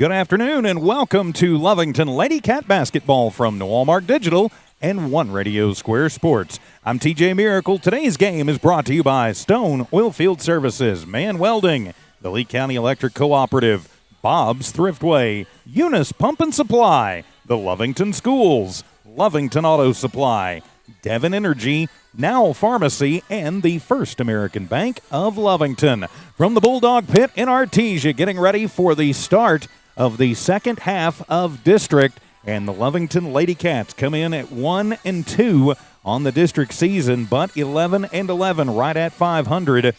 Good afternoon and welcome to Lovington Lady Cat Basketball from Walmart Digital and One Radio Square Sports. I'm TJ Miracle. Today's game is brought to you by Stone Oilfield Services, Man Welding, the Lee County Electric Cooperative, Bob's Thriftway, Eunice Pump and Supply, the Lovington Schools, Lovington Auto Supply, Devon Energy, Now Pharmacy, and the First American Bank of Lovington. From the Bulldog Pit in Artesia, getting ready for the start of the second half of district, and the Lovington Lady Cats come in at 1-2 on the district season, but 11-11 right at 500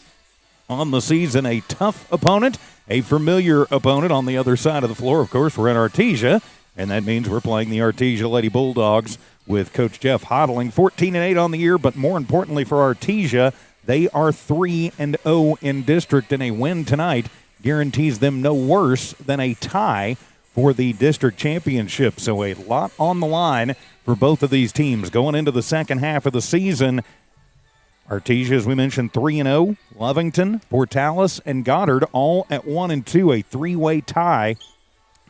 on the season. A tough opponent, a familiar opponent on the other side of the floor. Of course, we're in Artesia, and that means we're playing the Artesia Lady Bulldogs with Coach Jeff Hodling. 14-8 on the year, but more importantly for Artesia, they are 3-0 in district, and a win tonight guarantees them no worse than a tie for the district championship. So a lot on the line for both of these teams going into the second half of the season. Artesia, as we mentioned, 3-0. Lovington, Portales, and Goddard all at 1-2, a three-way tie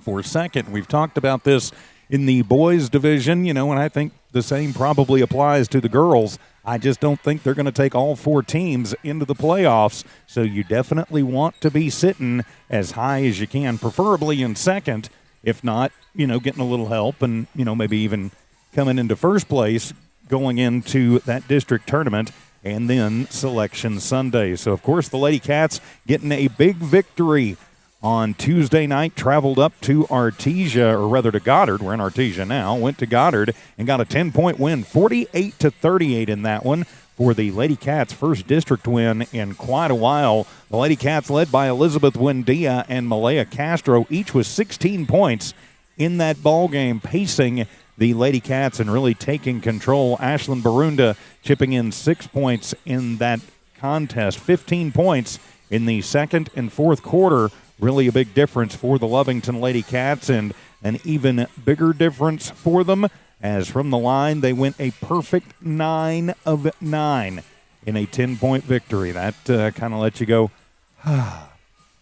for second. We've talked about this in the boys division, and I think the same probably applies to the girls. I just don't think they're going to take all four teams into the playoffs, so you definitely want to be sitting as high as you can, preferably in second, if not, getting a little help and, maybe even coming into first place going into that district tournament and then Selection Sunday. So, of course, the Lady Cats getting a big victory on Tuesday night, traveled up to Artesia, or rather to Goddard. We're in Artesia now. Went to Goddard and got a 10-point win, 48-38 in that one for the Lady Cats' first district win in quite a while. The Lady Cats led by Elizabeth Buendia and Malaya Castro, each with 16 points in that ball game, pacing the Lady Cats and really taking control. Ashlyn Barunda chipping in 6 points in that contest, 15 points in the second and fourth quarter. Really a big difference for the Lovington Lady Cats, and an even bigger difference for them as from the line they went a perfect 9 of 9 in a 10-point victory. That kind of lets you go,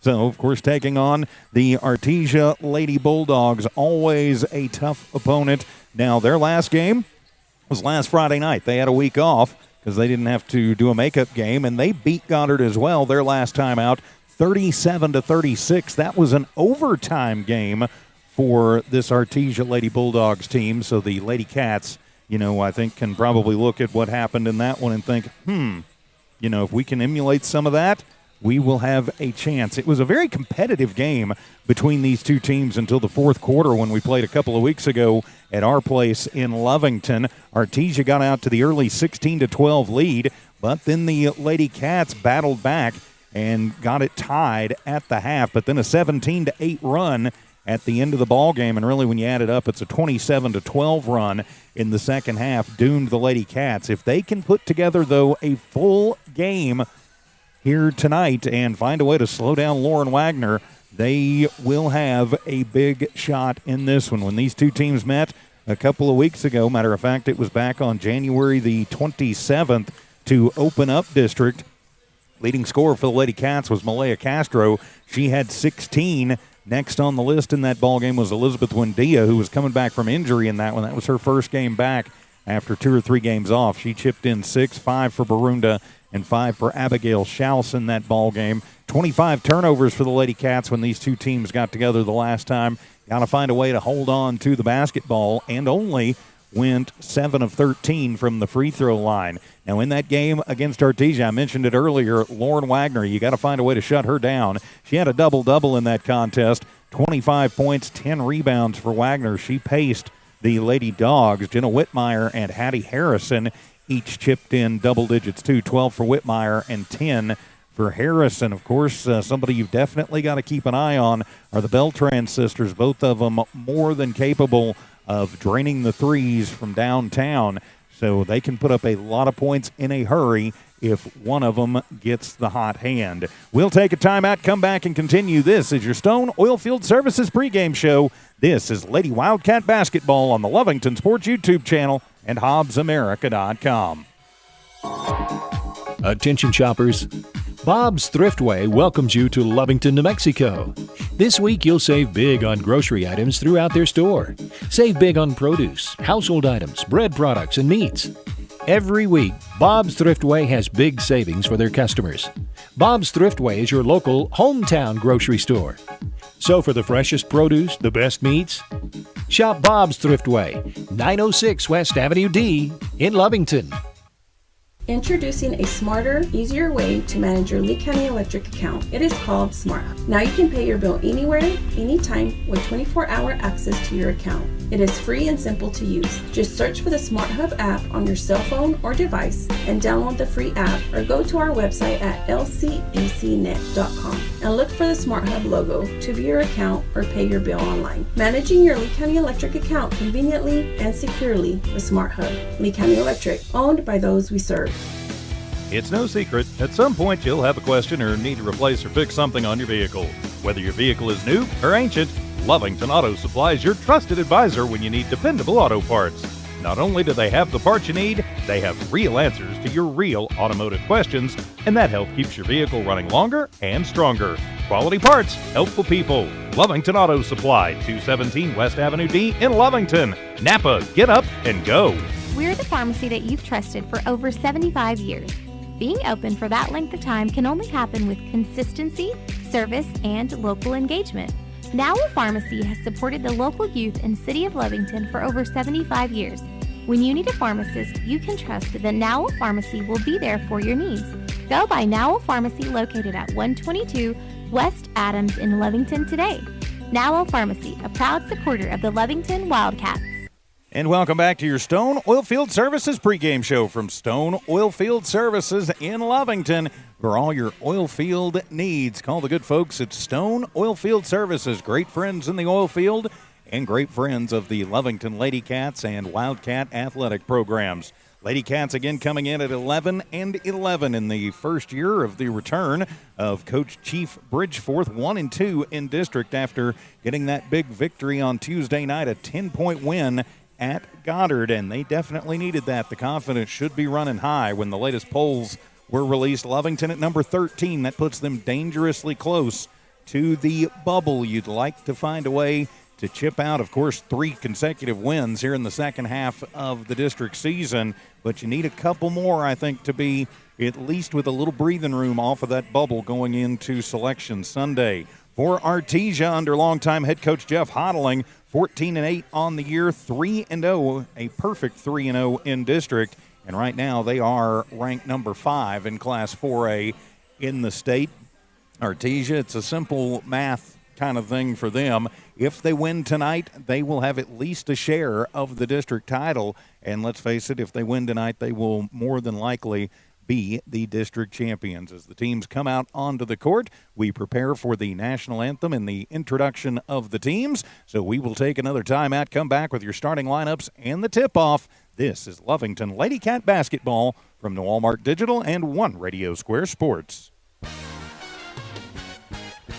So, of course, taking on the Artesia Lady Bulldogs, always a tough opponent. Now, their last game was last Friday night. They had a week off because they didn't have to do a makeup game, and they beat Goddard as well their last time out, 37-36. That was an overtime game for this Artesia Lady Bulldogs team. So the Lady Cats, I think can probably look at what happened in that one and think, if we can emulate some of that, we will have a chance. It was a very competitive game between these two teams until the fourth quarter when we played a couple of weeks ago at our place in Lovington. Artesia got out to the early 16-12 lead, but then the Lady Cats battled back and got it tied at the half, but then a 17-8 run at the end of the ball game, and really when you add it up, it's a 27-12 run in the second half, doomed the Lady Cats. If they can put together, though, a full game here tonight and find a way to slow down Lauren Wagner, they will have a big shot in this one. When these two teams met a couple of weeks ago, matter of fact, it was back on January the 27th to open up district. Leading scorer for the Lady Cats was Malaya Castro. She had 16. Next on the list in that ballgame was Elizabeth Buendia, who was coming back from injury in that one. That was her first game back after 2 or 3 games off. She chipped in 6, 5 for Barunda, and 5 for Abigail Schaus in that ballgame. 25 turnovers for the Lady Cats when these two teams got together the last time. Got to find a way to hold on to the basketball, and only went 7 of 13 from the free throw line. Now, in that game against Artesia, I mentioned it earlier, Lauren Wagner, you got to find a way to shut her down. She had a double-double in that contest, 25 points, 10 rebounds for Wagner. She paced the Lady Dogs. Jenna Whitmire and Hattie Harrison each chipped in double digits, too, 12 for Whitmire and 10 for Harrison. Of course, somebody you've definitely got to keep an eye on are the Beltran sisters, both of them more than capable of draining the threes from downtown, so they can put up a lot of points in a hurry if one of them gets the hot hand. We'll take a timeout, come back, and continue. This is your Stone Oilfield Services pregame show. This is Lady Wildcat Basketball on the Lovington Sports YouTube channel and HobbsAmerica.com. Attention shoppers. Bob's Thriftway welcomes you to Lovington, New Mexico. This week you'll save big on grocery items throughout their store. Save big on produce, household items, bread products, and meats. Every week, Bob's Thriftway has big savings for their customers. Bob's Thriftway is your local hometown grocery store. So for the freshest produce, the best meats, shop Bob's Thriftway, 906 West Avenue D in Lovington. Introducing a smarter, easier way to manage your Lee County Electric account. It is called SmartHub. Now you can pay your bill anywhere, anytime, with 24-hour access to your account. It is free and simple to use. Just search for the SmartHub app on your cell phone or device and download the free app, or go to our website at lcdcnet.com and look for the SmartHub logo to view your account or pay your bill online. Managing your Lee County Electric account conveniently and securely with SmartHub. Lee County Electric, owned by those we serve. It's no secret, at some point you'll have a question or need to replace or fix something on your vehicle. Whether your vehicle is new or ancient, Lovington Auto Supply is your trusted advisor when you need dependable auto parts. Not only do they have the parts you need, they have real answers to your real automotive questions, and that help keeps your vehicle running longer and stronger. Quality parts, helpful people. Lovington Auto Supply, 217 West Avenue D in Lovington. Napa, get up and go. We're the pharmacy that you've trusted for over 75 years. Being open for that length of time can only happen with consistency, service, and local engagement. Now Pharmacy has supported the local youth in City of Lovington for over 75 years. When you need a pharmacist, you can trust that Now Pharmacy will be there for your needs. Go by Now Pharmacy, located at 122 West Adams in Lovington today. Now Pharmacy, a proud supporter of the Lovington Wildcats. And welcome back to your Stone Oilfield Services pregame show from Stone Oilfield Services in Lovington. For all your oil field needs, call the good folks at Stone Oilfield Services. Great friends in the oil field and great friends of the Lovington Lady Cats and Wildcat athletic programs. Lady Cats again coming in at 11-11 in the first year of the return of Coach Chief Bridgeforth, 1-2 in district after getting that big victory on Tuesday night, a 10-point win at Goddard, and they definitely needed that. The confidence should be running high when the latest polls were released. Lovington at number 13. That puts them dangerously close to the bubble. You'd like to find a way to chip out, of course, 3 consecutive wins here in the second half of the district season, but you need a couple more, I think, to be at least with a little breathing room off of that bubble going into Selection Sunday. For Artesia, under longtime head coach Jeff Hodling, 14-8 on the year, 3-0, a perfect 3-0 in district. And right now they are ranked number 5 in Class 4A in the state. Artesia, it's a simple math kind of thing for them. If they win tonight, they will have at least a share of the district title. And let's face it, if they win tonight, they will more than likely be the district champions. As the teams come out onto the court, we prepare for the national anthem and the introduction of the teams. So we will take another timeout, come back with your starting lineups and the tip-off. This is Lovington Lady Cat basketball from New Walmart Digital and One Radio Square Sports.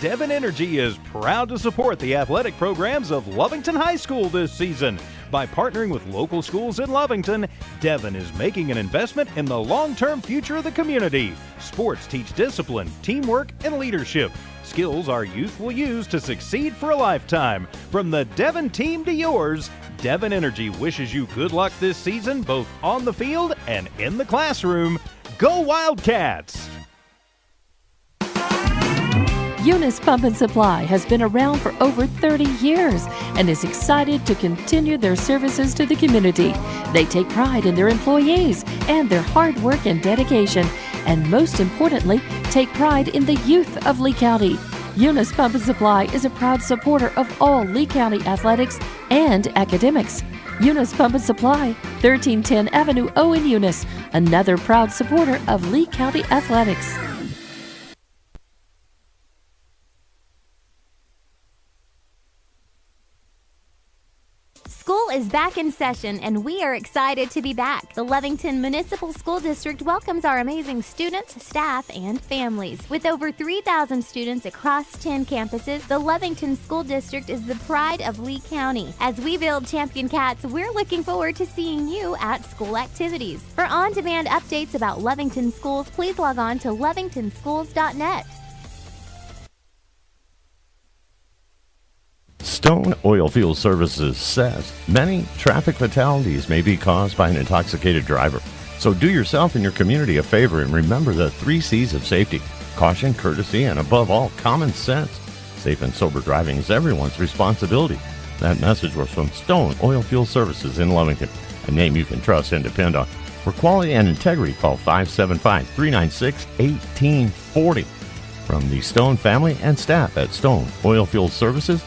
Devon Energy is proud to support the athletic programs of Lovington High School this season. By partnering with local schools in Lovington, Devon is making an investment in the long-term future of the community. Sports teach discipline, teamwork, and leadership. Skills our youth will use to succeed for a lifetime. From the Devon team to yours, Devon Energy wishes you good luck this season, both on the field and in the classroom. Go Wildcats! Eunice Pump and Supply has been around for over 30 years and is excited to continue their services to the community. They take pride in their employees and their hard work and dedication, and most importantly, take pride in the youth of Lee County. Eunice Pump and Supply is a proud supporter of all Lee County athletics and academics. Eunice Pump and Supply, 1310 Avenue O in Eunice, another proud supporter of Lee County athletics. School is back in session, and we are excited to be back. The Lovington Municipal School District welcomes our amazing students, staff, and families. With over 3,000 students across 10 campuses, the Lovington School District is the pride of Lee County. As we build champion cats, we're looking forward to seeing you at school activities. For on-demand updates about Lovington schools, please log on to lovingtonschools.net. Stone Oilfield Services says many traffic fatalities may be caused by an intoxicated driver. So do yourself and your community a favor and remember the 3 C's of safety: caution, courtesy, and above all, common sense. Safe and sober driving is everyone's responsibility. That message was from Stone Oilfield Services in Lovington, a name you can trust and depend on. For quality and integrity, call 575-396-1840. From the Stone family and staff at Stone Oilfield Services.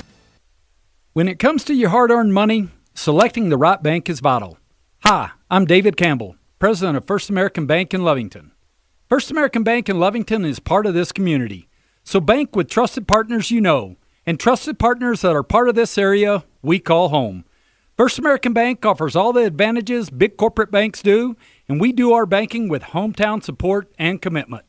When it comes to your hard-earned money, selecting the right bank is vital. Hi, I'm David Campbell, president of First American Bank in Lovington. First American Bank in Lovington is part of this community. So bank with trusted partners you know, and trusted partners that are part of this area we call home. First American Bank offers all the advantages big corporate banks do, and we do our banking with hometown support and commitment.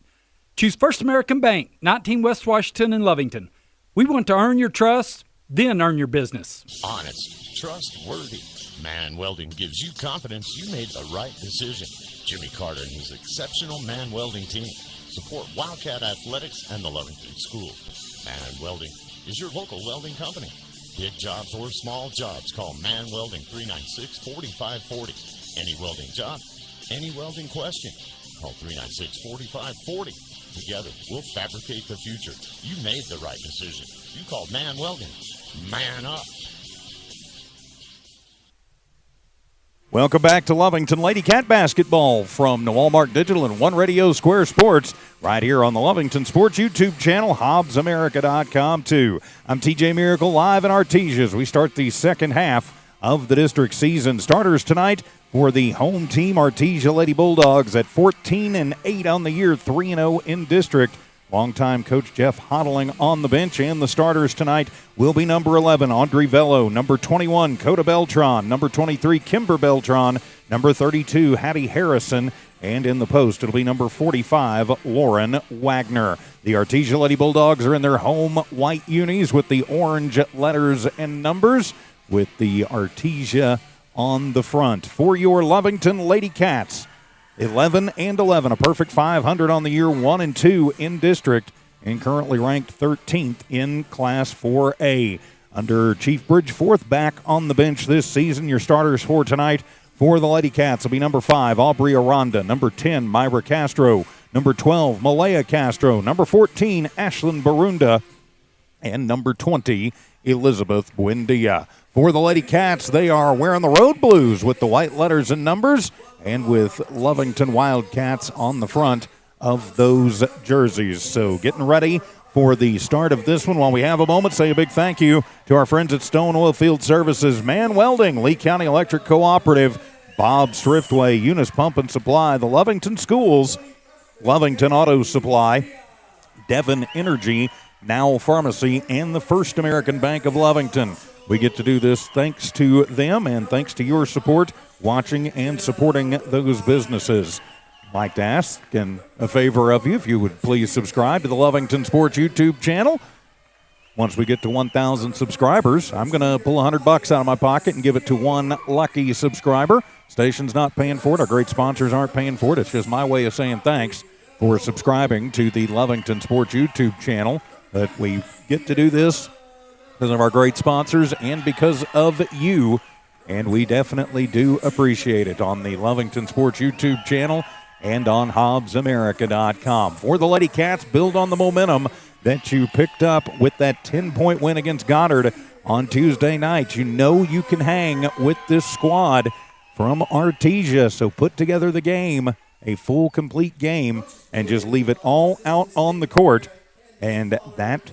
Choose First American Bank, 19 West Washington in Lovington. We want to earn your trust, then earn your business. Honest, trustworthy. Man Welding gives you confidence you made the right decision. Jimmy Carter and his exceptional Man Welding team support Wildcat Athletics and the Lovington School. Man Welding is your local welding company. Big jobs or small jobs, call Man Welding 396-4540. Any welding job, any welding question, call 396-4540. Together, we'll fabricate the future. You made the right decision. You called Man Welding. Man up. Welcome back to Lovington Lady Cat Basketball from the Walmart Digital and One Radio Square Sports, right here on the Lovington Sports YouTube channel, HobbsAmerica.com too. I'm TJ Miracle live in Artesia as we start the second half of the district season. Starters tonight for the home team, Artesia Lady Bulldogs at 14-8 on the year, 3-0 in district. Longtime coach Jeff Hodling on the bench, and the starters tonight will be number 11, Audrey Vello, number 21, Coda Beltran, number 23, Kimber Beltran, number 32, Hattie Harrison, and in the post it'll be number 45, Lauren Wagner. The Artesia Lady Bulldogs are in their home white unis with the orange letters and numbers, with the Artesia on the front. For your Lovington Lady Cats, 11-11, a perfect 500 on the year, 1-2 in district, and currently ranked 13th in Class 4A. Under Chief Bridgeforth back on the bench this season, your starters for tonight for the Lady Cats will be number 5, Aubrey Aranda, number 10, Myra Castro, number 12, Malaya Castro, number 14, Ashlyn Barunda, and number 20, Elizabeth Buendia. For the Lady Cats, they are wearing the road blues with the white letters and numbers, and with Lovington Wildcats on the front of those jerseys. So getting ready for the start of this one. While we have a moment, say a big thank you to our friends at Stone Oilfield Services, Man Welding, Lee County Electric Cooperative, Bob's Thriftway, Eunice Pump and Supply, the Lovington Schools, Lovington Auto Supply, Devon Energy, Nowell Pharmacy, and the First American Bank of Lovington. We get to do this thanks to them and thanks to your support, watching and supporting those businesses. I'd like to ask in a favor of you, if you would please subscribe to the Lovington Sports YouTube channel. Once we get to 1,000 subscribers, I'm going to pull $100 out of my pocket and give it to one lucky subscriber. Station's not paying for it. Our great sponsors aren't paying for it. It's just my way of saying thanks for subscribing to the Lovington Sports YouTube channel. But we get to do this because of our great sponsors and because of you, and we definitely do appreciate it on the Lovington Sports YouTube channel and on HobbsAmerica.com. For the Lady Cats, build on the momentum that you picked up with that 10-point win against Goddard on Tuesday night. You know you can hang with this squad from Artesia, so put together the game, a full, complete game, and just leave it all out on the court, and that,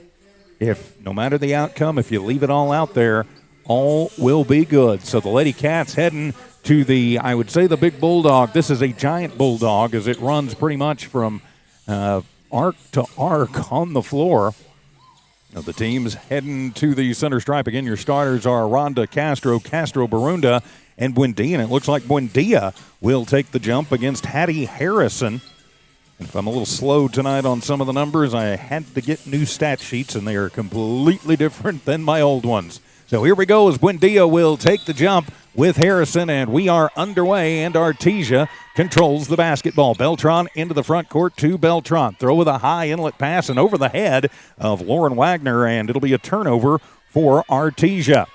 if no matter the outcome, if you leave it all out there, all will be good. So the Lady Cats heading to the, I would say, the big bulldog. This is a giant bulldog as it runs pretty much from arc to arc on the floor. Now the teams heading to the center stripe again. Your starters are Rhonda Castro, Barunda, and Buendia. And it looks like Buendia will take the jump against Hattie Harrison. And if I'm a little slow tonight on some of the numbers, I had to get new stat sheets, and they are completely different than my old ones. So here we go as Buendia will take the jump with Harrison, and we are underway, and Artesia controls the basketball. Beltran into the front court to Beltran. Throw with a high inlet pass and over the head of Lauren Wagner, and it'll be a turnover for Artesia.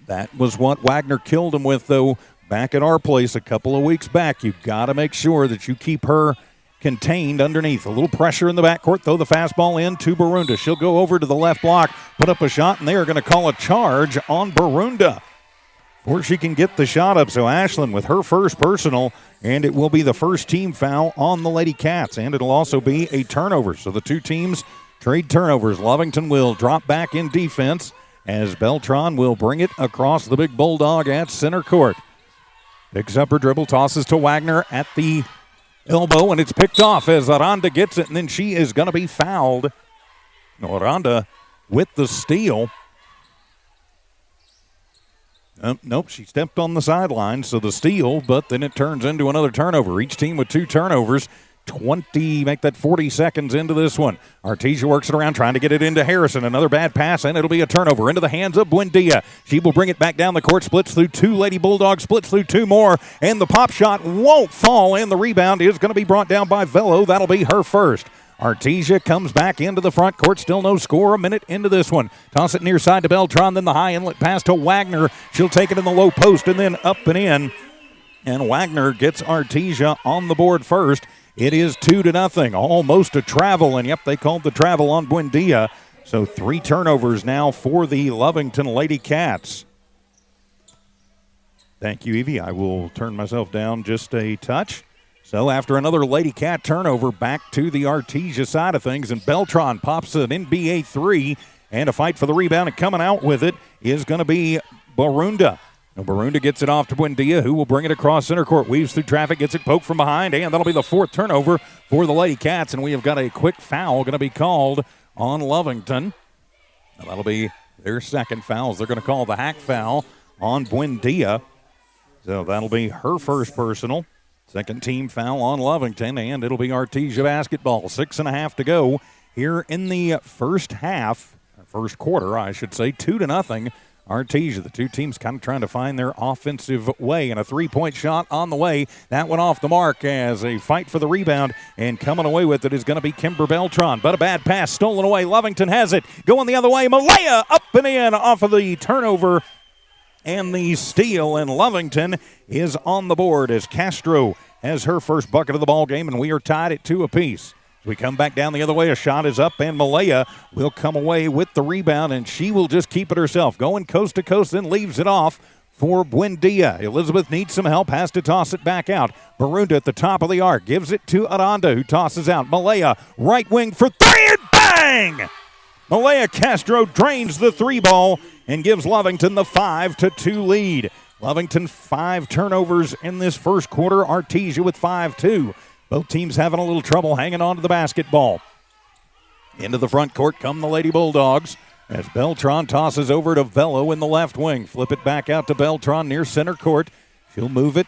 That was what Wagner killed him with, though, back at our place a couple of weeks back. You've got to make sure that you keep her contained underneath. A little pressure in the backcourt. Throw the fastball in to Barunda. She'll go over to the left block, put up a shot, and they are going to call a charge on Barunda before she can get the shot up. So Ashlyn with her first personal, and it will be the first team foul on the Lady Cats, and it'll also be a turnover. So the two teams trade turnovers. Lovington will drop back in defense as Beltran will bring it across the big Bulldog at center court. Picks up her dribble, tosses to Wagner at the elbow, and it's picked off as Aranda gets it, and then she is going to be fouled. Aranda with the steal. Nope, she stepped on the sideline, so the steal, but then it turns into another turnover. Each team with two turnovers. 40 seconds into this one. Artesia works it around, trying to get it into Harrison. Another bad pass, and it'll be a turnover into the hands of Buendia. She will bring it back down the court, splits through two Lady Bulldogs, splits through two more, and the pop shot won't fall, and the rebound is going to be brought down by Velo. That'll be her first. Artesia comes back into the front court. Still no score. A minute into this one. Toss it near side to Beltran. Then the high inlet pass to Wagner. She'll take it in the low post and then up and in. And Wagner gets Artesia on the board first. It is 2-0. Almost a travel. And, yep, they called the travel on Buendia. So 3 turnovers now for the Lovington Lady Cats. Thank you, Evie. I will turn myself down just a touch. So after another Lady Cat turnover, back to the Artesia side of things, and Beltran pops an NBA 3, and a fight for the rebound, and coming out with it is going to be Barunda. Now Barunda gets it off to Buendia, who will bring it across center court, weaves through traffic, gets it poked from behind, and that'll be the 4th turnover for the Lady Cats, and we have got a quick foul going to be called on Lovington. Now that'll be their second fouls. They're going to call the hack foul on Buendia. So that'll be her first personal. Second team foul on Lovington, and it'll be Artesia basketball. 6.5 to go here in the first quarter, I should say. 2-0. Artesia, the two teams kind of trying to find their offensive way, and a 3-point shot on the way. That went off the mark as a fight for the rebound, and coming away with it is going to be Kimber Beltran. But a bad pass stolen away. Lovington has it. Going the other way. Malaya up and in off of the turnover and the steal, and Lovington is on the board as Castro has her first bucket of the ball game, and we are tied at 2 apiece. As we come back down the other way, a shot is up, and Malaya will come away with the rebound, and she will just keep it herself. Going coast to coast, then leaves it off for Buendia. Elizabeth needs some help, has to toss it back out. Barunda at the top of the arc, gives it to Aranda, who tosses out. Malaya, right wing for 3, and bang! Malaya Castro drains the 3 ball and gives Lovington the 5-2 lead. Lovington 5 turnovers in this first quarter. Artesia with 5-2. Both teams having a little trouble hanging on to the basketball. Into the front court come the Lady Bulldogs as Beltran tosses over to Velo in the left wing. Flip it back out to Beltran near center court. She'll move it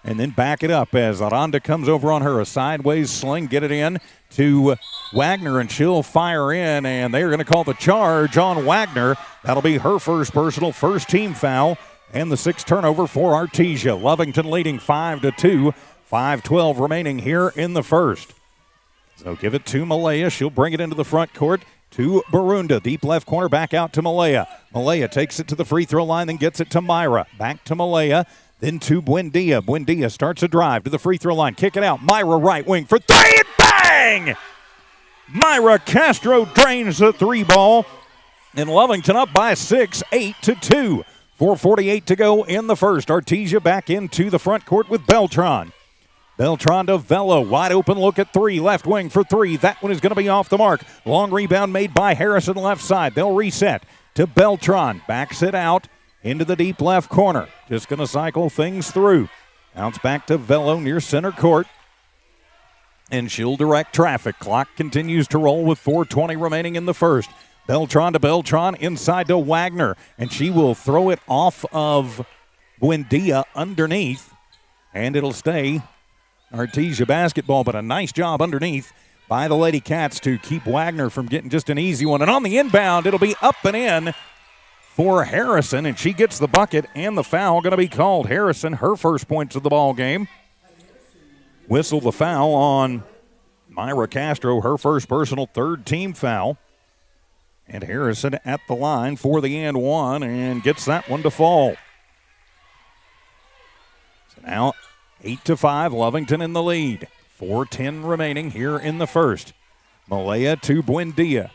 and then back it up as Aranda comes over on her. A sideways sling, get it in to Wagner, and she'll fire in, and they're going to call the charge on Wagner. That'll be her first personal, first team foul, and the 6th turnover for Artesia. Lovington leading 5-2, 5:12 remaining here in the first. So give it to Malaya. She'll bring it into the front court to Barunda. Deep left corner, back out to Malaya. Malaya takes it to the free throw line, then gets it to Myra. Back to Malaya. Then to Buendia. Buendia starts a drive to the free throw line. Kick it out. Myra right wing for 3, and bang! Myra Castro drains the 3 ball. And Lovington up by 6, 8-2. 4:48 to go in the first. Artesia back into the front court with Beltran. Beltran to Velo. Wide open look at 3. Left wing for 3. That one is going to be off the mark. Long rebound made by Harrison left side. They'll reset to Beltran. Backs it out into the deep left corner. Just going to cycle things through. Bounce back to Velo near center court. and she'll direct traffic. Clock continues to roll with 4:20 remaining in the first. Beltran to Beltran, inside to Wagner, and she will throw it off of Buendia underneath, and it'll stay Artesia basketball, but a nice job underneath by the Lady Cats to keep Wagner from getting just an easy one. And on the inbound, it'll be up and in for Harrison, and she gets the bucket, and the foul going to be called. Harrison, her first points of the ball game. Whistle the foul on Myra Castro, her first personal, third team foul. And Harrison at the line for the and one and gets that one to fall. So now 8-5, Lovington in the lead. 4:10 remaining here in the first. Malaya to Buendia.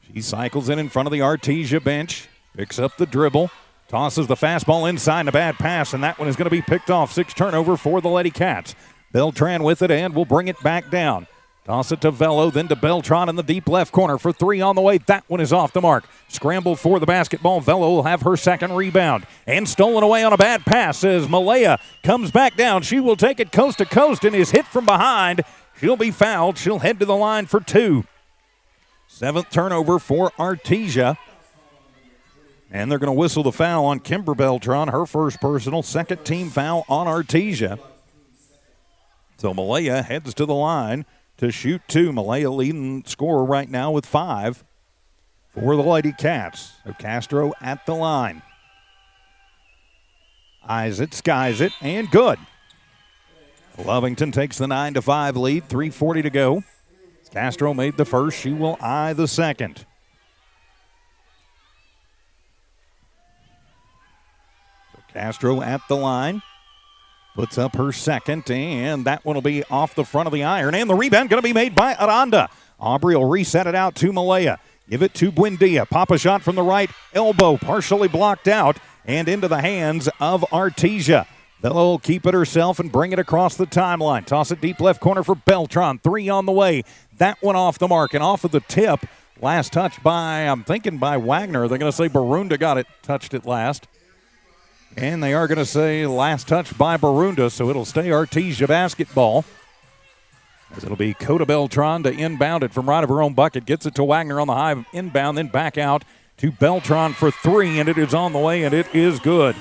She cycles in front of the Artesia bench, picks up the dribble, tosses the fastball inside, and a bad pass, and that one is going to be picked off. 6 turnover for the Lady Cats. Beltran with it and will bring it back down. Toss it to Velo, then to Beltran in the deep left corner for 3 on the way. That one is off the mark. Scramble for the basketball. Velo will have her second rebound. And stolen away on a bad pass as Malaya comes back down. She will take it coast to coast and is hit from behind. She'll be fouled. She'll head to the line for 2. 7th turnover for Artesia. And they're going to whistle the foul on Kimber Beltran, her first personal, second team foul on Artesia. So Malaya heads to the line to shoot 2. Malaya leading scorer right now with 5 for the Lady Cats. So Castro at the line. Eyes it, skies it, and good. Lovington takes the 9-5 lead, 3:40 to go. Castro made the first. She will eye the second. So Castro at the line. Puts up her second, and that one will be off the front of the iron. And the rebound going to be made by Aranda. Aubrey will reset it out to Malaya. Give it to Buendia. Pop a shot from the right elbow, partially blocked out, and into the hands of Artesia. Velo will keep it herself and bring it across the timeline. Toss it deep left corner for Beltran. 3 on the way. That one off the mark and off of the tip. Last touch by, I'm thinking by Wagner. They're going to say Barunda got it, touched it last. And they are going to say last touch by Barunda, so it'll stay Artesia basketball. As it'll be Coda Beltran to inbound it from right of her own bucket. Gets it to Wagner on the high inbound, then back out to Beltran for 3, and it is on the way, and it is good.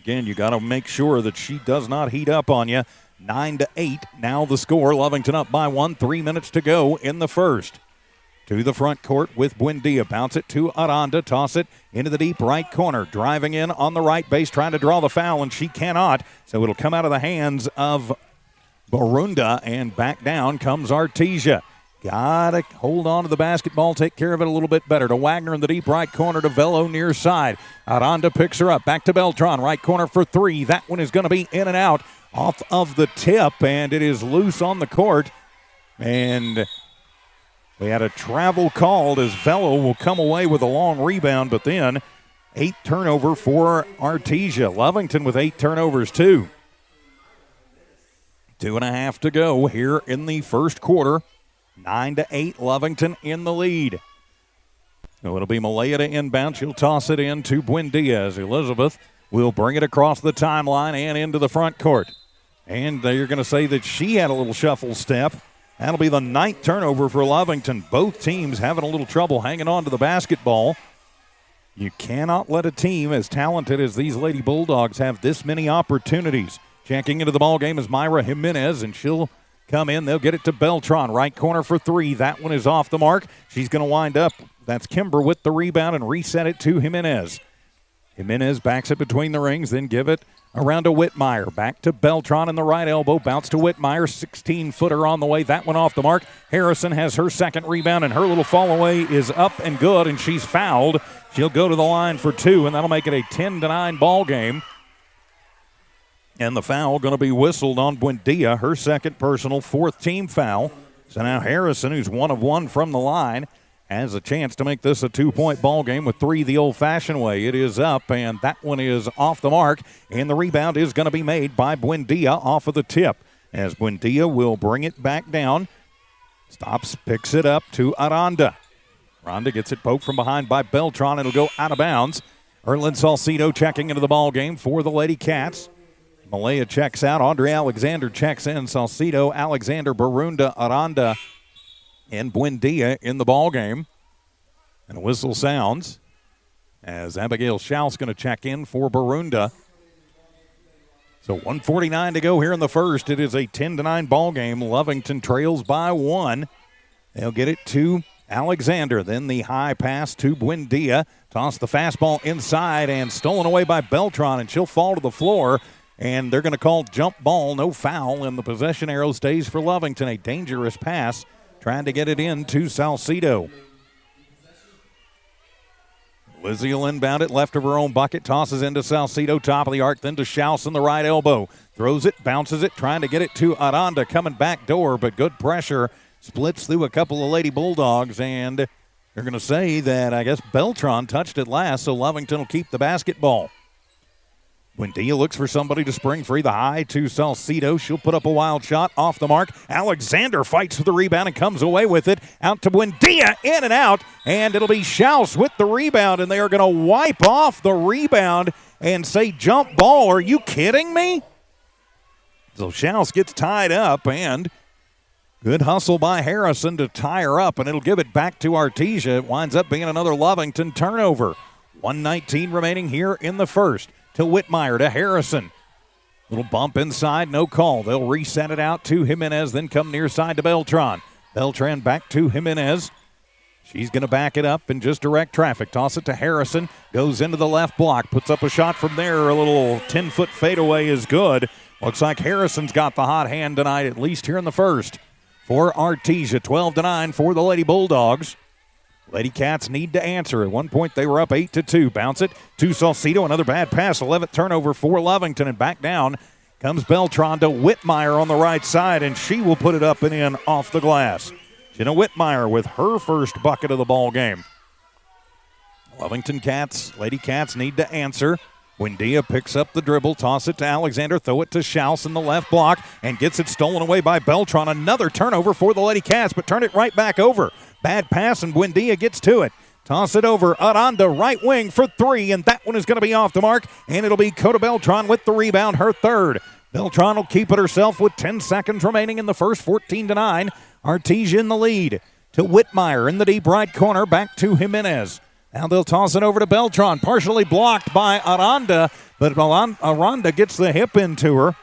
Again, you got to make sure that she does not heat up on you. 9-8, now the score. Lovington up by 1, 3 minutes to go in the first. To the front court with Buendia. Bounce it to Aranda. Toss it into the deep right corner. Driving in on the right base, trying to draw the foul, and she cannot. So it'll come out of the hands of Barunda, and back down comes Artesia. Got to hold on to the basketball, take care of it a little bit better. To Wagner in the deep right corner to Velo near side. Aranda picks her up. Back to Beltran. Right corner for 3. That one is going to be in and out off of the tip, and it is loose on the court. And we had a travel called as Velo will come away with a long rebound, but then 8 turnover for Artesia. Lovington with 8 turnovers too. 2.5 to go here in the first quarter. 9-8, Lovington in the lead. So it'll be Malaya to inbound. She'll toss it in to Buendia as Elizabeth will bring it across the timeline and into the front court. And they're going to say that she had a little shuffle step. That'll be the 9th turnover for Lovington. Both teams having a little trouble hanging on to the basketball. You cannot let a team as talented as these Lady Bulldogs have this many opportunities. Checking into the ball game is Myra Jimenez, and she'll come in. They'll get it to Beltran. Right corner for 3. That one is off the mark. She's going to wind up. That's Kimber with the rebound and reset it to Jimenez. Jimenez backs it between the rings, then give it around to Whitmire. Back to Beltran in the right elbow. Bounce to Whitmire. 16-footer on the way. That one off the mark. Harrison has her second rebound, and her little fall away is up and good, and she's fouled. She'll go to the line for 2, and that'll make it a 10-9 ball game. And the foul going to be whistled on Buendia, her second personal, 4th team foul. So now Harrison, who's 1 of 1 from the line, has a chance to make this a 2-point ball game with 3 the old-fashioned way. It is up, and that one is off the mark, and the rebound is going to be made by Buendia off of the tip, as Buendia will bring it back down. Stops, picks it up to Aranda. Aranda gets it poked from behind by Beltran. It'll go out of bounds. Erlyn Salcido checking into the ball game for the Lady Cats. Malaya checks out. Audrey Alexander checks in. Salcido, Alexander, Barunda, Aranda, and Buendia in the ball game. And a whistle sounds as Abigail Schaus going to check in for Barunda. So 1:49 to go here in the first. It is a 10-9 ball game. Lovington trails by 1. They'll get it to Alexander. Then the high pass to Buendia. Toss the fastball inside and stolen away by Beltran, and she'll fall to the floor. And they're going to call jump ball, no foul, and the possession arrow stays for Lovington. A dangerous pass, trying to get it in to Salcido. Lizzie will inbound it, left of her own bucket, tosses into Salcido, top of the arc, then to Schaus in the right elbow. Throws it, bounces it, trying to get it to Aranda, coming back door, but good pressure. Splits through a couple of Lady Bulldogs, and they're going to say that, I guess, Beltran touched it last, so Lovington will keep the basketball. Buendia looks for somebody to spring free. The high to Salcido. She'll put up a wild shot off the mark. Alexander fights for the rebound and comes away with it. Out to Buendia, in and out. And it'll be Schaus with the rebound, and they are going to wipe off the rebound and say jump ball. Are you kidding me? So Schaus gets tied up, and good hustle by Harrison to tie her up, and it'll give it back to Artesia. It winds up being another Lovington turnover. 1:19 remaining here in the first. To Whitmire, to Harrison. Little bump inside, no call. They'll reset it out to Jimenez, then come near side to Beltran. Beltran back to Jimenez. She's going to back it up and just direct traffic. Toss it to Harrison. Goes into the left block. Puts up a shot from there. A little 10-foot fadeaway is good. Looks like Harrison's got the hot hand tonight, at least here in the first. For Artesia, 12-9 for the Lady Bulldogs. Lady Cats need to answer. At one point, they were up 8-2. Bounce it to Salcido. Another bad pass. 11th turnover for Lovington. And back down comes Beltran to Whitmire on the right side, and she will put it up and in off the glass. Jenna Whitmire with her first bucket of the ball game. Lovington Cats, Lady Cats need to answer. Buendia picks up the dribble, toss it to Alexander, throw it to Schaus in the left block, and gets it stolen away by Beltran. Another turnover for the Lady Cats, but turn it right back over. Bad pass, and Buendia gets to it. Toss it over. Aranda, right wing for three, and that one is going to be off the mark, and it'll be Coda Beltran with the rebound, her third. Beltran will keep it herself with 10 seconds remaining in the first, 14-9. Artesia in the lead. To Whitmire in the deep right corner, back to Jimenez. Now they'll toss it over to Beltran, partially blocked by Aranda, but Aranda gets the hip into her.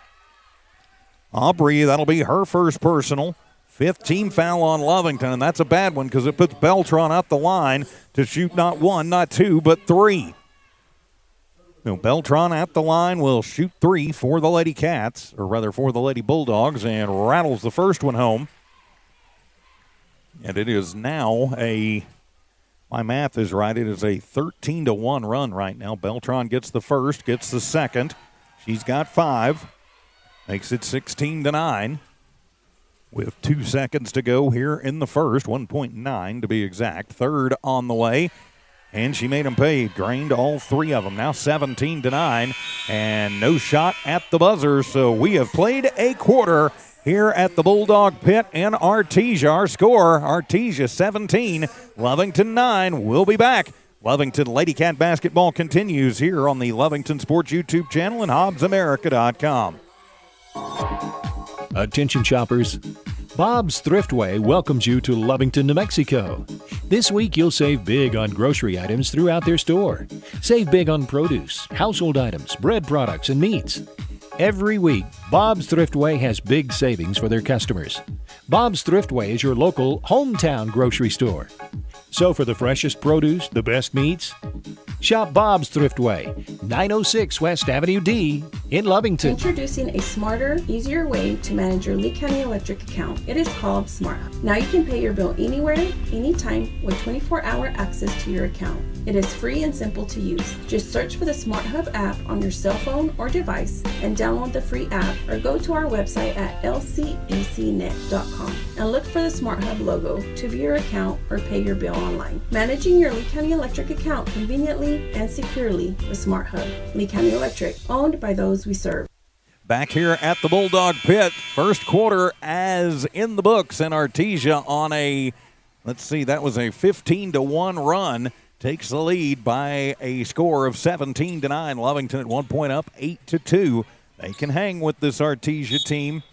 Aubrey, that'll be her first personal. 5th team foul on Lovington, and that's a bad one because it puts Beltran up the line to shoot not one, not two, but three. So Beltran at the line will shoot three for the Lady Cats, or rather for the Lady Bulldogs, and rattles the first one home. And it is now my math is right, it is a 13-1 run right now. Beltran gets the first, gets the second. She's got 5, makes it 16-9. With 2 seconds to go here in the first, 1.9 to be exact. Third on the way, and she made them pay. Drained all 3 of them. Now 17-9, and no shot at the buzzer. So we have played a quarter here at the Bulldog Pit in Artesia. Our score, Artesia 17, Lovington 9. We'll be back. Lovington Lady Cat basketball continues here on the Lovington Sports YouTube channel and HobbsAmerica.com. Attention shoppers, Bob's Thriftway welcomes you to Lovington, New Mexico. This week you'll save big on grocery items throughout their store. Save big on produce, household items, bread products, and meats. Every week, Bob's Thriftway has big savings for their customers. Bob's Thriftway is your local hometown grocery store. So for the freshest produce, the best meats, shop Bob's Thriftway, 906 West Avenue D in Lovington. Introducing a smarter, easier way to manage your Lee County Electric account. It is called Smart Hub. Now you can pay your bill anywhere, anytime, with 24-hour access to your account. It is free and simple to use. Just search for the Smart Hub app on your cell phone or device and download the free app, or go to our website at lcecnet.com and look for the Smart Hub logo to view your account or pay your bill online. Managing your Lee County Electric account conveniently and securely with Smart Hub. Lee County Electric, owned by those we serve. Back here at the Bulldog Pit, first quarter as in the books, and Artesia on a, that was a 15-1 run. Takes the lead by a score of 17-9. Lovington at one point up 8-2. They can hang with this Artesia team,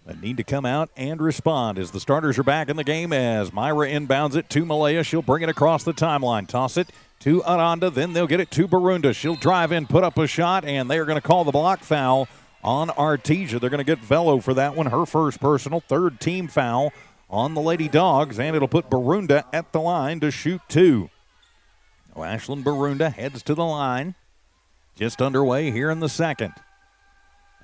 but need to come out and respond as the starters are back in the game as Myra inbounds it to Malaya. She'll bring it across the timeline, toss it to Aranda, then they'll get it to Barunda. She'll drive in, put up a shot, and they are going to call the block foul on Artesia. They're going to get Velo for that one, her first personal, third team foul on the Lady Dogs, and it'll put Barunda at the line to shoot two. So Ashlyn Barunda heads to the line, just underway here in the second.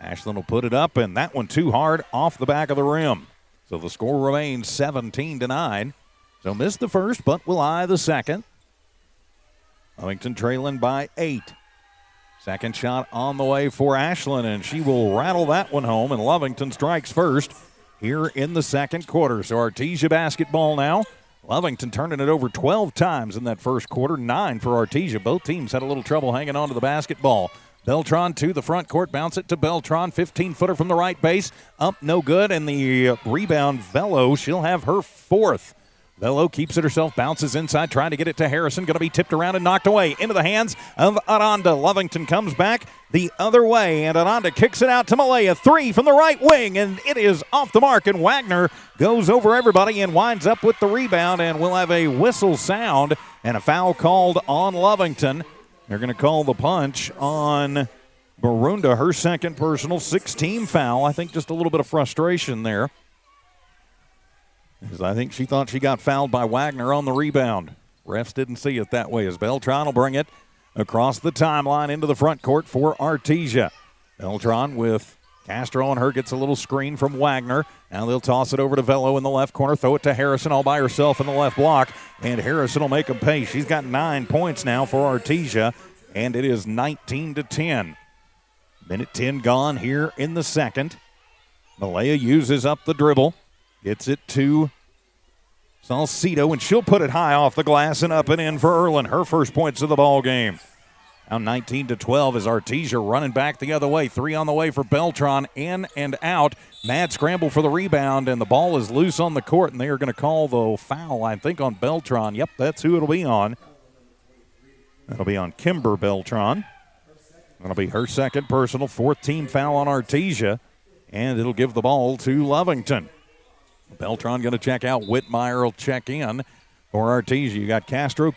Ashlyn will put it up, and that one too hard off the back of the rim. So the score remains 17-9. So missed the first, but will eye the second. Lovington trailing by 8. Second shot on the way for Ashlyn, and she will rattle that one home, and Lovington strikes first here in the second quarter. So Artesia basketball now. Lovington turning it over 12 times in that first quarter, 9 for Artesia. Both teams had a little trouble hanging on to the basketball. Beltran to the front court, bounce it to Beltran, 15-footer from the right base, up no good, and the rebound, Velo, she'll have her fourth. Velo keeps it herself, bounces inside, trying to get it to Harrison, going to be tipped around and knocked away into the hands of Aranda. Lovington comes back the other way, and Aranda kicks it out to Malaya, 3 from the right wing, and it is off the mark, and Wagner goes over everybody and winds up with the rebound, and we'll have a whistle sound and a foul called on Lovington. They're going to call the punch on Barunda, her second personal, 6-team foul. I think just a little bit of frustration there, because I think she thought she got fouled by Wagner on the rebound. Refs didn't see it that way as Beltran will bring it across the timeline into the front court for Artesia. Beltran with Castro on her, gets a little screen from Wagner. Now they'll toss it over to Velo in the left corner, throw it to Harrison all by herself in the left block, and Harrison will make them pay. She's got 9 points now for Artesia, and it is 19-10. Minute 10 gone here in the second. Malaya uses up the dribble. Gets it to Salcido, and she'll put it high off the glass and up and in for Erlin. Her first points of the ball game. Now 19-12 as Artesia running back the other way. 3 on the way for Beltran, in and out. Mad scramble for the rebound, and the ball is loose on the court, and they are going to call the foul, I think, on Beltran. Yep, that's who it'll be on. That'll be on Kimber Beltran. That'll be her second personal, 4th team foul on Artesia, and it'll give the ball to Lovington. Beltran going to check out. Whitmire will check in for Artesia. You got Castro,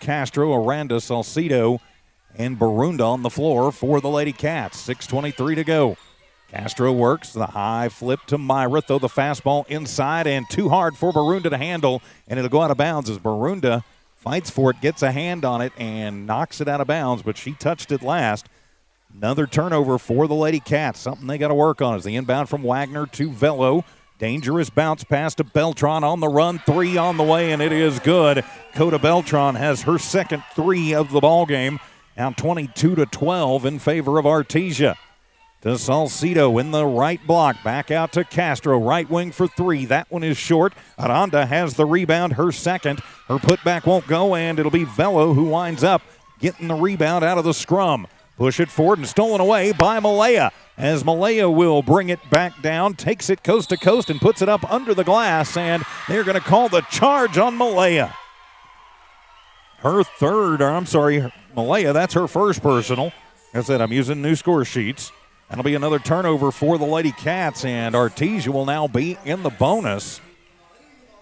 Aranda, Salcido, and Barunda on the floor for the Lady Cats. 6:23 to go. Castro works the high flip to Myra. Throw the fastball inside, and too hard for Barunda to handle, and it'll go out of bounds as Barunda fights for it, gets a hand on it, and knocks it out of bounds, but she touched it last. Another turnover for the Lady Cats. Something they got to work on as the inbound from Wagner to Velo. Dangerous bounce pass to Beltran on the run. 3 on the way, and it is good. Coda Beltran has her second 3 of the ball game. Now 22-12 in favor of Artesia. To Salcido in the right block. Back out to Castro. Right wing for 3. That one is short. Aranda has the rebound, her second. Her putback won't go, and it'll be Velo who winds up getting the rebound out of the scrum. Push it forward and stolen away by Malaya, as Malaya will bring it back down, takes it coast to coast and puts it up under the glass, and they're going to call the charge on Malaya. Malaya, that's her first personal. As I said, I'm using new score sheets. That'll be another turnover for the Lady Cats, and Artesia will now be in the bonus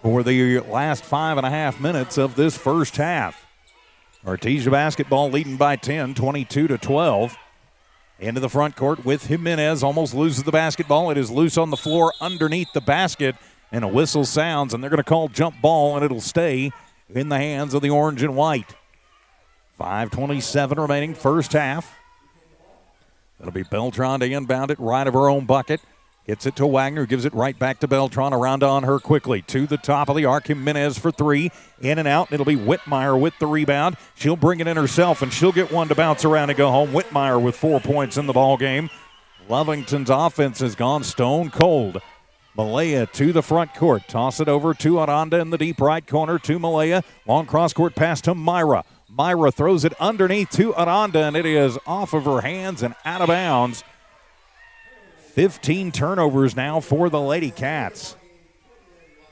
for the last 5.5 minutes of this first half. Artesia basketball leading by 10, 22-12. Into the front court with Jimenez, almost loses the basketball. It is loose on the floor underneath the basket, and a whistle sounds, and they're going to call jump ball, and it'll stay in the hands of the orange and white. 5:27 remaining first half. That'll be Beltran to inbound it right of her own bucket. Gets it to Wagner, gives it right back to Beltran. Around on her quickly to the top of the arc. Jimenez for 3, in and out. It'll be Whitmire with the rebound. She'll bring it in herself, and she'll get one to bounce around and go home. Whitmire with 4 points in the ball game. Lovington's offense has gone stone cold. Malaya to the front court. Toss it over to Aranda in the deep right corner to Malaya. Long cross-court pass to Myra. Myra throws it underneath to Aranda, and it is off of her hands and out of bounds. 15 turnovers now for the Lady Cats.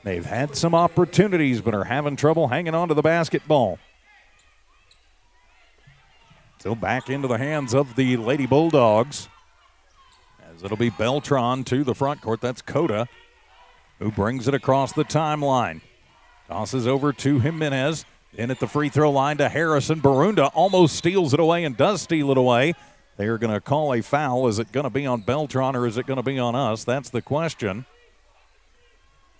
They've had some opportunities, but are having trouble hanging on to the basketball. So back into the hands of the Lady Bulldogs. It'll be Beltran to the front court. That's Coda who brings it across the timeline. Tosses over to Jimenez. In at the free throw line to Harrison. Barunda almost steals it away and does steal it away. They're going to call a foul. Is it going to be on Beltran or is it going to be on us? That's the question.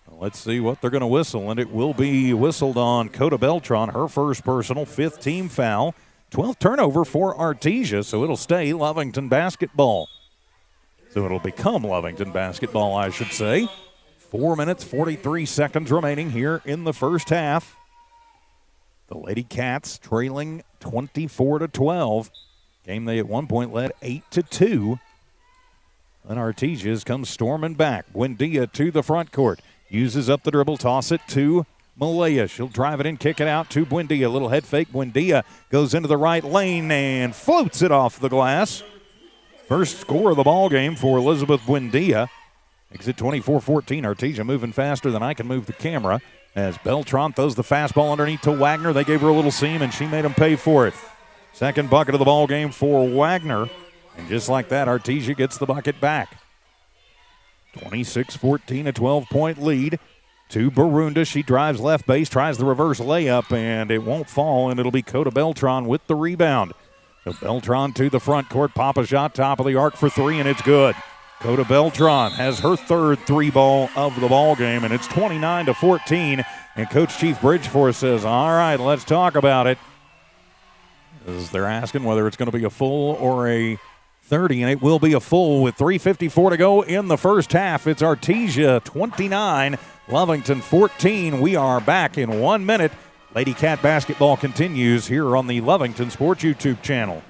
Let's see what they're going to whistle, and it will be whistled on Coda Beltran, her first personal, 5th team foul. 12th turnover for Artesia, so it'll stay Lovington basketball. So it'll become Lovington basketball, I should say. 4 minutes, 43 seconds remaining here in the first half. The Lady Cats trailing 24-12. Game they at one point led 8-2. And Artesia comes storming back. Buendia to the front court. Uses up the dribble, toss it to Malaya. She'll drive it in, kick it out to Buendia. Little head fake. Buendia goes into the right lane and floats it off the glass. First score of the ball game for Elizabeth Buendia. Makes it 24-14. Artesia moving faster than I can move the camera. As Beltran throws the fastball underneath to Wagner. They gave her a little seam, and she made them pay for it. Second bucket of the ball game for Wagner. And just like that, Artesia gets the bucket back. 26-14, a 12-point lead to Barunda. She drives left base, tries the reverse layup, and it won't fall, and it'll be Coda Beltran with the rebound. So Beltran to the front court, pop a shot, top of the arc for 3, and it's good. Coda Beltran has her third 3-ball of the ball game, and it's 29-14. And Coach Chief Bridgeforth says, all right, let's talk about it. As they're asking whether it's going to be a full or a 30, and it will be a full with 3:54 to go in the first half. It's Artesia 29, Lovington 14. We are back in 1 minute. Lady Cat basketball continues here on the Lovington Sports YouTube channel.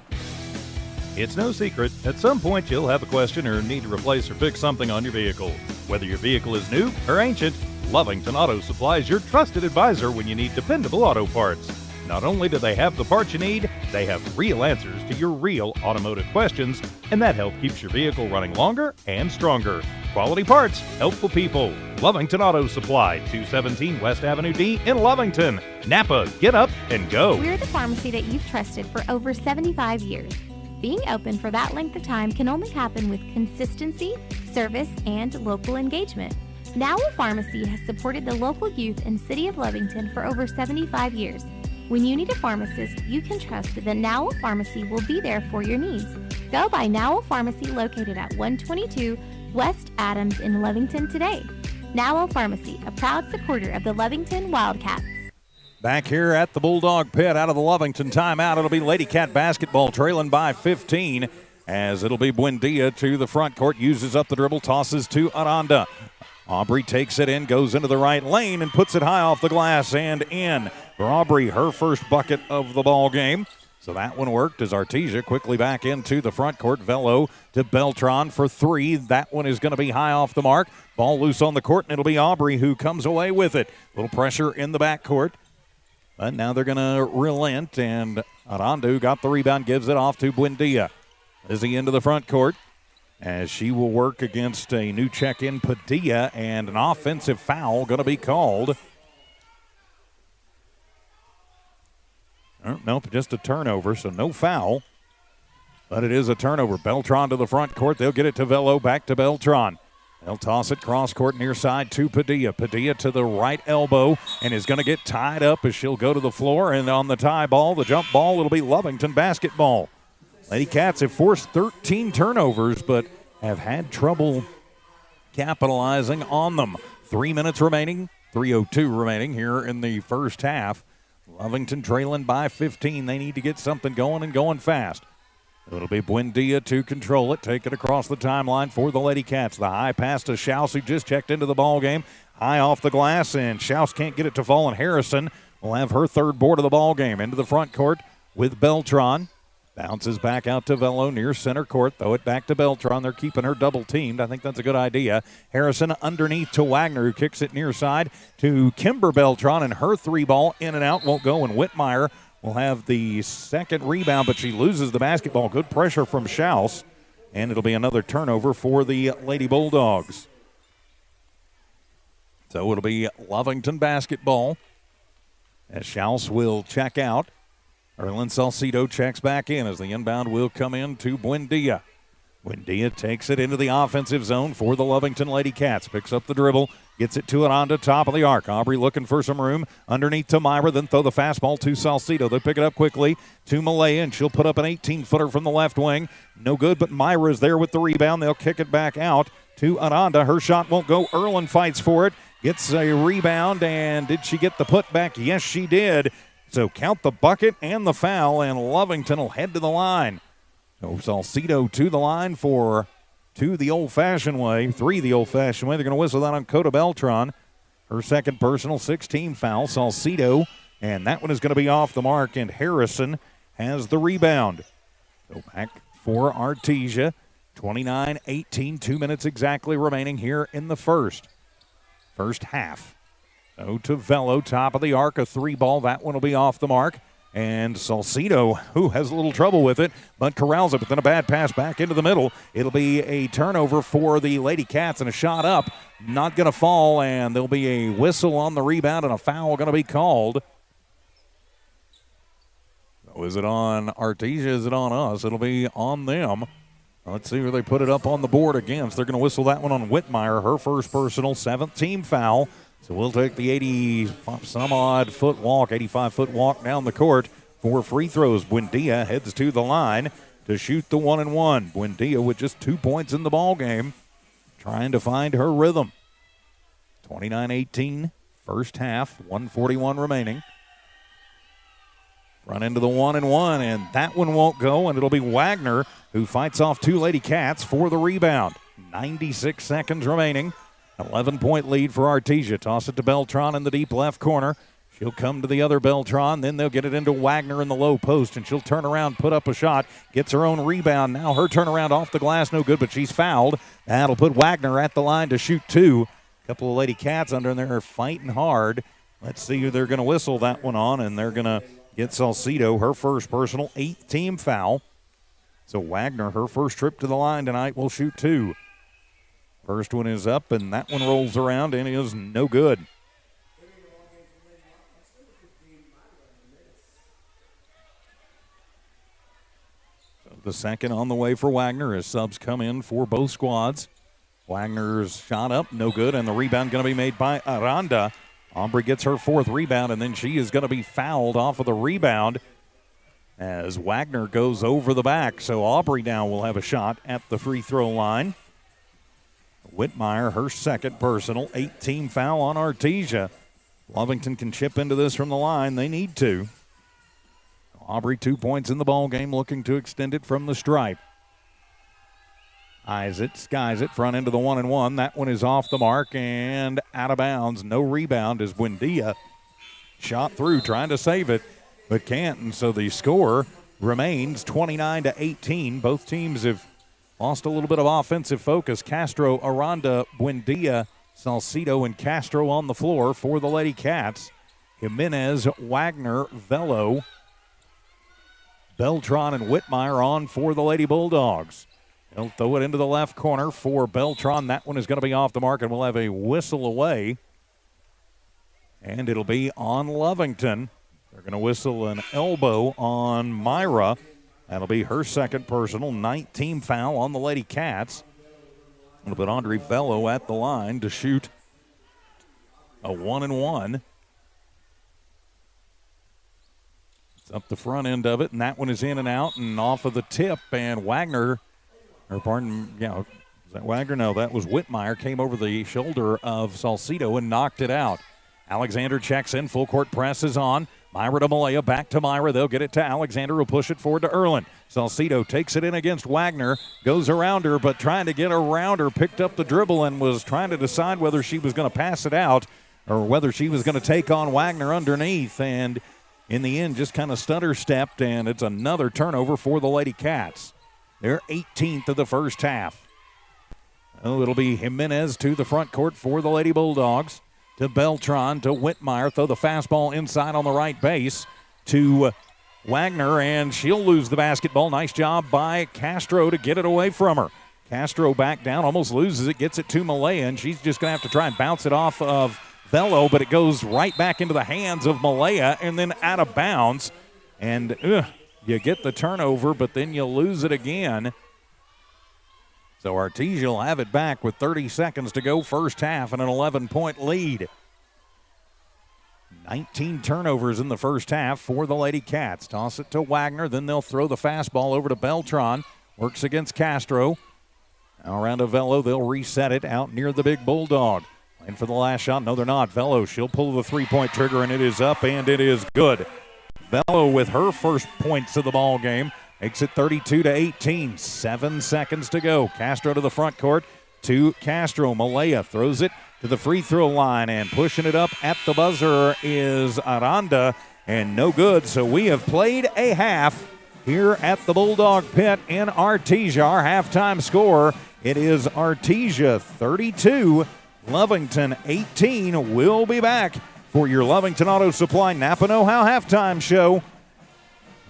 It's no secret, at some point you'll have a question or need to replace or fix something on your vehicle. Whether your vehicle is new or ancient, Lovington Auto Supply is your trusted advisor when you need dependable auto parts. Not only do they have the parts you need, they have real answers to your real automotive questions, and that help keeps your vehicle running longer and stronger. Quality parts, helpful people. Lovington Auto Supply, 217 West Avenue D in Lovington. Napa, get up and go. We're the pharmacy that you've trusted for over 75 years. Being open for that length of time can only happen with consistency, service, and local engagement. Now Pharmacy has supported the local youth in City of Lovington for over 75 years. When you need a pharmacist, you can trust that Now Pharmacy will be there for your needs. Go by Now Pharmacy located at 122 West Adams in Lovington today. Now Pharmacy, a proud supporter of the Lovington Wildcats. Back here at the Bulldog Pit out of the Lovington timeout, it'll be Lady Cat basketball trailing by 15 as it'll be Buendia to the front court, uses up the dribble, tosses to Aranda. Aubrey takes it in, goes into the right lane, and puts it high off the glass and in. For Aubrey, her first bucket of the ball game. So that one worked as Artesia quickly back into the front court. Velo to Beltran for 3. That one is going to be high off the mark. Ball loose on the court, and it'll be Aubrey who comes away with it. Little pressure in the backcourt. But now they're going to relent, and Aranda got the rebound, gives it off to Buendia. Lizzie into the front court as she will work against a new check-in, Padilla, and an offensive foul going to be called. Nope, just a turnover, so no foul. But it is a turnover. Beltran to the front court. They'll get it to Velo, back to Beltran. They'll toss it cross-court near side to Padilla. Padilla to the right elbow and is going to get tied up as she'll go to the floor. And on the tie ball, the jump ball, it'll be Lovington basketball. Lady Cats have forced 13 turnovers, but have had trouble capitalizing on them. 3 minutes remaining, 3:02 remaining here in the first half. Lovington trailing by 15. They need to get something going and going fast. It'll be Buendia to control it. Take it across the timeline for the Lady Cats. The high pass to Schaus, who just checked into the ball game. High off the glass, and Schaus can't get it to fall, and Harrison will have her third board of the ball game. Into the front court with Beltran. Bounces back out to Velo near center court. Throw it back to Beltran. They're keeping her double-teamed. I think that's a good idea. Harrison underneath to Wagner, who kicks it near side to Kimber Beltran, and her 3-ball in and out won't go, and Whitmire will have the second rebound, but she loses the basketball. Good pressure from Schaus, and it'll be another turnover for the Lady Bulldogs. So it'll be Lovington basketball as Schaus will check out. Erlyn Salcido checks back in as the inbound will come in to Buendia. Buendia takes it into the offensive zone for the Lovington Lady Cats. Picks up the dribble, gets it to it on to top of the arc. Aubrey looking for some room underneath to Myra, then throw the fastball to Salcido. They pick it up quickly to Malaya, and she'll put up an 18-footer from the left wing. No good, but Myra's there with the rebound. They'll kick it back out to Aranda. Her shot won't go. Erlin fights for it, gets a rebound, and did she get the putback? Yes, she did. So count the bucket and the foul, and Lovington will head to the line. So Salcido to the line for two the old-fashioned way, three the old-fashioned way. They're going to whistle that on Coda Beltran. Her second personal, 16 foul. Salcido, and that one is going to be off the mark, and Harrison has the rebound. So back for Artesia. 29-18, 2 minutes exactly remaining here in the first half. So to Velo, top of the arc, a three ball. That one will be off the mark. And Salcido, who has a little trouble with it, but corrals it, but then a bad pass back into the middle. It'll be a turnover for the Lady Cats and a shot up. Not going to fall, and there'll be a whistle on the rebound and a foul going to be called. So is it on Artesia? Is it on us? It'll be on them. Let's see where they put it up on the board against. They're going to whistle that one on Whitmire, her first personal, 7th team foul. So we'll take the 85-foot walk down the court for free throws. Buendia heads to the line to shoot the 1-and-1. Buendia with just 2 points in the ball game, trying to find her rhythm. 29-18, first half, 1:41 remaining. Run into the 1-and-1, and that one won't go, and it'll be Wagner who fights off two Lady Cats for the rebound. 96 seconds remaining. 11-point lead for Artesia. Toss it to Beltran in the deep left corner. She'll come to the other Beltran. Then they'll get it into Wagner in the low post, and she'll turn around, put up a shot, gets her own rebound. Now her turnaround off the glass, no good, but she's fouled. That'll put Wagner at the line to shoot two. A couple of Lady Cats under there fighting hard. Let's see who they're going to whistle that one on, and they're going to get Salcido, her first personal, 8th team foul. So Wagner, her first trip to the line tonight, will shoot two. First one is up, and that one rolls around and is no good. So the second on the way for Wagner as subs come in for both squads. Wagner's shot up, no good, and the rebound going to be made by Aranda. Aubrey gets her 4th rebound, and then she is going to be fouled off of the rebound as Wagner goes over the back. So Aubrey now will have a shot at the free throw line. Whitmire, her second personal, 8th-team foul on Artesia. Lovington can chip into this from the line. They need to. Aubrey 2 points in the ball game, looking to extend it from the stripe. Eyes it, skies it, front into the 1-and-1. That one is off the mark and out of bounds. No rebound as Buendia shot through, trying to save it, but can't. And so the score remains 29-18. Both teams have lost a little bit of offensive focus. Castro, Aranda, Buendia, Salcido, and Castro on the floor for the Lady Cats. Jimenez, Wagner, Velo, Beltran, and Whitmire on for the Lady Bulldogs. He'll throw it into the left corner for Beltran. That one is going to be off the mark, and we'll have a whistle away. And it'll be on Lovington. They're going to whistle an elbow on Myra. That'll be her second personal, 9th-team foul on the Lady Cats. It'll put Andre Velo at the line to shoot a 1-and-1. It's up the front end of it, and that one is in and out and off of the tip. And Wagner, or pardon, was that Wagner? No, that was Whitmire, came over the shoulder of Salcido and knocked it out. Alexander checks in, full court press is on. Myra to Malaya, back to Myra. They'll get it to Alexander, who'll push it forward to Erlin. Salcido takes it in against Wagner, goes around her, but trying to get around her, picked up the dribble and was trying to decide whether she was going to pass it out or whether she was going to take on Wagner underneath. And in the end, just kind of stutter-stepped, and it's another turnover for the Lady Cats. They're 18th of the first half. Oh, it'll be Jimenez to the front court for the Lady Bulldogs. To Beltran, to Whitmire, throw the fastball inside on the right base to Wagner, and she'll lose the basketball. Nice job by Castro to get it away from her. Castro back down, almost loses it, gets it to Malaya, and she's just going to have to try and bounce it off of Velo, but it goes right back into the hands of Malaya and then out of bounds. And you get the turnover, but then you lose it again. So Artesia will have it back with 30 seconds to go first half and an 11-point lead. 19 turnovers in the first half for the Lady Cats. Toss it to Wagner, then they'll throw the fastball over to Beltran. Works against Castro. Now around to Velo, they'll reset it out near the big Bulldog. And for the last shot, no, they're not. Velo, she'll pull the three-point trigger, and it is up, and it is good. Velo with her first points of the ball game makes it 32-18. 7 seconds to go. Castro to the front court to Castro. Malaya throws it to the free throw line, and pushing it up at the buzzer is Aranda, and no good. So we have played a half here at the Bulldog Pit in Artesia. Our halftime score, it is Artesia 32, Lovington 18. We'll be back for your Lovington Auto Supply Napa Know-How halftime show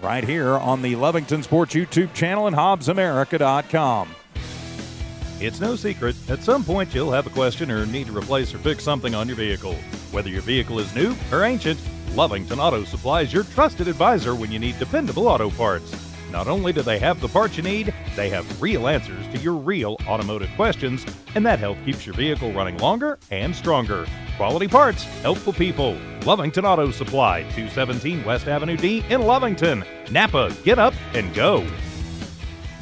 right here on the Lovington Sports YouTube channel and HobbsAmerica.com. It's no secret, at some point you'll have a question or need to replace or fix something on your vehicle. Whether your vehicle is new or ancient, Lovington Auto Supply is your trusted advisor when you need dependable auto parts. Not only do they have the parts you need, they have real answers to your real automotive questions, and that help keeps your vehicle running longer and stronger. Quality parts, helpful people. Lovington Auto Supply, 217 West Avenue D in Lovington. Napa, get up and go.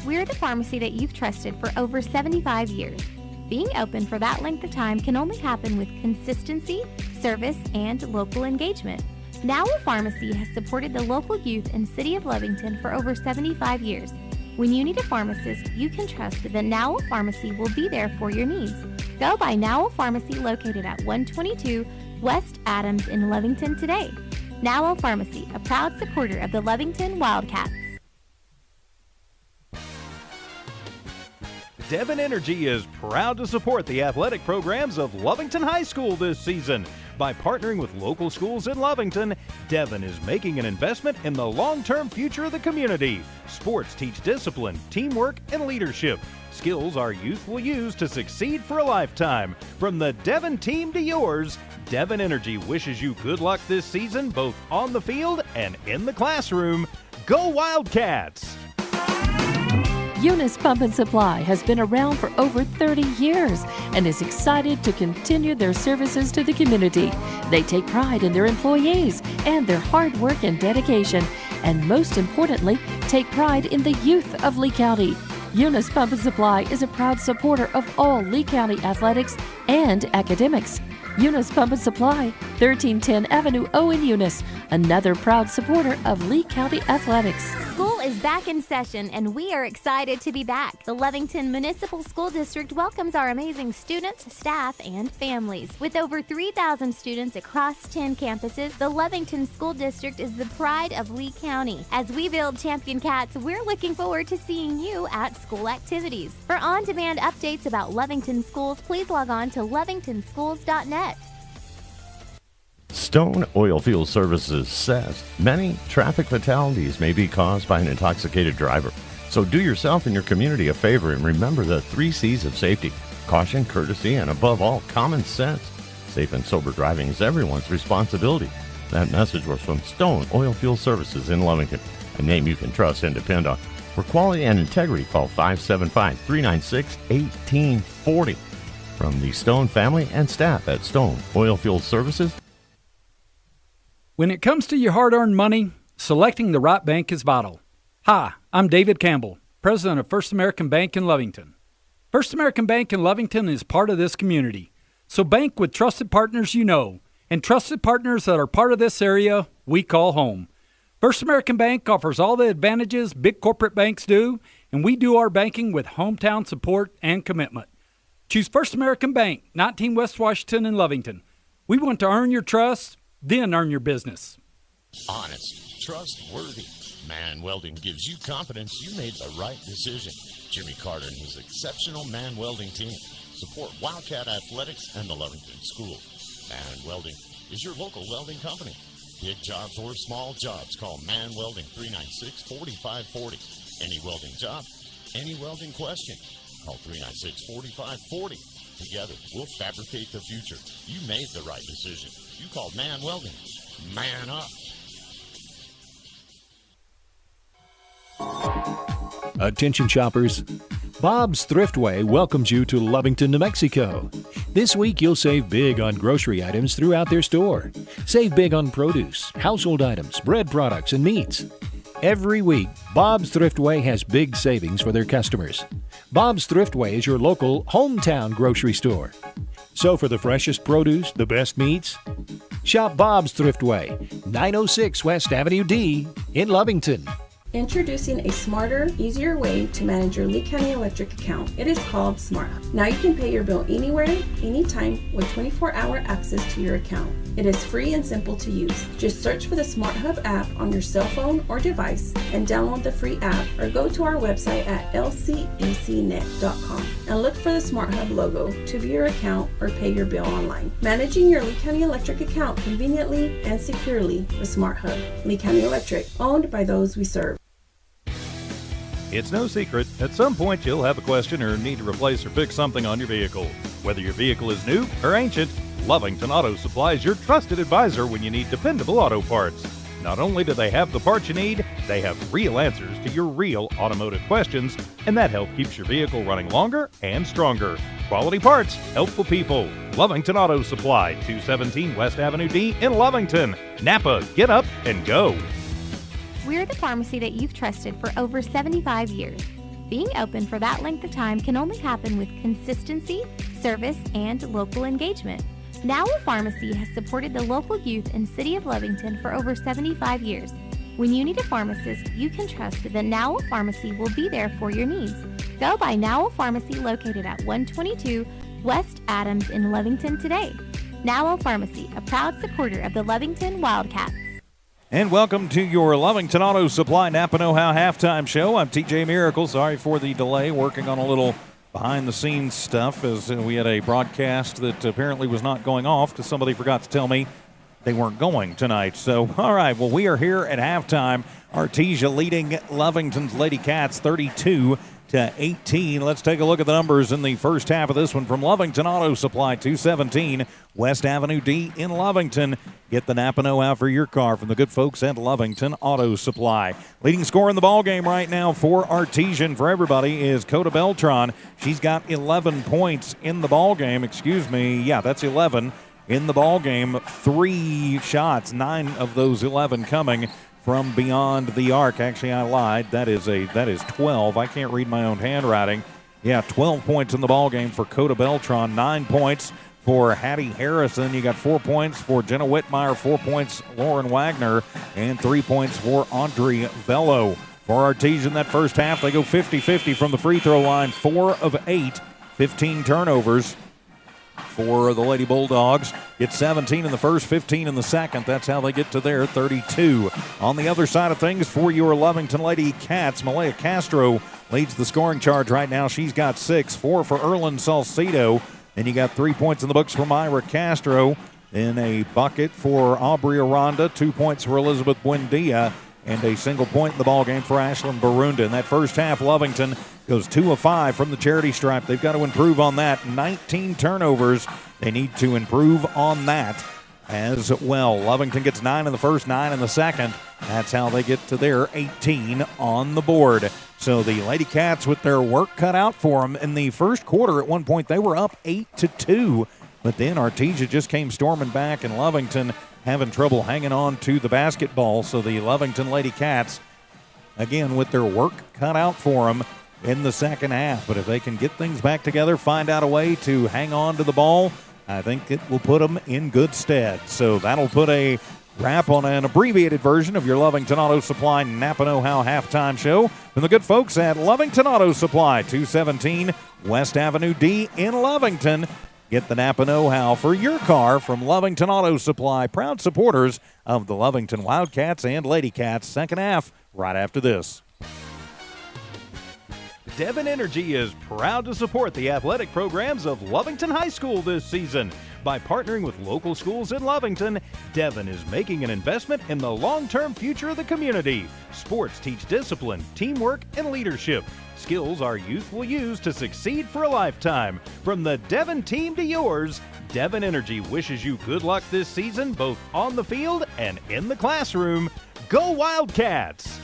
We're the pharmacy that you've trusted for over 75 years. Being open for that length of time can only happen with consistency, service, and local engagement. Now Pharmacy has supported the local youth and city of Lovington for over 75 years. When you need a pharmacist, you can trust that Now Pharmacy will be there for your needs. Go by Now Pharmacy, located at 122 West Adams in Lovington today. Now Pharmacy, a proud supporter of the Lovington Wildcats. Devon Energy is proud to support the athletic programs of Lovington High School this season. By partnering with local schools in Lovington, Devon is making an investment in the long-term future of the community. Sports teach discipline, teamwork, and leadership. Skills our youth will use to succeed for a lifetime. From the Devon team to yours, Devon Energy wishes you good luck this season, both on the field and in the classroom. Go Wildcats! Eunice Pump and Supply has been around for over 30 years and is excited to continue their services to the community. They take pride in their employees and their hard work and dedication, and most importantly, take pride in the youth of Lee County. Eunice Pump and Supply is a proud supporter of all Lee County athletics and academics. Eunice Pump and Supply, 1310 Avenue O in Eunice, another proud supporter of Lee County athletics. School is back in session, and we are excited to be back. The Lovington Municipal School District welcomes our amazing students, staff, and families. With over 3,000 students across 10 campuses, the Lovington School District is the pride of Lee County. As we build champion cats, we're looking forward to seeing you at school activities. For on-demand updates about Lovington schools, please log on to lovingtonschools.net. Stone Oilfield Services says many traffic fatalities may be caused by an intoxicated driver. So do yourself and your community a favor and remember the 3 C's of safety: caution, courtesy, and above all, common sense. Safe and sober driving is everyone's responsibility. That message was from Stone Oilfield Services in Lovington, a name you can trust and depend on. For quality and integrity, call 575-396-1840. From the Stone family and staff at Stone Oilfield Services. When it comes to your hard-earned money, selecting the right bank is vital. Hi, I'm David Campbell, president of First American Bank in Lovington. First American Bank in Lovington is part of this community, so bank with trusted partners you know, and trusted partners that are part of this area we call home. First American Bank offers all the advantages big corporate banks do, and we do our banking with hometown support and commitment. Choose First American Bank, 19 West Washington in Lovington. We want to earn your trust, then earn your business. Honest, trustworthy. Man Welding gives you confidence you made the right decision. Jimmy Carter and his exceptional Man Welding team support Wildcat Athletics and the Lovington School. Man Welding is your local welding company. Big jobs or small jobs, call Man Welding 396-4540. Any welding job, any welding question, call 396-4540. Together, we'll fabricate the future. You made the right decision. You called Man Welding. Man up. Attention shoppers, Bob's Thriftway welcomes you to Lovington, New Mexico. This week you'll save big on grocery items throughout their store. Save big on produce, household items, bread products, and meats. Every week, Bob's Thriftway has big savings for their customers. Bob's Thriftway is your local hometown grocery store. So for the freshest produce, the best meats, shop Bob's Thriftway, 906 West Avenue D in Lovington. Introducing a smarter, easier way to manage your Lee County Electric account. It is called SmartHub. Now you can pay your bill anywhere, anytime with 24-hour access to your account. It is free and simple to use. Just search for the SmartHub app on your cell phone or device and download the free app, or go to our website at lcecnet.com and look for the SmartHub logo to view your account or pay your bill online. Managing your Lee County Electric account conveniently and securely with SmartHub. Lee County Electric, owned by those we serve. It's no secret, at some point you'll have a question or need to replace or fix something on your vehicle. Whether your vehicle is new or ancient, Lovington Auto Supply is your trusted advisor when you need dependable auto parts. Not only do they have the parts you need, they have real answers to your real automotive questions, and that help keeps your vehicle running longer and stronger. Quality parts, helpful people. Lovington Auto Supply, 217 West Avenue D in Lovington. Napa, get up and go. We're the pharmacy that you've trusted for over 75 years. Being open for that length of time can only happen with consistency, service, and local engagement. Now Pharmacy has supported the local youth in City of Lovington for over 75 years. When you need a pharmacist, you can trust that Now Pharmacy will be there for your needs. Go by Now Pharmacy, located at 122 West Adams in Lovington today. Now Pharmacy, a proud supporter of the Lovington Wildcats. And welcome to your Lovington Auto Supply Napa Know-How halftime show. I'm TJ Miracle. Sorry for the delay, working on a little behind-the-scenes stuff as we had a broadcast that apparently was not going off because somebody forgot to tell me they weren't going tonight. So, all right, well, we are here at halftime. Artesia leading Lovington's Lady Cats 32-18. Let's take a look at the numbers in the first half of this one from Lovington Auto Supply, 217 West Avenue D in Lovington. Get the Napa Know-How for your car from the good folks at Lovington Auto Supply. Leading scorer in the ball game right now for Artesian, for everybody, is Coda Beltran. She's got 11 points in the ball game. That's 11 in the ball game. 3 shots, 9 of those 11 coming from beyond the arc. Actually, I lied. That is 12. I can't read my own handwriting. 12 points in the ball game for Coda Beltran. 9 points for Hattie Harrison. You got 4 points for Jenna Whitmire, 4 points Lauren Wagner, and 3 points for Audrey Vello. For Artesian, that first half, they go 50-50 from the free throw line. 4 of 8, 15 turnovers. For the Lady Bulldogs, it's 17 in the first, 15 in the second. That's how they get to their 32. On the other side of things, for your Lovington Lady Cats, Malaya Castro leads the scoring charge right now. She's got 6, 4 for Erlyn Salcido. And you got 3 points in the books for Myra Castro. In a bucket for Aubrey Aranda, 2 points for Elizabeth Buendia, and a single point in the ballgame for Ashlyn Barunda. In that first half, Lovington goes 2 of 5 from the charity stripe. They've got to improve on that. 19 turnovers. They need to improve on that as well. Lovington gets 9 in the first, 9 in the second. That's how they get to their 18 on the board. So the Lady Cats with their work cut out for them. In the first quarter, at one point, they were up 8-2. But then Artesia just came storming back, and Lovington having trouble hanging on to the basketball. So the Lovington Lady Cats, again, with their work cut out for them in the second half. But if they can get things back together, find out a way to hang on to the ball, I think it will put them in good stead. So that'll put a wrap on an abbreviated version of your Lovington Auto Supply Napa Know-How halftime show from the good folks at Lovington Auto Supply, 217 West Avenue D in Lovington. Get the Napa Know-How for your car from Lovington Auto Supply, proud supporters of the Lovington Wildcats and Lady Cats. Second half, right after this. Devon Energy is proud to support the athletic programs of Lovington High School this season. By partnering with local schools in Lovington, Devon is making an investment in the long-term future of the community. Sports teach discipline, teamwork, and leadership. Skills our youth will use to succeed for a lifetime. From the Devon team to yours, Devon Energy wishes you good luck this season, both on the field and in the classroom. Go Wildcats!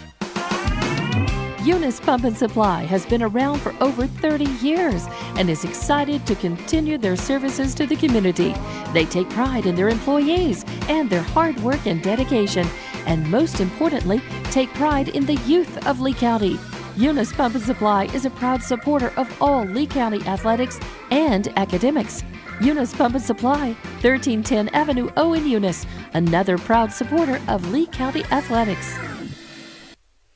Eunice Pump and Supply has been around for over 30 years and is excited to continue their services to the community. They take pride in their employees and their hard work and dedication, and most importantly, take pride in the youth of Lee County. Eunice Pump and Supply is a proud supporter of all Lee County athletics and academics. Eunice Pump and Supply, 1310 Avenue O in Eunice, another proud supporter of Lee County athletics.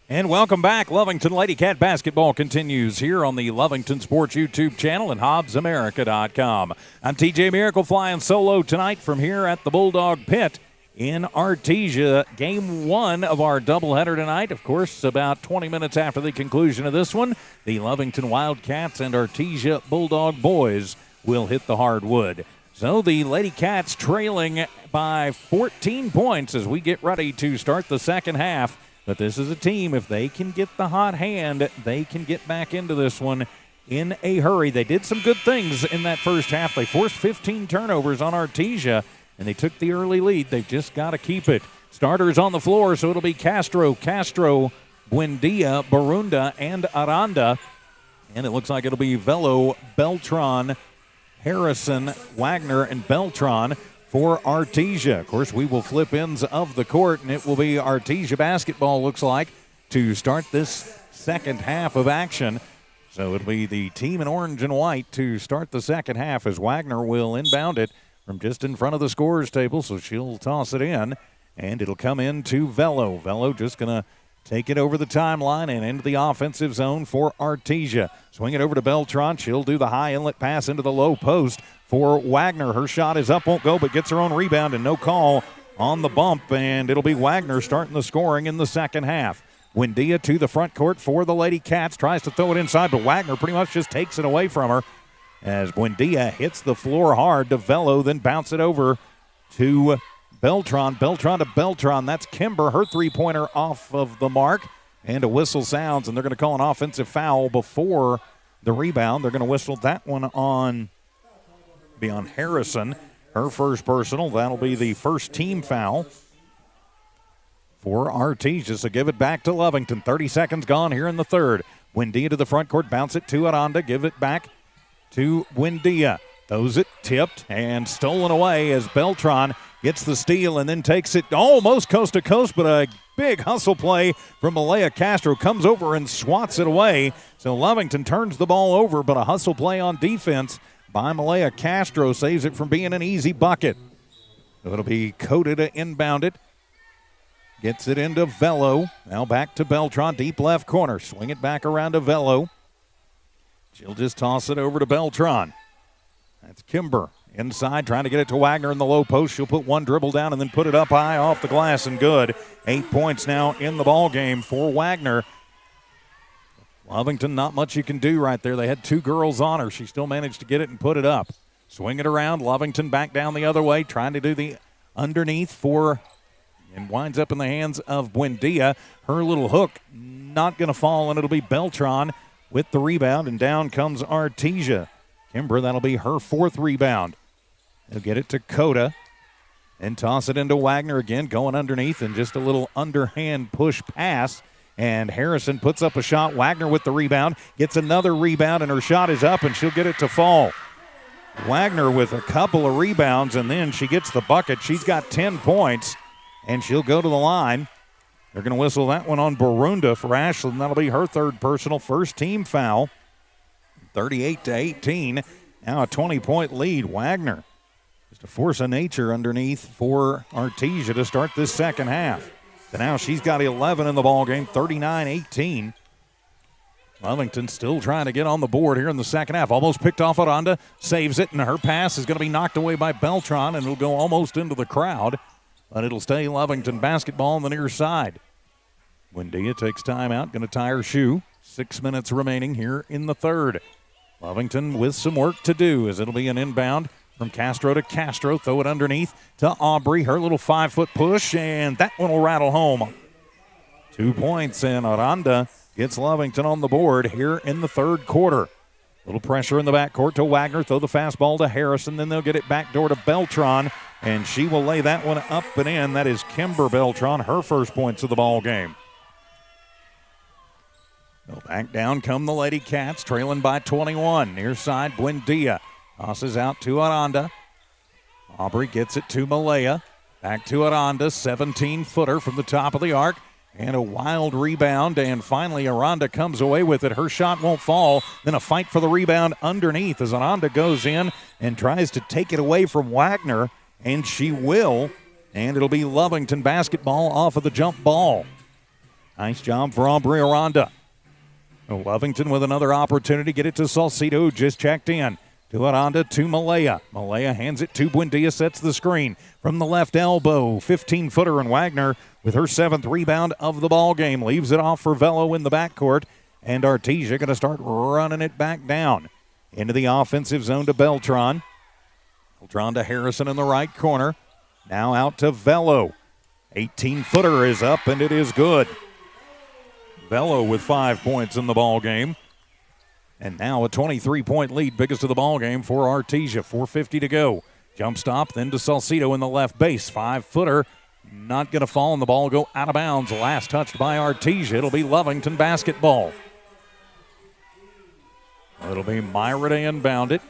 And welcome back. Lovington Lady Cat basketball continues here on the Lovington Sports YouTube channel and HobbsAmerica.com. I'm TJ Miracle flying solo tonight from here at the Bulldog Pit in Artesia. Game one of our doubleheader tonight. Of course, about 20 minutes after the conclusion of this one, the Lovington Wildcats and Artesia Bulldog boys will hit the hardwood. So the Lady Cats trailing by 14 points as we get ready to start the second half. But this is a team, if they can get the hot hand, they can get back into this one in a hurry. They did some good things in that first half. They forced 15 turnovers on Artesia, and they took the early lead. They've just got to keep it. Starters on the floor, so it'll be Castro, Buendia, Barunda, and Aranda. And it looks like it'll be Velo, Beltran, Harrison, Wagner, and Beltran for Artesia. Of course, we will flip ends of the court, and it will be Artesia basketball, looks like, to start this second half of action. So it'll be the team in orange and white to start the second half as Wagner will inbound it from just in front of the scorer's table, so she'll toss it in, and it'll come in to Velo. Velo just going to take it over the timeline and into the offensive zone for Artesia. Swing it over to Beltran. She'll do the high inlet pass into the low post for Wagner. Her shot is up, won't go, but gets her own rebound and no call on the bump. And it'll be Wagner starting the scoring in the second half. Buendia to the front court for the Lady Cats. Tries to throw it inside, but Wagner pretty much just takes it away from her as Buendia hits the floor hard to Velo, then bounce it over to Beltran. Beltran to Beltran. That's Kimber. Her three-pointer off of the mark. And a whistle sounds, and they're going to call an offensive foul before the rebound. They're going to whistle that one on Harrison. Her first personal. That'll be the first team foul for Artesia. So give it back to Lovington. 30 seconds gone here in the third. Buendia to the front court. Bounce it to Aranda. Give it back to Buendia. Throws it, tipped, and stolen away as Beltran gets the steal and then takes it almost coast to coast, but a big hustle play from Malaya Castro comes over and swats it away. So Lovington turns the ball over, but a hustle play on defense by Malaya Castro saves it from being an easy bucket. So it'll be Coda to inbound it. Gets it into Velo. Now back to Beltran, deep left corner. Swing it back around to Velo. She'll just toss it over to Beltran. That's Kimber inside, trying to get it to Wagner in the low post. She'll put one dribble down and then put it up high off the glass and good. 8 points now in the ball game for Wagner. Lovington, not much you can do right there. They had two girls on her. She still managed to get it and put it up. Swing it around. Lovington back down the other way, trying to do the underneath and winds up in the hands of Buendia. Her little hook not going to fall, and it'll be Beltran with the rebound, and down comes Artesia. Kimber, that'll be her fourth rebound. He'll get it to Coda and toss it into Wagner again, going underneath, and just a little underhand push pass. And Harrison puts up a shot. Wagner with the rebound, gets another rebound, and her shot is up, and she'll get it to fall. Wagner with a couple of rebounds, and then she gets the bucket. She's got 10 points, and she'll go to the line. They're going to whistle that one on Barunda for Ashland. That'll be her third personal, first team foul. 38-18. Now a 20-point lead. Wagner, just a force of nature underneath for Artesia to start this second half. So now she's got 11 in the ball game, 39-18. Lovington still trying to get on the board here in the second half. Almost picked off Aranda, saves it, and her pass is going to be knocked away by Beltran, and it'll go almost into the crowd. But it'll stay Lovington basketball on the near side. Buendia takes time out, going to tie her shoe. 6 minutes remaining here in the third. Lovington with some work to do as it'll be an inbound from Castro to Castro. Throw it underneath to Aubrey. Her little 5-foot push, and that one will rattle home. 2 points, and Aranda gets Lovington on the board here in the third quarter. Little pressure in the backcourt to Wagner. Throw the fastball to Harrison. Then they'll get it back door to Beltran, and she will lay that one up and in. That is Kimber Beltran, her first points of the ball game. So back down come the Lady Cats, trailing by 21. Near side, Buendia tosses out to Aranda. Aubrey gets it to Malaya. Back to Aranda, 17-footer from the top of the arc. And a wild rebound, and finally Aranda comes away with it. Her shot won't fall. Then a fight for the rebound underneath as Aranda goes in and tries to take it away from Wagner, and she will. And it'll be Lovington basketball off of the jump ball. Nice job for Aubrey Aranda. Lovington with another opportunity. Get it to Salcido, just checked in. To Aranda, to Malaya. Malaya hands it to Buendia, sets the screen. From the left elbow, 15-footer, and Wagner with her 7th rebound of the ball game. Leaves it off for Velo in the backcourt. And Artesia going to start running it back down. Into the offensive zone to Beltran. Beltran to Harrison in the right corner. Now out to Velo. 18-footer is up, and it is good. Velo with 5 points in the ball game. And now a 23-point lead, biggest of the ball game for Artesia. 4:50 to go. Jump stop, then to Salcido in the left base. 5-footer, not going to fall, and the ball will go out of bounds. Last touched by Artesia. It'll be Lovington basketball. It'll be Myra to inbound it.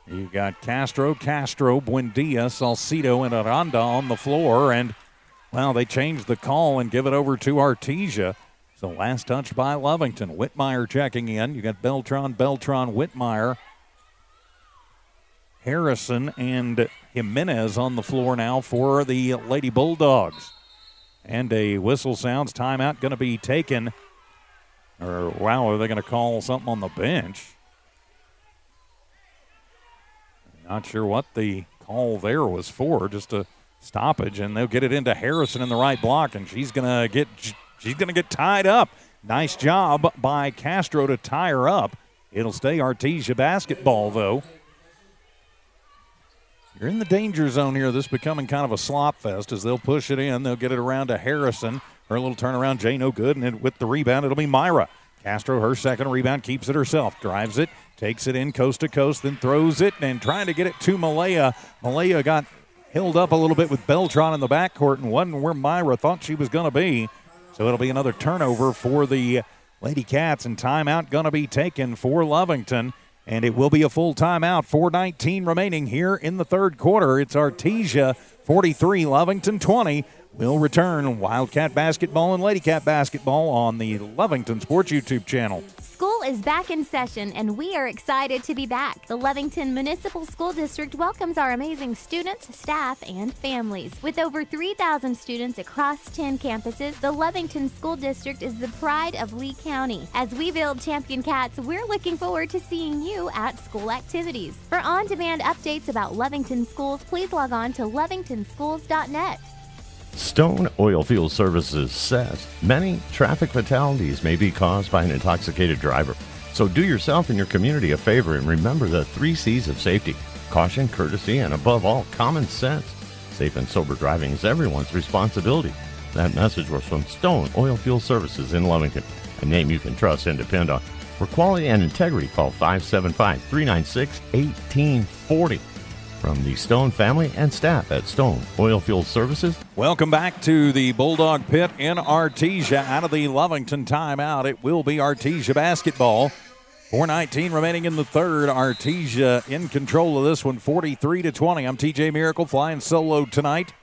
You've got Castro, Buendia, Salcido, and Aranda on the floor. And, well, they changed the call and give it over to Artesia. So last touch by Lovington. Whitmire checking in. You got Beltran, Whitmire, Harrison, and Jimenez on the floor now for the Lady Bulldogs. And a whistle sounds. Timeout going to be taken. Or, wow, are they going to call something on the bench? Not sure what the call there was for. Just a stoppage, and they'll get it into Harrison in the right block, and she's going to get tied up. Nice job by Castro to tie her up. It'll stay Artesia basketball, though. You're in the danger zone here. This becoming kind of a slop fest as they'll push it in. They'll get it around to Harrison. Her little turnaround, Jay no good, and with the rebound, it'll be Myra. Castro, her second rebound, keeps it herself. Drives it, takes it in coast to coast, then throws it, and trying to get it to Malaya. Malaya got held up a little bit with Beltran in the backcourt and wasn't where Myra thought she was going to be. So it'll be another turnover for the Lady Cats, and timeout going to be taken for Lovington. And it will be a full timeout. 4:19 remaining here in the third quarter. It's Artesia 43, Lovington 20. We'll return Wildcat basketball and Lady Cat basketball on the Lovington Sports YouTube channel. School is back in session, and we are excited to be back. The Lovington Municipal School District welcomes our amazing students, staff, and families. With over 3,000 students across 10 campuses, the Lovington School District is the pride of Lee County. As we build Champion Cats, we're looking forward to seeing you at school activities. For on-demand updates about Lovington schools, please log on to lovingtonschools.net. Stone Oilfield Services says many traffic fatalities may be caused by an intoxicated driver. So do yourself and your community a favor and remember the 3 C's of safety: caution, courtesy, and above all, common sense. Safe and sober driving is everyone's responsibility. That message was from Stone Oilfield Services in Lovington, a name you can trust and depend on. For quality and integrity, call 575-396-1840. From the Stone family and staff at Stone Oilfield Services. Welcome back to the Bulldog Pit in Artesia. Out of the Lovington timeout, it will be Artesia basketball. 4:19 remaining in the third. Artesia in control of this one, 43-20. I'm TJ Miracle, flying solo tonight.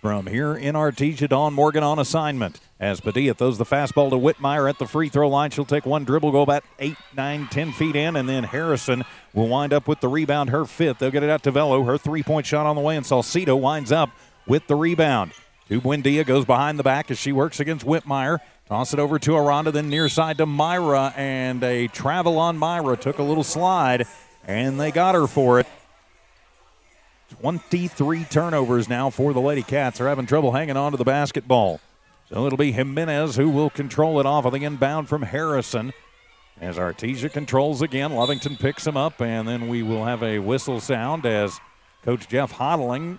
From here in Artesia, Dawn Morgan on assignment. As Padilla throws the fastball to Whitmire at the free throw line. She'll take one dribble, go about 8, 9, 10 feet in, and then Harrison will wind up with the rebound, her 5th. They'll get it out to Velo. Her 3-point shot on the way, and Salcido winds up with the rebound. To Buendia, goes behind the back as she works against Whitmire. Toss it over to Aranda, then near side to Myra, and a travel on Myra. Took a little slide, and they got her for it. 23 turnovers now for the Lady Cats. They're having trouble hanging on to the basketball. So it'll be Jimenez who will control it off of the inbound from Harrison. As Artesia controls again, Lovington picks him up, and then we will have a whistle sound as Coach Jeff Hodling.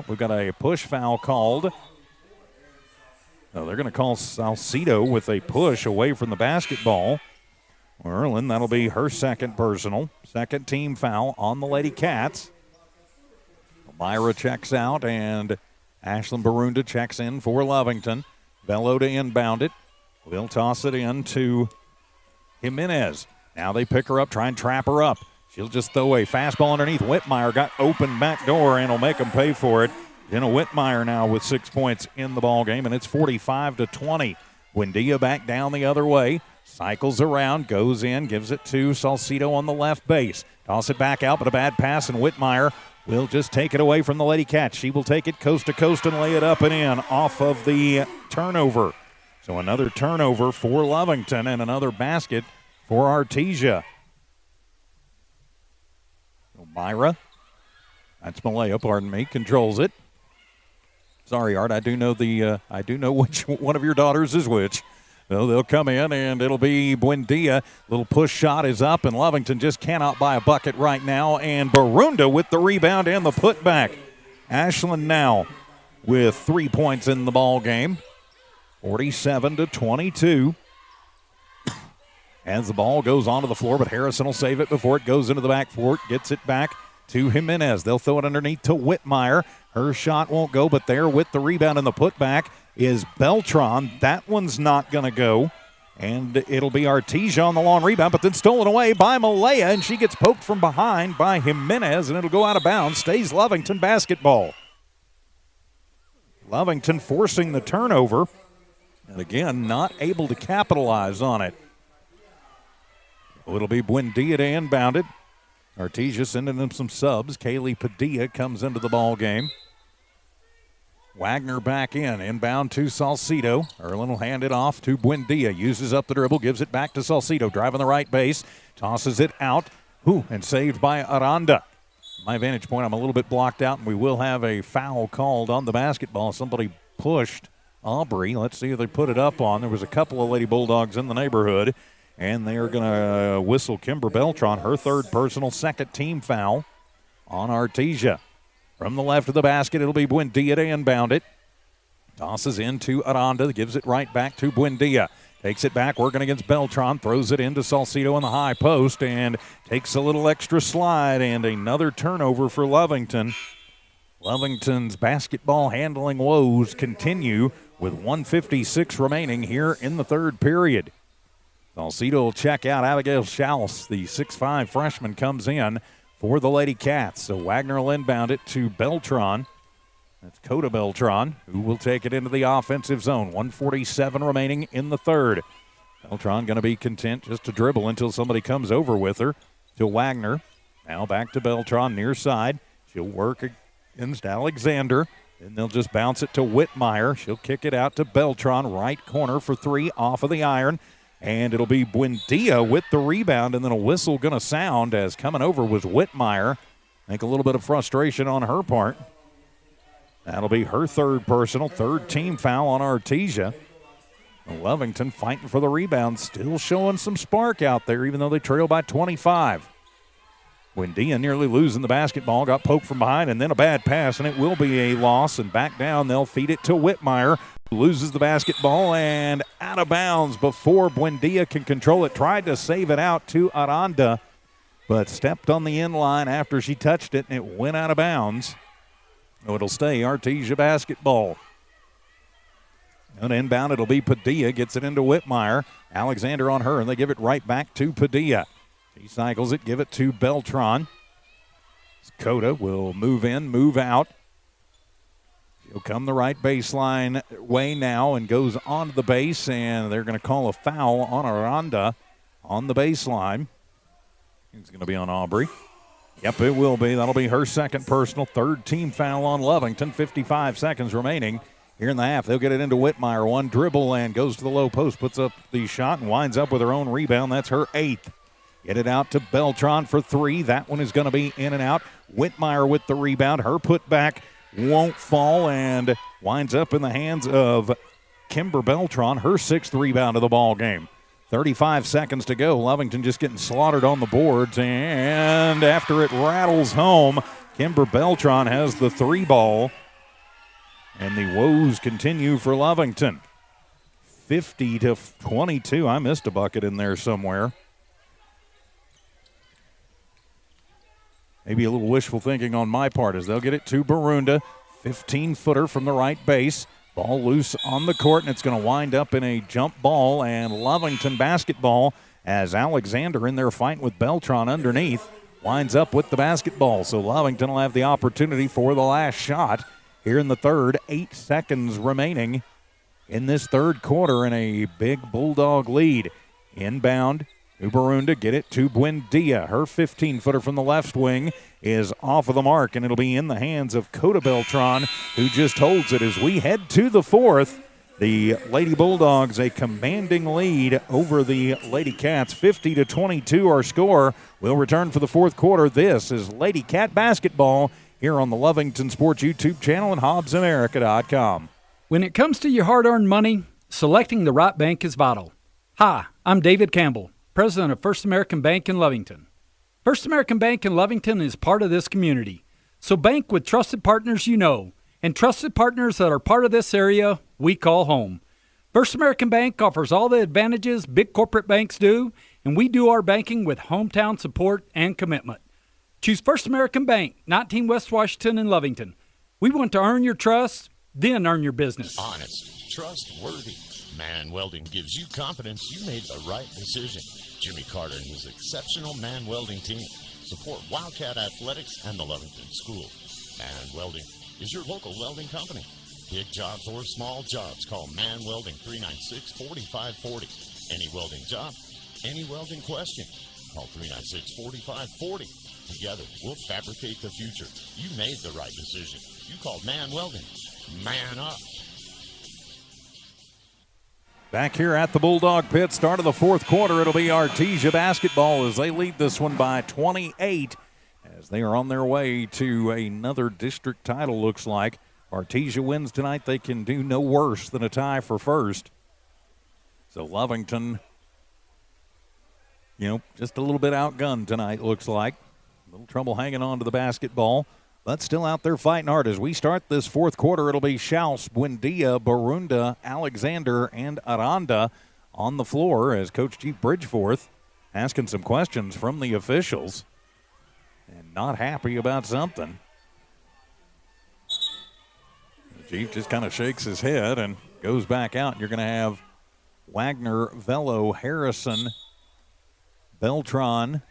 We've got a push foul called. No, they're going to call Salcido with a push away from the basketball. Erlin, that'll be her second personal. Second team foul on the Lady Cats. Myra checks out, and Ashlyn Barunda checks in for Lovington. Velo to inbound it. will toss it in to Jimenez. Now they pick her up, try and trap her up. She'll just throw a fastball underneath. Whitmire got open back door and will make them pay for it. Jenna Whitmire now with 6 points in the ball game, and it's 45-20. Buendia back down the other way. Cycles around, goes in, gives it to Salcido on the left base. Toss it back out, but a bad pass, and Whitmire will just take it away from the Lady Cats. She will take it coast to coast and lay it up and in off of the turnover. So another turnover for Lovington and another basket for Artesia. Myra, that's Malaya, pardon me, controls it. Sorry, Art, I do know which one of your daughters is which. So they'll come in, and it'll be Buendia. Little push shot is up, and Lovington just cannot buy a bucket right now. And Barunda with the rebound and the putback. Ashland now with 3 points in the ball game, 47-22. As the ball goes onto the floor, but Harrison will save it before it goes into the backcourt. Gets it back to Jimenez. They'll throw it underneath to Whitmire. Her shot won't go, but there with the rebound and the putback is Beltran. That one's not going to go. And it'll be Artesia on the long rebound, but then stolen away by Malaya, and she gets poked from behind by Jimenez, and it'll go out of bounds. Stays Lovington basketball. Lovington forcing the turnover, and again, not able to capitalize on it. It'll be Buendia to inbound it. Artesia sending them some subs. Kaylee Padilla comes into the ball game. Wagner back in. Inbound to Salcido. Erlin will hand it off to Buendia. Uses up the dribble. Gives it back to Salcido. Driving the right base. Tosses it out. And saved by Aranda. My vantage point, I'm a little bit blocked out, and we will have a foul called on the basketball. Somebody pushed Aubrey. Let's see if they put it up on. There was a couple of Lady Bulldogs in the neighborhood. And they are going to whistle Kimber Beltran, her third personal, second team foul on Artesia. From the left of the basket, it'll be Buendia to inbound it. Tosses into Aranda, gives it right back to Buendia. Takes it back, working against Beltran, throws it into Salcido in the high post, and takes a little extra slide, and another turnover for Lovington. Lovington's basketball handling woes continue with 1:56 remaining here in the third period. Salcido will check out. Abigail Schaus, the 6'5 freshman, comes in for the Lady Cats. So Wagner will inbound it to Beltran. That's Coda Beltran, who will take it into the offensive zone. 1:47 remaining in the third. Beltran going to be content just to dribble until somebody comes over with her. To Wagner. Now back to Beltran near side. She'll work against Alexander. Then they'll just bounce it to Whitmire. She'll kick it out to Beltran. Right corner for three off of the iron. And it'll be Buendia with the rebound, and then a whistle going to sound as coming over was Whitmire. I think a little bit of frustration on her part. That'll be her third personal, third team foul on Artesia. Lovington fighting for the rebound, still showing some spark out there, even though they trail by 25. Buendia nearly losing the basketball, got poked from behind, and then a bad pass, and it will be a loss. And back down, they'll feed it to Whitmire. Loses the basketball and out of bounds before Buendia can control it. Tried to save it out to Aranda, but stepped on the end line after she touched it, and it went out of bounds. So it'll stay Artesia basketball. And inbound, it'll be Padilla. Gets it into Whitmire. Alexander on her, and they give it right back to Padilla. She cycles it, give it to Beltran. Coda will move in, move out. He'll come the right baseline way now and goes onto the base, and they're going to call a foul on Aranda on the baseline. It's going to be on Aubrey. Yep, it will be. That'll be her second personal, third team foul on Lovington. 55 seconds remaining here in the half. They'll get it into Whitmire. One dribble and goes to the low post, puts up the shot and winds up with her own rebound. That's her eighth. Get it out to Beltran for three. That one is going to be in and out. Whitmire with the rebound. Her putback won't fall and winds up in the hands of Kimber Beltran, her sixth rebound of the ball game. 35 seconds to go. Lovington just getting slaughtered on the boards, and after it rattles home, Kimber Beltran has the three ball, and the woes continue for Lovington. 50-22. I missed a bucket in there somewhere. Maybe a little wishful thinking on my part as they'll get it to Barunda. 15-footer from the right base. Ball loose on the court, and it's going to wind up in a jump ball and Lovington basketball as Alexander in there fighting with Beltran underneath winds up with the basketball. So Lovington will have the opportunity for the last shot here in the third. 8 seconds remaining in this third quarter and a big Bulldog lead. Inbound to Barunda, get it to Buendia. Her 15-footer from the left wing is off of the mark, and it'll be in the hands of Coda Beltran, who just holds it as we head to the fourth. The Lady Bulldogs a commanding lead over the Lady Cats, 50-22 our score. We'll return for the fourth quarter. This is Lady Cat basketball here on the Lovington Sports YouTube channel and HobbsAmerica.com. When it comes to your hard-earned money, selecting the right bank is vital. Hi, I'm David Campbell, president of First American Bank in Lovington. First American Bank in Lovington is part of this community. So bank with trusted partners you know, and trusted partners that are part of this area we call home. First American Bank offers all the advantages big corporate banks do, and we do our banking with hometown support and commitment. Choose First American Bank, 19 West Washington in Lovington. We want to earn your trust, then earn your business. Honest, trustworthy. Man Welding gives you confidence you made the right decision. Jimmy Carter and his exceptional man welding team support Wildcat Athletics and the Lovington School. Man Welding is your local welding company. Big jobs or small jobs, call Man Welding 396-4540. Any welding job, any welding question, call 396-4540. Together, we'll fabricate the future. You made the right decision. You called Man Welding. Man up. Back here at the Bulldog Pit, start of the fourth quarter, it'll be Artesia basketball as they lead this one by 28 as they are on their way to another district title, looks like. Artesia wins tonight. They can do no worse than a tie for first. So Lovington, just a little bit outgunned tonight, looks like. A little trouble hanging on to the basketball, but still out there fighting hard. As we start this fourth quarter, it'll be Schaus, Buendia, Barunda, Alexander, and Aranda on the floor as Coach Chief Bridgeforth asking some questions from the officials and not happy about something. The Chief just kind of shakes his head and goes back out. You're going to have Wagner, Velo, Harrison, Beltran,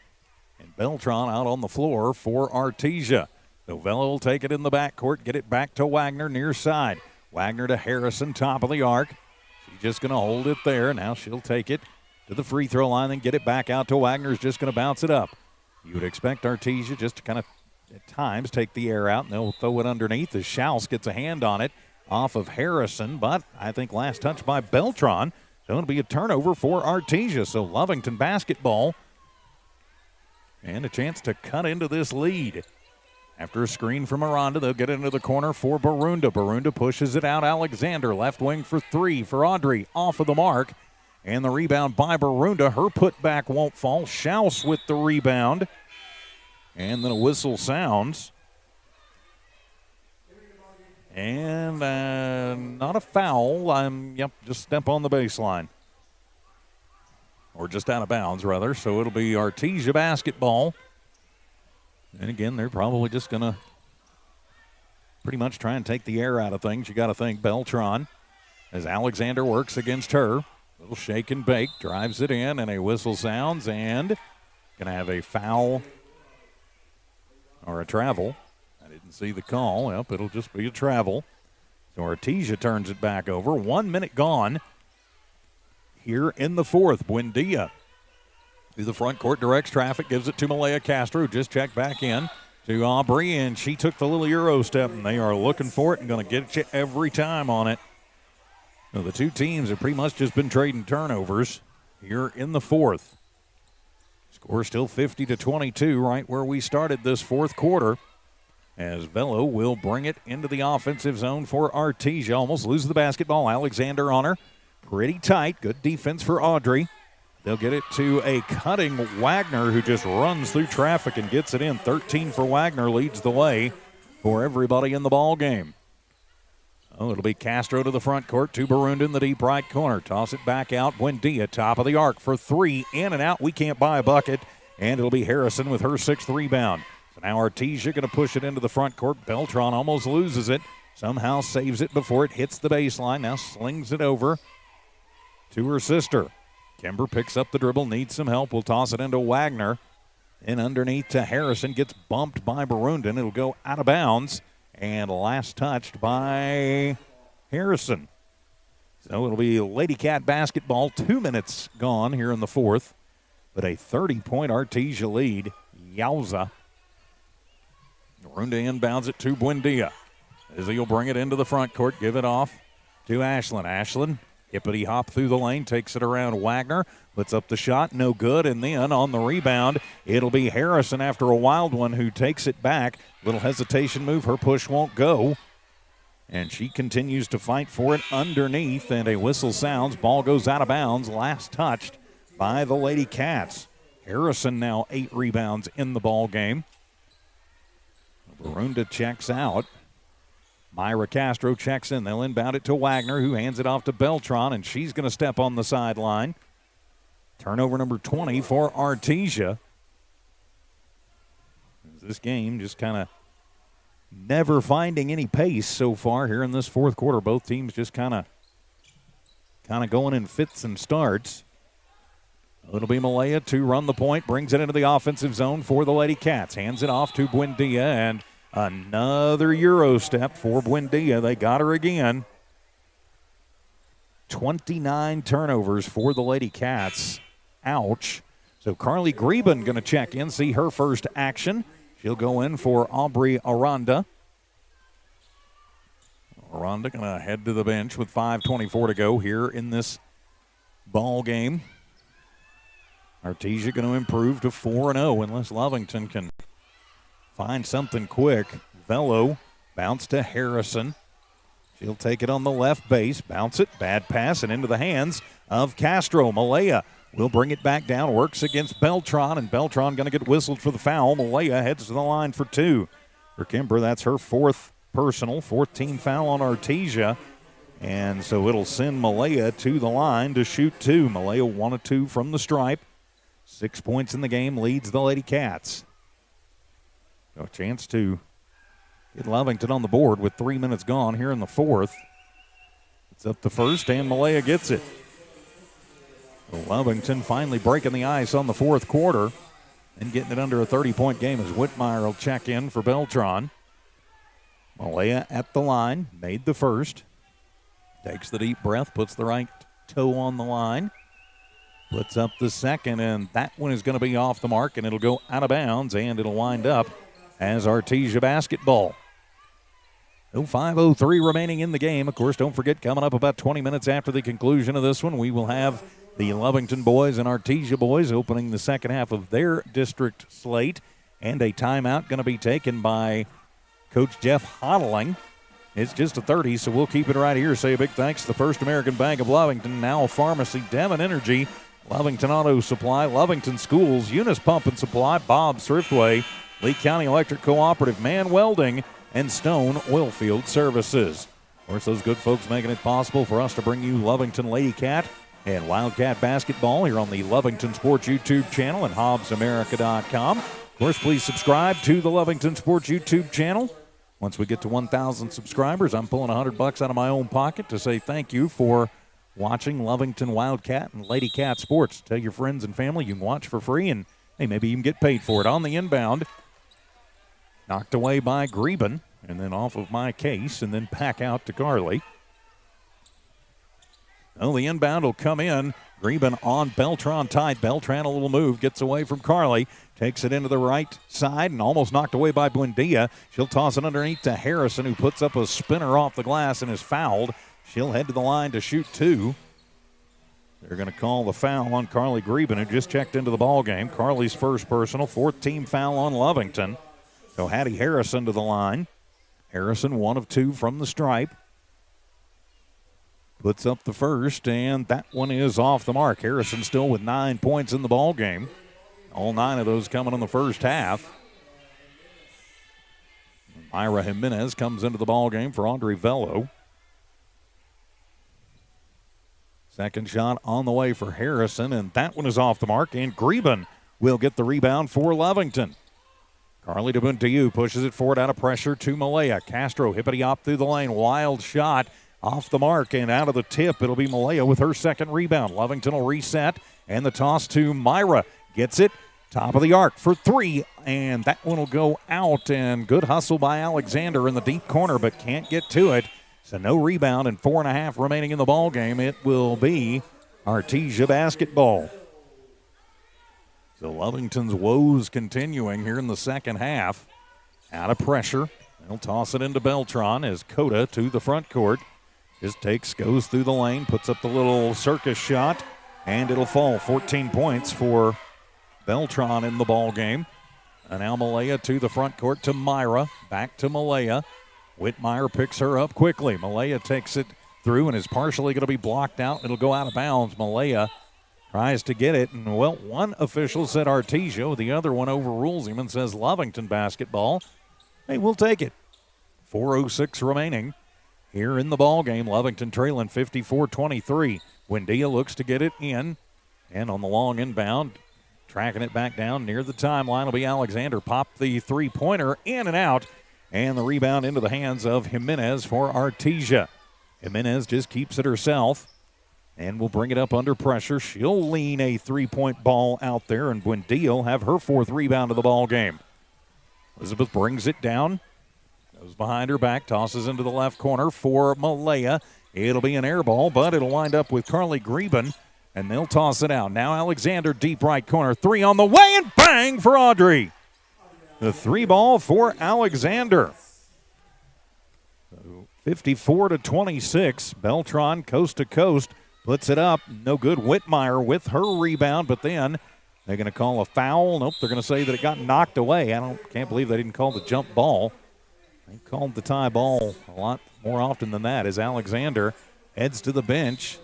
and Beltran out on the floor for Artesia. Novella will take it in the backcourt, get it back to Wagner near side. Wagner to Harrison, top of the arc. She's just going to hold it there. Now she'll take it to the free throw line, then get it back out to Wagner, who's just going to bounce it up. You would expect Artesia just to kind of, at times, take the air out, and they'll throw it underneath as Schaus gets a hand on it off of Harrison, but I think last touch by Beltran. So it'll be a turnover for Artesia. So Lovington basketball and a chance to cut into this lead. After a screen from Aranda, they'll get into the corner for Barunda. Barunda pushes it out. Alexander, left wing for three for Audrey. Off of the mark. And the rebound by Barunda. Her putback won't fall. Schaus with the rebound. And then a whistle sounds. And not a foul. Just step on the baseline. Or just out of bounds, rather. So it'll be Artesia basketball. And again, they're probably just going to pretty much try and take the air out of things. You got to think Beltran, as Alexander works against her. Little shake and bake, drives it in, and a whistle sounds, and going to have a foul or a travel. I didn't see the call. Yep, it'll just be a travel. So Artesia turns it back over. 1 minute gone here in the fourth. Buendia to the front court, directs traffic, gives it to Malaya Castro, who just checked back in to Aubrey, and she took the little Euro step, and they are looking for it and going to get you every time on it. So the two teams have pretty much just been trading turnovers here in the fourth. Score still 50-22, right where we started this fourth quarter, as Velo will bring it into the offensive zone for Artesia. Almost loses the basketball. Alexander on her. Pretty tight. Good defense for Audrey. They'll get it to a cutting Wagner, who just runs through traffic and gets it in. 13 for Wagner, leads the way for everybody in the ball game. Oh, it'll be Castro to the front court, to Barunda in the deep right corner. Toss it back out. Buendia, top of the arc for three. In and out. We can't buy a bucket. And it'll be Harrison with her sixth rebound. So now Artesia going to push it into the front court. Beltran almost loses it. Somehow saves it before it hits the baseline. Now slings it over to her sister. Kimber picks up the dribble, needs some help. Will toss it into Wagner. And underneath to Harrison. Gets bumped by Barundin. It'll go out of bounds. And last touched by Harrison. So it'll be Lady Cat basketball. 2 minutes gone here in the fourth. But a 30-point Artesia lead. Yowza. Barunda inbounds it to Buendia. Izzy will bring it into the front court, give it off to Ashlyn. Ashlyn, hippity hop through the lane, takes it around Wagner, puts up the shot, no good, and then on the rebound, it'll be Harrison after a wild one who takes it back. Little hesitation move, her push won't go, and she continues to fight for it underneath, and a whistle sounds. Ball goes out of bounds, last touched by the Lady Cats. Harrison now 8 rebounds in the ball game. Barunda checks out. Myra Castro checks in. They'll inbound it to Wagner, who hands it off to Beltran, and she's going to step on the sideline. Turnover number 20 for Artesia. This game just kind of never finding any pace so far here in this fourth quarter. Both teams just kind of going in fits and starts. It'll be Malaya to run the point, brings it into the offensive zone for the Lady Cats. Hands it off to Buendia, and another Euro step for Buendia. They got her again. 29 turnovers for the Lady Cats. Ouch. So Carly Greben going to check in, see her first action. She'll go in for Aubrey Aranda. Aranda going to head to the bench with 5:24 to go here in this ball game. Artesia going to improve to 4-0 unless Lovington can find something quick. Velo bounce to Harrison. She'll take it on the left base, bounce it, bad pass, and into the hands of Castro. Malaya will bring it back down, works against Beltran, and Beltran going to get whistled for the foul. Malaya heads to the line for 2. For Kimber, that's her 4th personal, 4th team foul on Artesia. And so it'll send Malaya to the line to shoot 2. Malaya 1 of 2 from the stripe. 6 points in the game, leads the Lady Cats. A chance to get Lovington on the board with 3 minutes gone here in the fourth. It's up the first, and Malaya gets it. Lovington finally breaking the ice on the fourth quarter and getting it under a 30-point game as Whitmire will check in for Beltran. Malaya at the line, made the first. Takes the deep breath, puts the right toe on the line. Puts up the second, and that one is going to be off the mark, and it'll go out of bounds, and it'll wind up as Artesia basketball. 5:03 remaining in the game. Of course, don't forget, coming up about 20 minutes after the conclusion of this one, we will have the Lovington boys and Artesia boys opening the second half of their district slate, and a timeout going to be taken by Coach Jeff Hodling. It's just a 30, so we'll keep it right here. Say a big thanks to the First American Bank of Lovington, Now Pharmacy, Devon Energy, Lovington Auto Supply, Lovington Schools, Eunice Pump and Supply, Bob's Thriftway, Lee County Electric Cooperative, Man Welding, and Stone Oilfield Services. Of course, those good folks making it possible for us to bring you Lovington Lady Cat and Wildcat basketball here on the Lovington Sports YouTube channel and HobbsAmerica.com. Of course, please subscribe to the Lovington Sports YouTube channel. Once we get to 1,000 subscribers, I'm pulling $100 out of my own pocket to say thank you for watching Lovington Wildcat and Lady Cat Sports. Tell your friends and family you can watch for free, and hey, maybe you can get paid for it. On the inbound, knocked away by Greben, and then off of my case, and then back out to Carly. Oh, the inbound will come in. Greben on Beltran tight. Beltran a little move, gets away from Carly, takes it into the right side and almost knocked away by Buendia. She'll toss it underneath to Harrison, who puts up a spinner off the glass and is fouled. She'll head to the line to shoot 2. They're going to call the foul on Carly Greben, who just checked into the ball game. Carly's first personal, 4th team foul on Lovington. So Hattie Harrison to the line. Harrison 1 of 2 from the stripe. Puts up the first, and that one is off the mark. Harrison still with 9 points in the ball game. All 9 of those coming in the first half. Myra Jimenez comes into the ball game for Audrey Velo. Second shot on the way for Harrison, and that one is off the mark, and Greben will get the rebound for Lovington. Carly DeBuntiu pushes it forward out of pressure to Malaya. Castro hippity-hop through the lane. Wild shot off the mark and out of the tip. It'll be Malaya with her second rebound. Lovington will reset, and the toss to Myra. Gets it. Top of the arc for three, and that one will go out. And good hustle by Alexander in the deep corner, but can't get to it. So no rebound and 4.5 remaining in the ball game. It will be Artesia basketball. So Lovington's woes continuing here in the second half. Out of pressure. They'll toss it into Beltran as Coda to the front court. Just goes through the lane, puts up the little circus shot, and it'll fall. 14 points for Beltran in the ball game. And now Malaya to the front court to Myra. Back to Malaya. Whitmire picks her up quickly. Malaya takes it through and is partially going to be blocked out. It'll go out of bounds. Malaya tries to get it, and, well, one official said Artesia. The other one overrules him and says Lovington basketball. Hey, we'll take it. 4:06 remaining here in the ball game. Lovington trailing 54-23. Buendia looks to get it in, and on the long inbound, tracking it back down near the timeline will be Alexander. Popped the three-pointer in and out, and the rebound into the hands of Jimenez for Artesia. Jimenez just keeps it herself and will bring it up under pressure. She'll lean a three-point ball out there, and Buendia will have her fourth rebound of the ball game. Elizabeth brings it down, goes behind her back, tosses into the left corner for Malaya. It'll be an air ball, but it'll wind up with Carly Greben, and they'll toss it out. Now Alexander, deep right corner, three on the way, and bang for Audrey. The three ball for Alexander. 54-26. Beltran coast to coast puts it up. No good. Whitmire with her rebound, but then they're going to call a foul. Nope, they're going to say that it got knocked away. Can't believe they didn't call the jump ball. They called the tie ball a lot more often than that as Alexander heads to the bench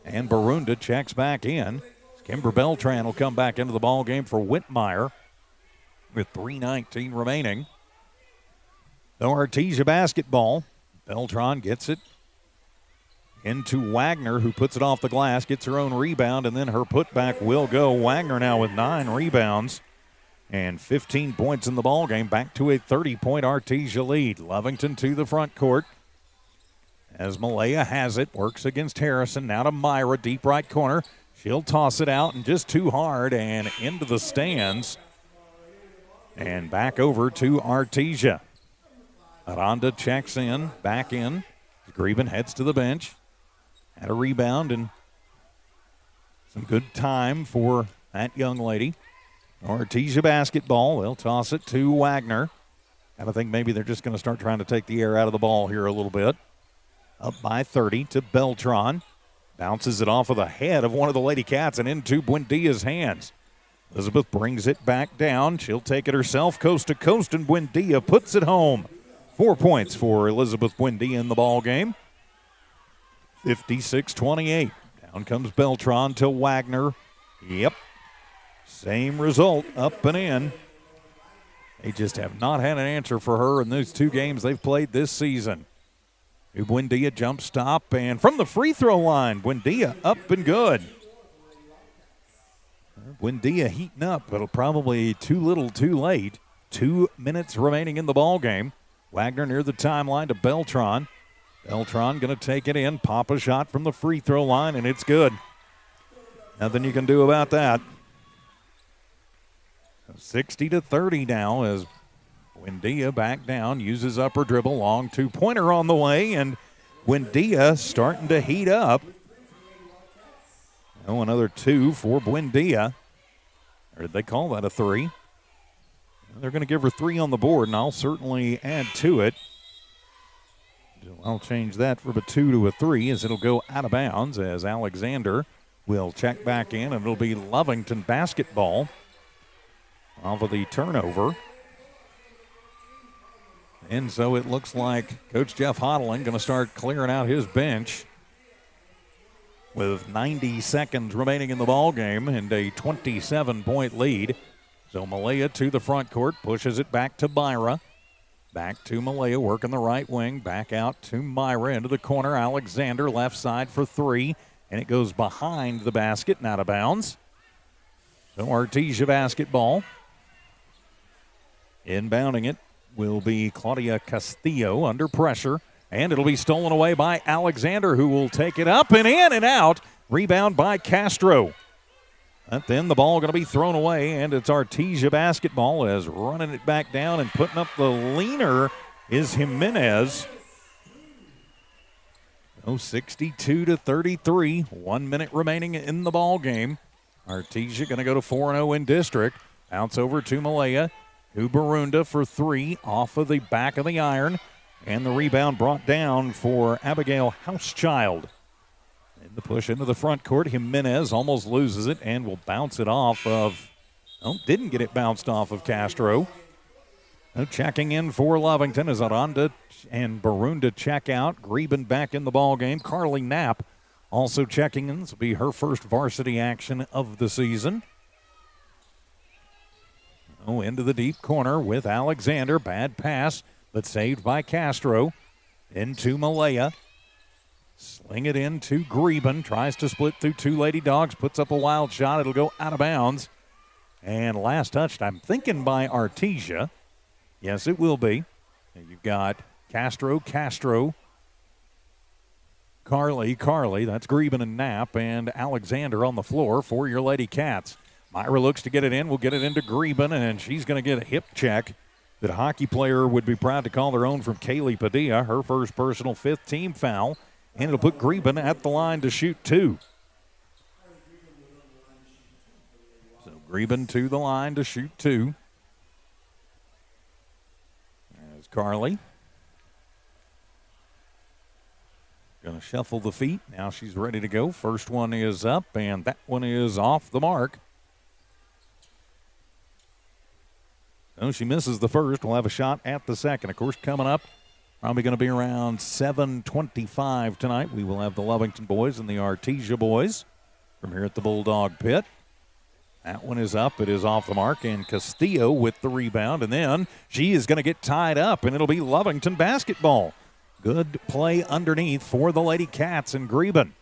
and Barunda checks back in. Kimber Beltran will come back into the ball game for Whitmire with 3:19 remaining. So Artesia basketball. Beltran gets it into Wagner, who puts it off the glass, gets her own rebound, and then her putback will go. Wagner now with 9 rebounds and 15 points in the ballgame. Back to a 30-point Artesia lead. Lovington to the front court as Malaya has it, works against Harrison. Now to Myra, deep right corner. She'll toss it out and just too hard and into the stands. And back over to Artesia. Aranda checks in, back in. Greben heads to the bench. Had a rebound and some good time for that young lady. Artesia basketball. They'll toss it to Wagner. And I think maybe they're just going to start trying to take the air out of the ball here a little bit. Up by 30 to Beltran. Bounces it off of the head of one of the Lady Cats and into Buendia's hands. Elizabeth brings it back down. She'll take it herself coast to coast, and Buendia puts it home. 4 points for Elizabeth Buendia in the ball game. 56-28. Down comes Beltran to Wagner. Yep. Same result, up and in. They just have not had an answer for her in those 2 games they've played this season. Buendia jump stop, and from the free throw line, Buendia up and good. Buendia heating up, but it'll probably too little too late. 2 minutes remaining in the ball game. Wagner near the timeline to Beltran. Beltran going to take it in, pop a shot from the free throw line, and it's good. Nothing you can do about that. 60-30 now as Buendia back down, uses upper dribble, long 2-pointer on the way, and Buendia starting to heat up. Oh, another 2 for Buendia. Or did they call that a 3? They're going to give her 3 on the board, and I'll certainly add to it. I'll change that from a 2 to a 3 as it'll go out of bounds as Alexander will check back in, and it'll be Lovington basketball off of the turnover. And so it looks like Coach Jeff Hoddeling going to start clearing out his bench with 90 seconds remaining in the ball game and a 27-point lead. So Malaya to the front court, pushes it back to Myra. Back to Malaya, working the right wing. Back out to Myra into the corner. Alexander left side for 3. And it goes behind the basket and out of bounds. So Artesia basketball. Inbounding it will be Claudia Castillo under pressure, and it'll be stolen away by Alexander, who will take it up and in and out. Rebound by Castro. But then the ball going to be thrown away, and it's Artesia basketball as running it back down and putting up the leaner is Jimenez. 62-33. 1 minute remaining in the ball game. Artesia going to go to 4-0 in district. Bounce over to Malaya. To Barunda for three off of the back of the iron. And the rebound brought down for Abigail Housechild. In the push into the front court, Jimenez almost loses it and will bounce it off of, didn't get it bounced off of Castro. Checking in for Lovington as Aranda and Barunda check out. Greben back in the ball game. Carly Knapp also checking in. This will be her first varsity action of the season. Into the deep corner with Alexander. Bad pass, but saved by Castro. Into Malaya. Sling it into Greben. Tries to split through two Lady Dogs. Puts up a wild shot. It'll go out of bounds. And last touched, I'm thinking, by Artesia. Yes, it will be. And you've got Castro, Carly. That's Greben and Knapp. And Alexander on the floor for your Lady Cats. Myra looks to get it in. We'll get it into Greben, and she's going to get a hip check that a hockey player would be proud to call their own from Kaylee Padilla, her first personal fifth-team foul. And it'll put Greben at the line to shoot two. So Greben to the line to shoot two. There's Carly. Going to shuffle the feet. Now she's ready to go. First one is up, and that one is off the mark. No, she misses the first. We'll have a shot at the second. Of course, coming up, probably going to be around 7:25 tonight. We will have the Lovington boys and the Artesia boys from here at the Bulldog Pit. That one is up. It is off the mark, and Castillo with the rebound. And then she is going to get tied up, and it'll be Lovington basketball. Good play underneath for the Lady Cats and Greben.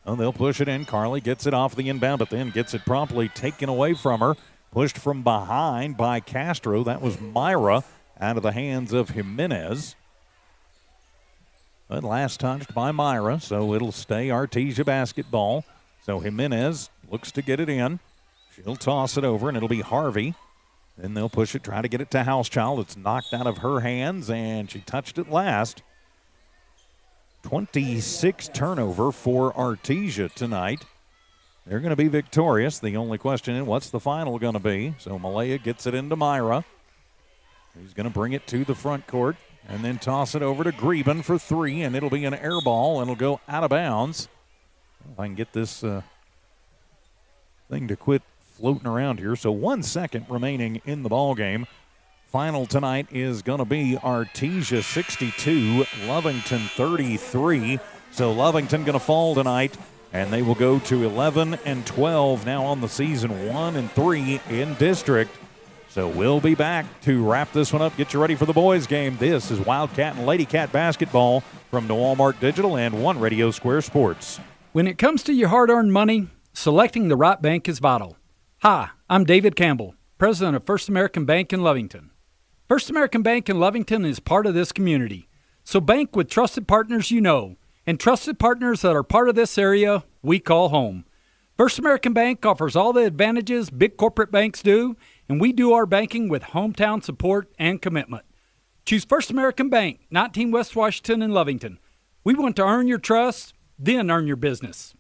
Oh, they'll push it in. Carly gets it off the inbound, but then gets it promptly taken away from her. Pushed from behind by Castro. That was Myra out of the hands of Jimenez. But last touched by Myra, so it'll stay Artesia basketball. So Jimenez looks to get it in. She'll toss it over, and it'll be Harvey. Then they'll push it, try to get it to Housechild. It's knocked out of her hands, and she touched it last. 26 turnover for Artesia tonight. They're going to be victorious. The only question is, what's the final going to be? So Malaya gets it into Myra. He's going to bring it to the front court and then toss it over to Greben for three, and it'll be an air ball, and it'll go out of bounds. If I can get this thing to quit floating around here. So 1 second remaining in the ball game. Final tonight is going to be Artesia 62, Lovington 33. So Lovington going to fall tonight, and they will go to 11-12 now on the season, 1-3 in district. So we'll be back to wrap this one up. Get you ready for the boys' game. This is Wildcat and Lady Cat basketball from Walmart Digital and One Radio Square Sports. When it comes to your hard-earned money, selecting the right bank is vital. Hi, I'm David Campbell, president of First American Bank in Lovington. First American Bank in Lovington is part of this community. So bank with trusted partners you know, and trusted partners that are part of this area we call home. First American Bank offers all the advantages big corporate banks do, and we do our banking with hometown support and commitment. Choose First American Bank, 19 West Washington in Lovington. We want to earn your trust, then earn your business.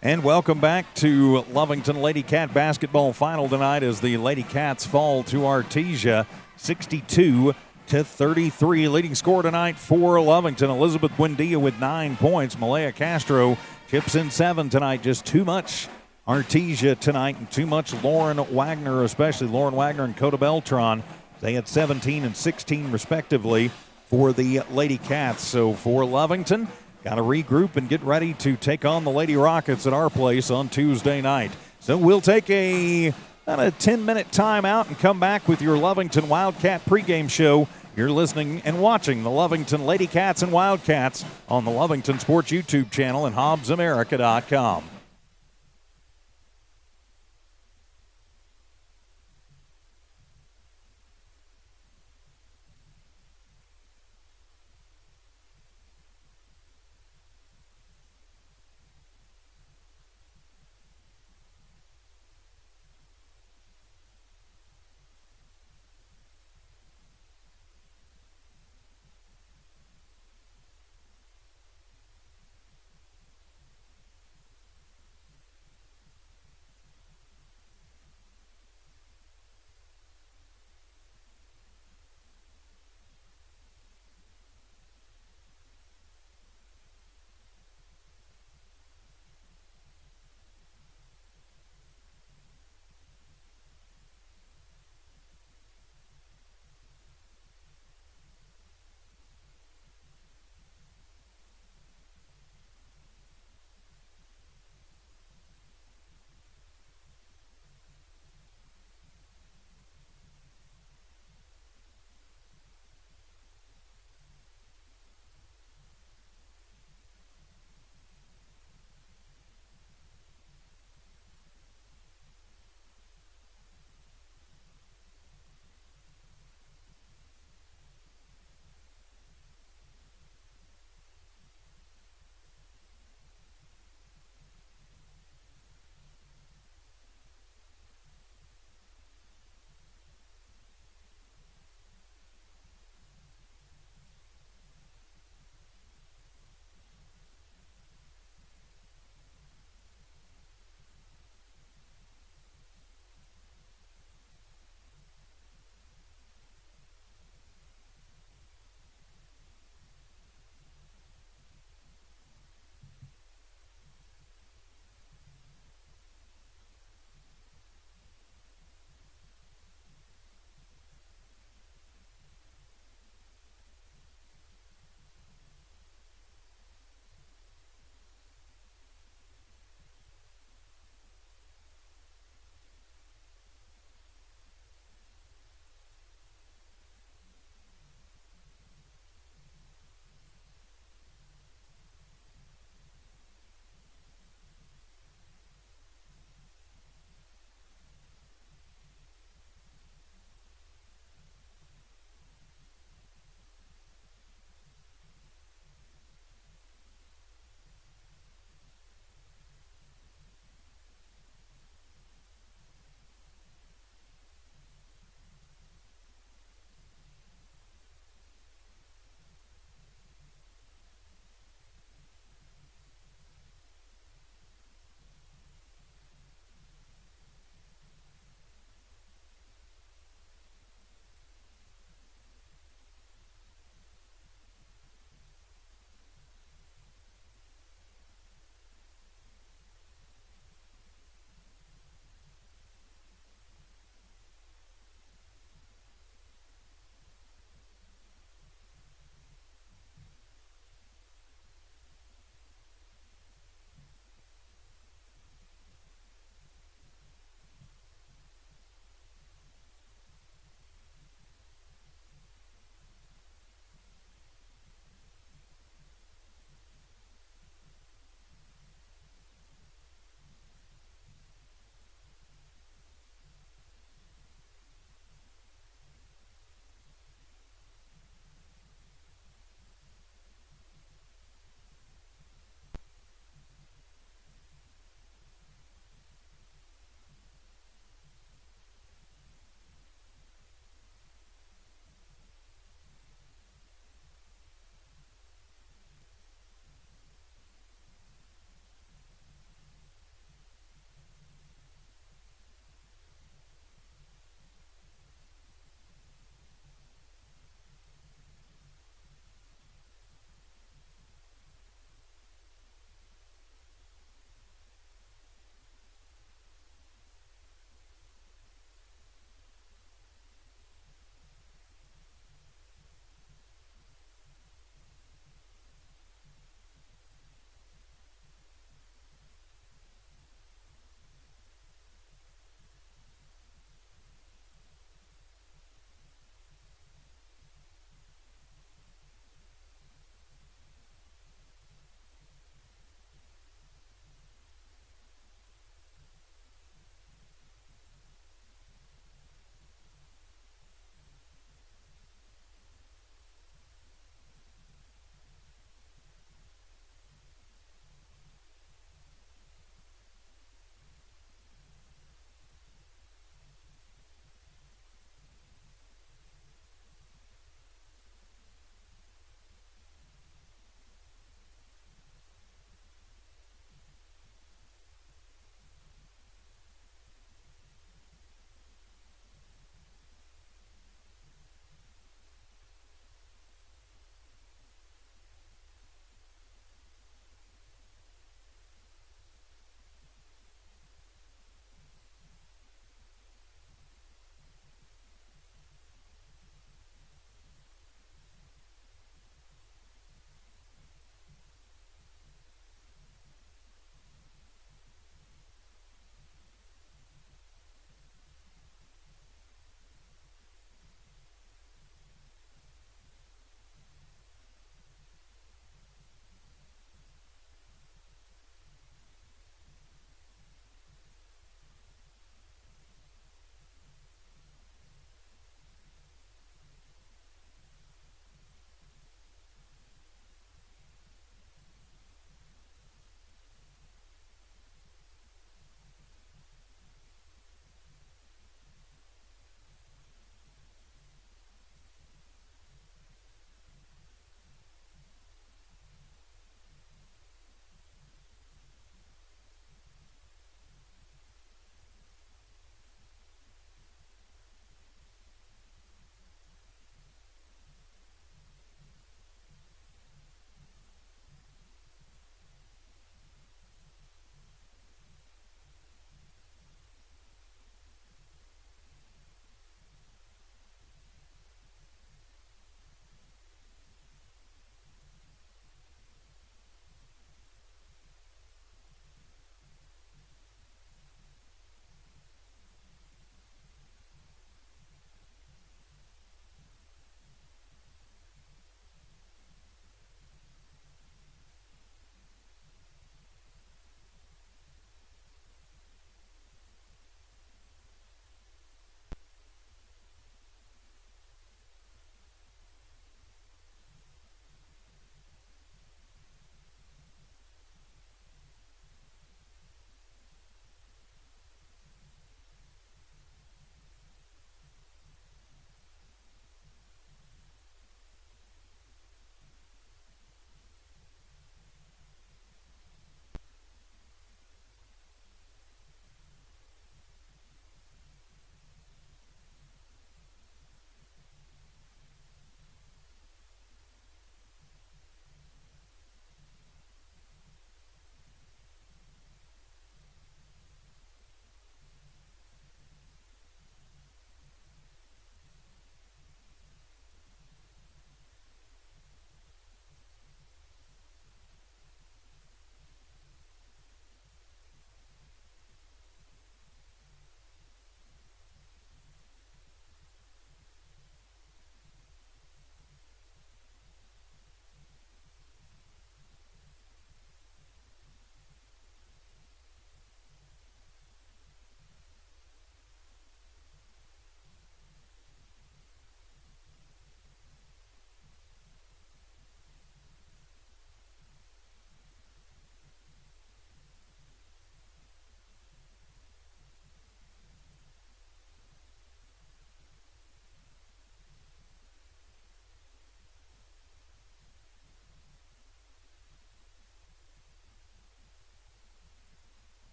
And welcome back to Lovington Lady Cat basketball final tonight as the Lady Cats fall to Artesia 62-33. Leading scorer tonight for Lovington, Elizabeth Buendia with 9 points. Malaya Castro chips in 7 tonight. Just too much Artesia tonight and too much Lauren Wagner, especially Lauren Wagner and Coda Beltran. They had 17 and 16 respectively for the Lady Cats. So for Lovington, got to regroup and get ready to take on the Lady Rockets at our place on Tuesday night. So we'll take about a 10-minute timeout and come back with your Lovington Wildcat pregame show. You're listening and watching the Lovington Lady Cats and Wildcats on the Lovington Sports YouTube channel and HobbsAmerica.com.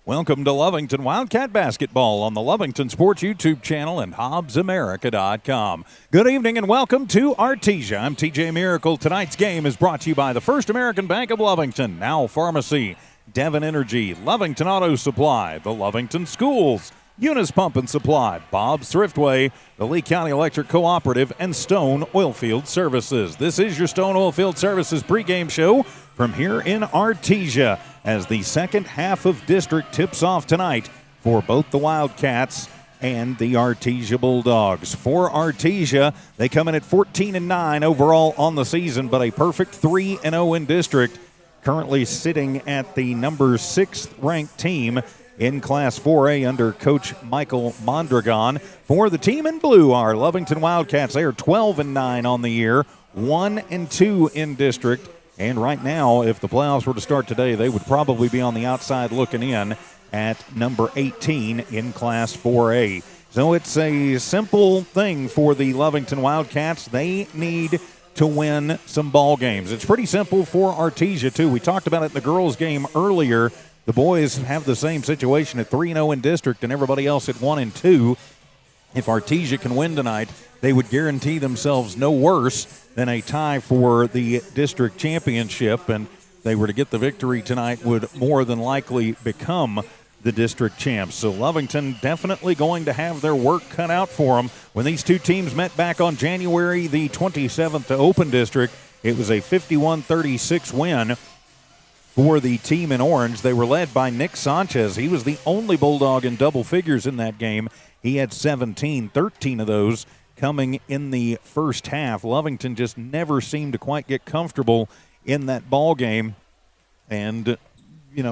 Welcome to Lovington Wildcat Basketball on the Lovington Sports YouTube channel and HobbsAmerica.com. Good evening and welcome to Artesia. I'm TJ Miracle. Tonight's game is brought to you by the First American Bank of Lovington, Now Pharmacy, Devon Energy, Lovington Auto Supply, the Lovington Schools, Eunice Pump and Supply, Bob's Thriftway, the Lee County Electric Cooperative, and Stone Oilfield Services. This is your Stone Oilfield Services pregame show from here in Artesia as the second half of district tips off tonight for both the Wildcats and the Artesia Bulldogs. For Artesia, they come in at 14-9 overall on the season, but a perfect 3-0 in district, currently sitting at the number 6th ranked team in Class 4A under Coach Michael Mondragon. For the team in blue are Lovington Wildcats. They are 12-9 on the year, 1-2 in district. And right now, if the playoffs were to start today, they would probably be on the outside looking in at number 18 in Class 4A. So it's a simple thing for the Lovington Wildcats. They need to win some ball games. It's pretty simple for Artesia, too. We talked about it in the girls' game earlier. The boys have the same situation at 3-0 in district and everybody else at 1-2. If Artesia can win tonight, they would guarantee themselves no worse than a tie for the district championship, and if they were to get the victory tonight, would more than likely become the district champs. So Lovington definitely going to have their work cut out for them. When these two teams met back on January the 27th to open district, it was a 51-36 win for the team in orange. They were led by Nick Sanchez. He was the only Bulldog in double figures in that game. He had 17, 13 of those coming in the first half. Lovington just never seemed to quite get comfortable in that ball game, and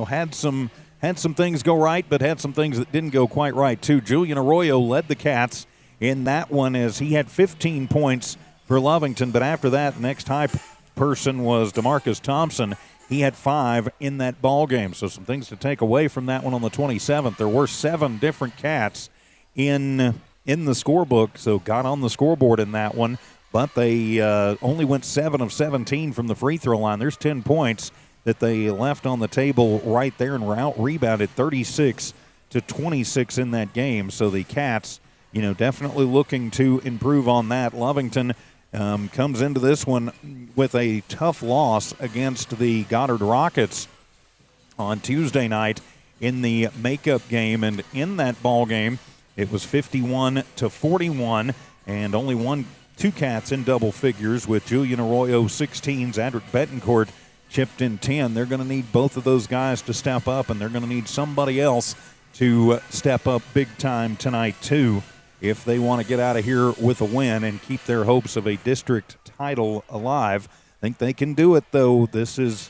had some things go right, but had some things that didn't go quite right too. Julian Arroyo led the Cats in that one as he had 15 points for Lovington, but after that, the next high person was DeMarcus Thompson. He had 5 in that ball game. So some things to take away from that one on the 27th. There were 7 different Cats in the scorebook, so got on the scoreboard in that one, but they only went 7 of 17 from the free throw line. There's 10 points that they left on the table right there and were out-rebounded 36-26 in that game. So the Cats, definitely looking to improve on that. Lovington comes into this one with a tough loss against the Goddard Rockets on Tuesday night in the makeup game, and in that ball game, it was 51-41, and only 2 Cats in double figures with Julian Arroyo 16, Zadrick Betancourt chipped in 10. They're going to need both of those guys to step up, and they're going to need somebody else to step up big time tonight too if they want to get out of here with a win and keep their hopes of a district title alive. I think they can do it, though. This is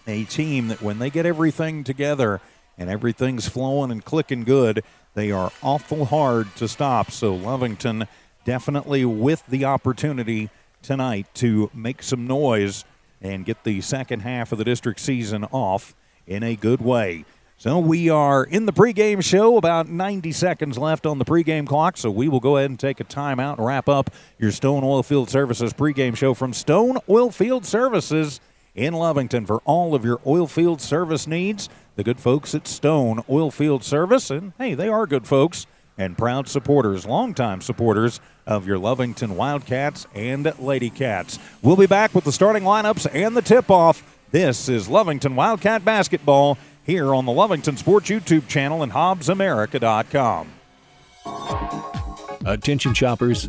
a team that when they get everything together and everything's flowing and clicking good, they are awful hard to stop. So Lovington definitely with the opportunity tonight to make some noise and get the second half of the district season off in a good way. So we are in the pregame show, about 90 seconds left on the pregame clock, so we will go ahead and take a timeout and wrap up your Stone Oilfield Services pregame show from Stone Oilfield Services in Lovington. For all of your oilfield service needs, the good folks at Stone Oilfield Service, and hey, they are good folks and proud supporters, longtime supporters of your Lovington Wildcats and Lady Cats. We'll be back with the starting lineups and the tip-off. This is Lovington Wildcat Basketball here on the Lovington Sports YouTube channel and HobbsAmerica.com. Attention shoppers.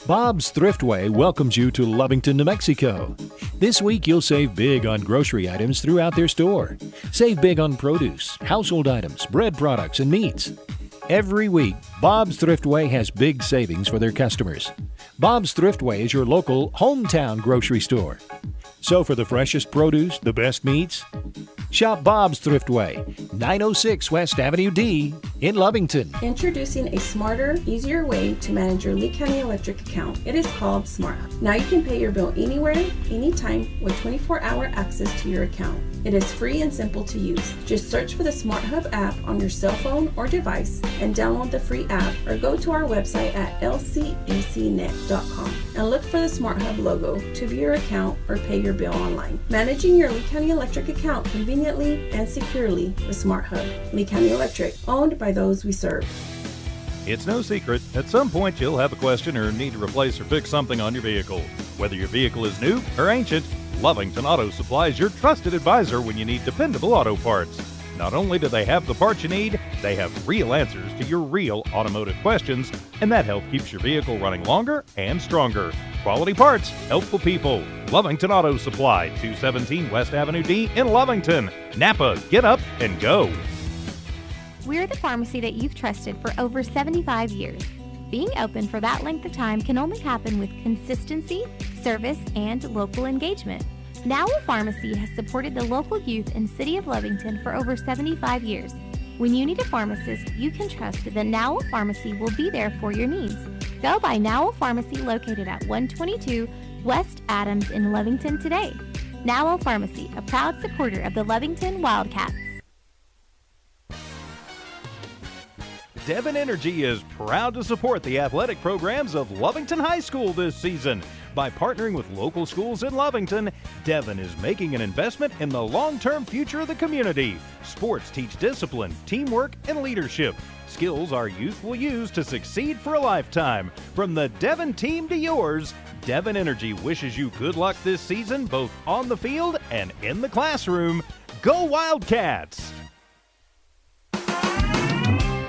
Bob's Thriftway welcomes you to Lovington, New Mexico. This week you'll save big on grocery items throughout their store. Save big on produce, household items, bread products, and meats. Every week, Bob's Thriftway has big savings for their customers. Bob's Thriftway is your local hometown grocery store. So for the freshest produce, the best meats, shop Bob's Thriftway, 906 West Avenue D in Lovington. Introducing a smarter, easier way to manage your Lee County Electric account. It is called SmartHub. Now you can pay your bill anywhere, anytime with 24-hour access to your account. It is free and simple to use. Just search for the SmartHub app on your cell phone or device and download the free app, or go to our website at lcecnet.com and look for the SmartHub logo to view your account or pay your bill online. Managing your Lee County Electric account conveniently and securely with SmartHub. Lee County Electric, owned by those we serve. It's no secret, at some point you'll have a question or need to replace or fix something on your vehicle. Whether your vehicle is new or ancient, Lovington Auto Supply is your trusted advisor when you need dependable auto parts. Not only do they have the parts you need, they have real answers to your real automotive questions, and that help keeps your vehicle running longer and stronger. Quality parts, helpful people. Lovington Auto Supply, 217 West Avenue D in Lovington. Napa, get up and go. We're the pharmacy that you've trusted for over 75 years. Being open for that length of time can only happen with consistency, service, and local engagement. Now Pharmacy has supported the local youth in City of Lovington for over 75 years. When you need a pharmacist, you can trust that Now Pharmacy will be there for your needs. Go by Now Pharmacy, located at 122 West Adams in Lovington today. Now Pharmacy, a proud supporter of the Lovington Wildcats. Devon Energy is proud to support the athletic programs of Lovington High School this season. By partnering with local schools in Lovington, Devon is making an investment in the long-term future of the community. Sports teach discipline, teamwork, and leadership. Skills our youth will use to succeed for a lifetime. From the Devon team to yours, Devon Energy wishes you good luck this season, both on the field and in the classroom. Go Wildcats!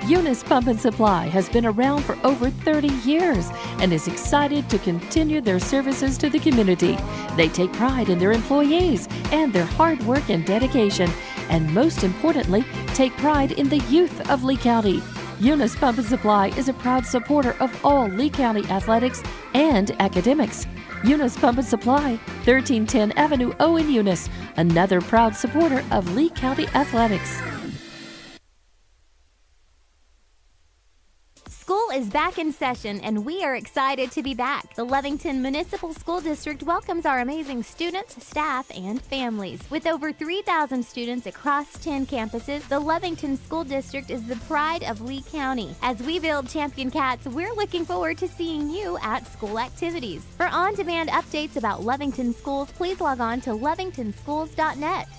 Eunice Pump and Supply has been around for over 30 years and is excited to continue their services to the community. They take pride in their employees and their hard work and dedication, and most importantly, take pride in the youth of Lee County. Eunice Pump and Supply is a proud supporter of all Lee County athletics and academics. Eunice Pump and Supply, 1310 Avenue O in Eunice, another proud supporter of Lee County athletics. School is back in session, and we are excited to be back. The Lovington Municipal School District welcomes our amazing students, staff, and families. With over 3,000 students across 10 campuses, the Lovington School District is the pride of Lee County. As we build champion cats, we're looking forward to seeing you at school activities. For on-demand updates about Lovington schools, please log on to lovingtonschools.net.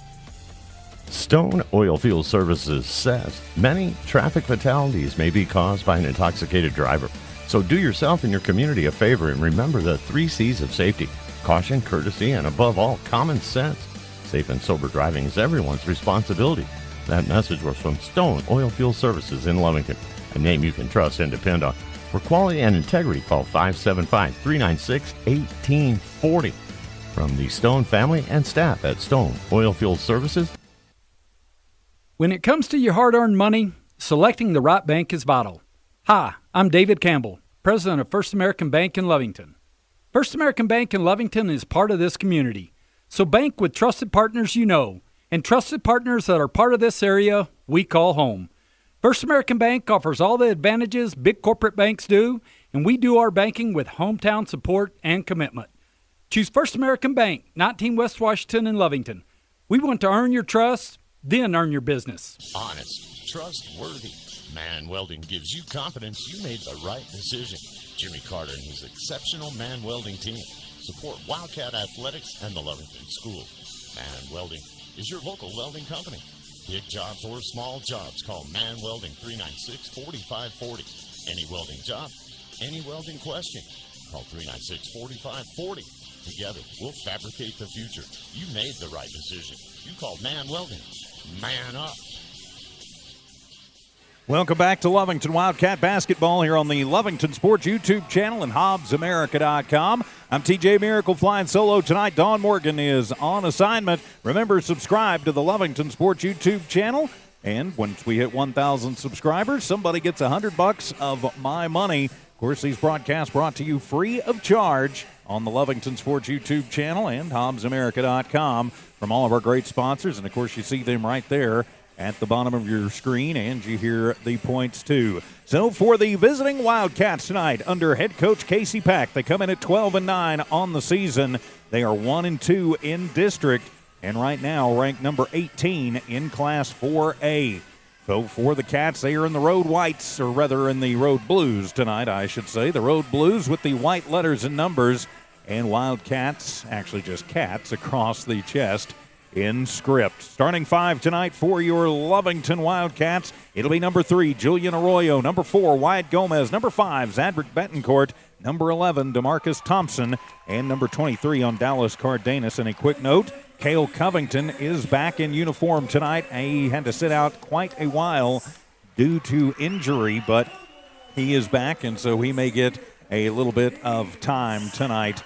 Stone Oilfield Services says many traffic fatalities may be caused by an intoxicated driver. So do yourself and your community a favor and remember the 3 C's of safety: caution, courtesy, and above all, common sense. Safe and sober driving is everyone's responsibility. That message was from Stone Oilfield Services in Lovington, a name you can trust and depend on. For quality and integrity, call 575-396-1840. From the Stone family and staff at Stone Oilfield Services. When it comes to your hard-earned money, selecting the right bank is vital. Hi, I'm David Campbell, president of First American Bank in Lovington. First American Bank in Lovington is part of this community, so bank with trusted partners you know, and trusted partners that are part of this area we call home. First American Bank offers all the advantages big corporate banks do, and we do our banking with hometown support and commitment. Choose First American Bank, 19 West Washington in Lovington. We want to earn your trust, then earn your business. Honest, trustworthy. Man Welding gives you confidence you made the right decision. Jimmy Carter and his exceptional Man Welding team support Wildcat Athletics and the Lovington School. Man Welding is your local welding company. Big jobs or small jobs, call Man Welding 396-4540. Any welding job, any welding question, call 396-4540. Together, we'll fabricate the future. You made the right decision. You called Man Welding. Man up. Welcome back to Lovington Wildcat Basketball here on the Lovington Sports YouTube channel and HobbsAmerica.com. I'm TJ Miracle flying solo tonight. Dawn Morgan is on assignment. Remember, subscribe to the Lovington Sports YouTube channel. And once we hit 1,000 subscribers, somebody gets $100 of my money. Of course, these broadcasts brought to you free of charge on the Lovington Sports YouTube channel and HobbsAmerica.com from all of our great sponsors. And, of course, you see them right there at the bottom of your screen, and you hear the points too. So for the visiting Wildcats tonight, under head coach Casey Pack, they come in at 12-9 on the season. They are 1-2 in district, and right now ranked number 18 in Class 4A. So for the Cats, they are in the Road Whites, or rather in the Road Blues tonight, I should say. The Road Blues with the white letters and numbers, and Wildcats, actually just cats across the chest in script. Starting 5 tonight for your Lovington Wildcats, it'll be number 3, Julian Arroyo, number 4, Wyatt Gomez, number 5, Zadrick Betancourt, number 11, DeMarcus Thompson, and number 23 on Dallas Cardenas. And a quick note, Cale Covington is back in uniform tonight. He had to sit out quite a while due to injury, but he is back, and so he may get a little bit of time tonight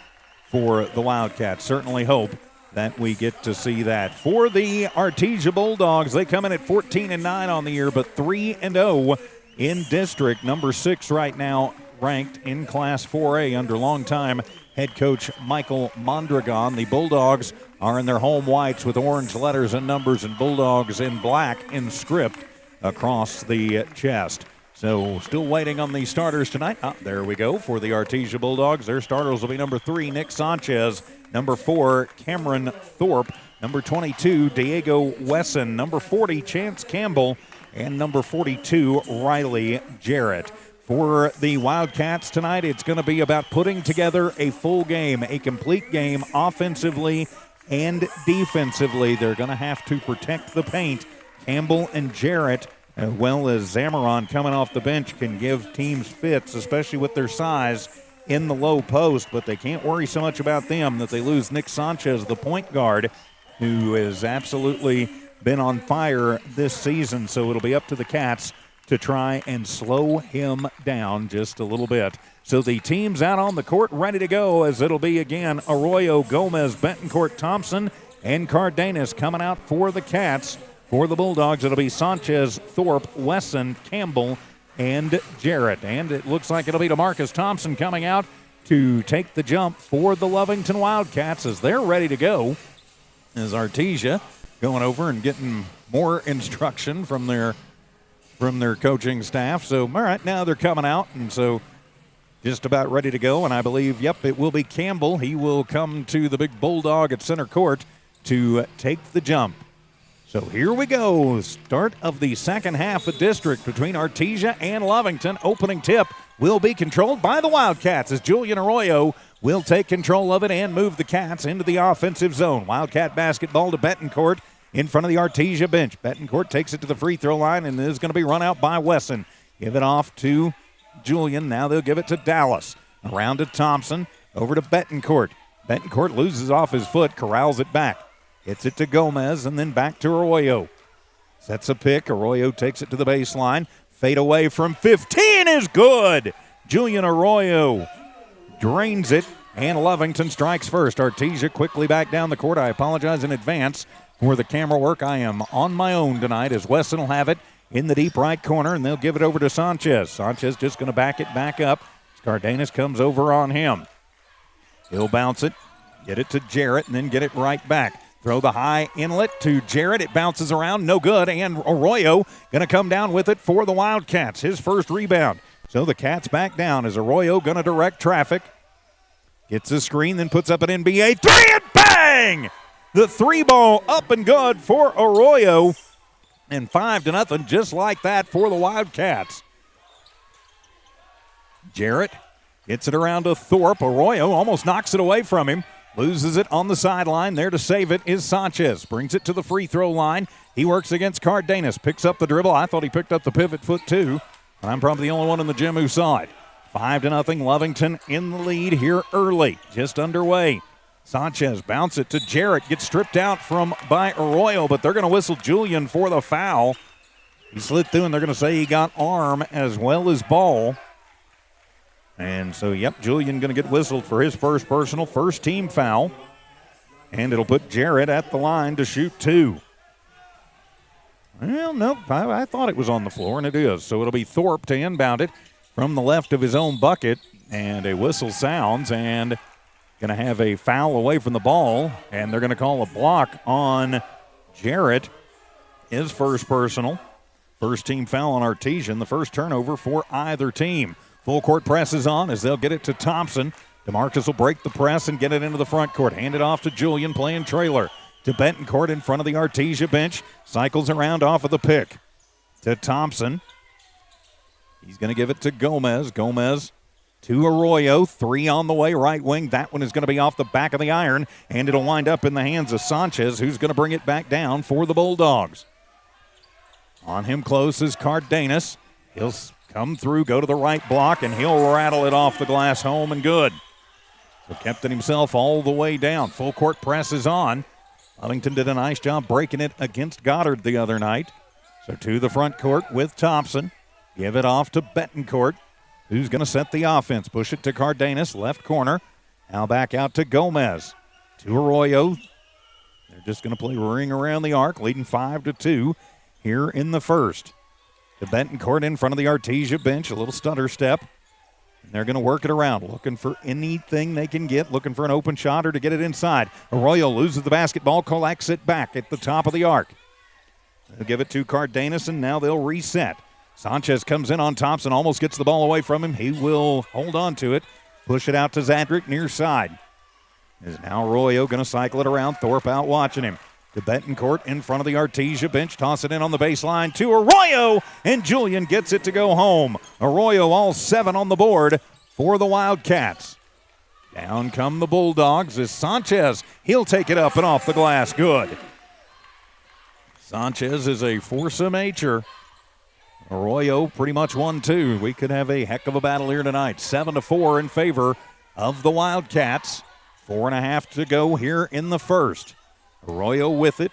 for the Wildcats. Certainly hope that we get to see that. For the Artesia Bulldogs, they come in at 14-9 on the year, but 3-0 in district. Number 6 right now ranked in Class 4A under longtime head coach Michael Mondragon. The Bulldogs are in their home whites with orange letters and numbers, and Bulldogs in black in script across the chest. So still waiting on the starters tonight. There we go for the Artesia Bulldogs. Their starters will be number 3, Nick Sanchez, number 4, Cameron Thorpe, number 22, Diego Wesson, number 40, Chance Campbell, and number 42, Riley Jarrett. For the Wildcats tonight, it's going to be about putting together a full game, a complete game offensively and defensively. They're going to have to protect the paint. Campbell and Jarrett, as well as Zamaron coming off the bench, can give teams fits, especially with their size in the low post, but they can't worry so much about them that they lose Nick Sanchez, the point guard, who has absolutely been on fire this season. So it'll be up to the Cats to try and slow him down just a little bit. So the team's out on the court ready to go, as it'll be again Arroyo, Gomez, Betancourt, Thompson, and Cardenas coming out for the Cats. For the Bulldogs, it'll be Sanchez, Thorpe, Wesson, Campbell, and Jarrett. And it looks like it'll be DeMarcus Thompson coming out to take the jump for the Lovington Wildcats as they're ready to go. As Artesia going over and getting more instruction from their coaching staff. So, all right, now they're coming out, and so just about ready to go. And I believe, it will be Campbell. He will come to the big Bulldog at center court to take the jump. So here we go. Start of the second half of district between Artesia and Lovington. Opening tip will be controlled by the Wildcats as Julian Arroyo will take control of it and move the Cats into the offensive zone. Wildcat basketball to Betancourt in front of the Artesia bench. Betancourt takes it to the free throw line and is going to be run out by Wesson. Give it off to Julian. Now they'll give it to Dallas. Around to Thompson. Over to Betancourt. Betancourt loses off his foot, corrals it back. Hits it to Gomez and then back to Arroyo. Sets a pick. Arroyo takes it to the baseline. Fade away from 15 is good. Julian Arroyo drains it, and Lovington strikes first. Artesia quickly back down the court. I apologize in advance for the camera work. I am on my own tonight as Wesson will have it in the deep right corner, and they'll give it over to Sanchez. Sanchez just going to back it back up. Cardenas comes over on him. He'll bounce it, get it to Jarrett, and then get it right back. Throw the high inlet to Jarrett. It bounces around, no good, and Arroyo going to come down with it for the Wildcats. His first rebound. So the Cats back down as Arroyo going to direct traffic. Gets a screen, then puts up an NBA three, and bang! The three ball up and good for Arroyo. And 5-0, just like that for the Wildcats. Jarrett gets it around to Thorpe. Arroyo almost knocks it away from him. Loses it on the sideline. There to save it is Sanchez. Brings it to the free throw line. He works against Cardenas. Picks up the dribble. I thought he picked up the pivot foot too. But I'm probably the only one in the gym who saw it. 5-0 Lovington in the lead here early. Just underway. Sanchez bounce it to Jarrett. Gets stripped out by Arroyo, but they're going to whistle Julian for the foul. He slid through, and they're going to say he got arm as well as ball. And so, Julian going to get whistled for his first team foul. And it'll put Jarrett at the line to shoot two. Well, no, I thought it was on the floor, and it is. So it'll be Thorpe to inbound it from the left of his own bucket. And a whistle sounds, and going to have a foul away from the ball. And they're going to call a block on Jarrett. his first personal. First team foul on Artesia, the first turnover for either team. Full court press is on as they'll get it to Thompson. DeMarcus will break the press and get it into the front court. Hand it off to Julian playing trailer. To Betancourt in front of the Artesia bench. Cycles around off of the pick. To Thompson. He's going to give it to Gomez. Gomez to Arroyo. 3 on the way, right wing. That one is going to be off the back of the iron, and it'll wind up in the hands of Sanchez, who's going to bring it back down for the Bulldogs. On him close is Cardenas. He'll come through, go to the right block, and he'll rattle it off the glass home and good. So kept it himself all the way down. Full court press is on. Lovington did a nice job breaking it against Goddard the other night. So to the front court with Thompson. Give it off to Betancourt, who's going to set the offense. Push it to Cardenas, left corner. Now back out to Gomez. To Arroyo. They're just going to play ring around the arc, leading 5-2 here in the first. To Betancourt in front of the Artesia bench, a little stutter step. And they're going to work it around, looking for anything they can get, looking for an open shot or to get it inside. Arroyo loses the basketball, collects it back at the top of the arc. They'll give it to Cardenas, and now they'll reset. Sanchez comes in on Thompson, almost gets the ball away from him. He will hold on to it, push it out to Zadrick near side. Is now Arroyo going to cycle it around. Thorpe out watching him. To Betancourt in front of the Artesia bench. Toss it in on the baseline to Arroyo, and Julian gets it to go home. Arroyo all 7 on the board for the Wildcats. Down come the Bulldogs as Sanchez, he'll take it up and off the glass. Good. Sanchez is a force of nature. Arroyo pretty much 1-2. We could have a heck of a battle here tonight. 7-4 in favor of the Wildcats. 4.5 to go here in the first. Arroyo with it.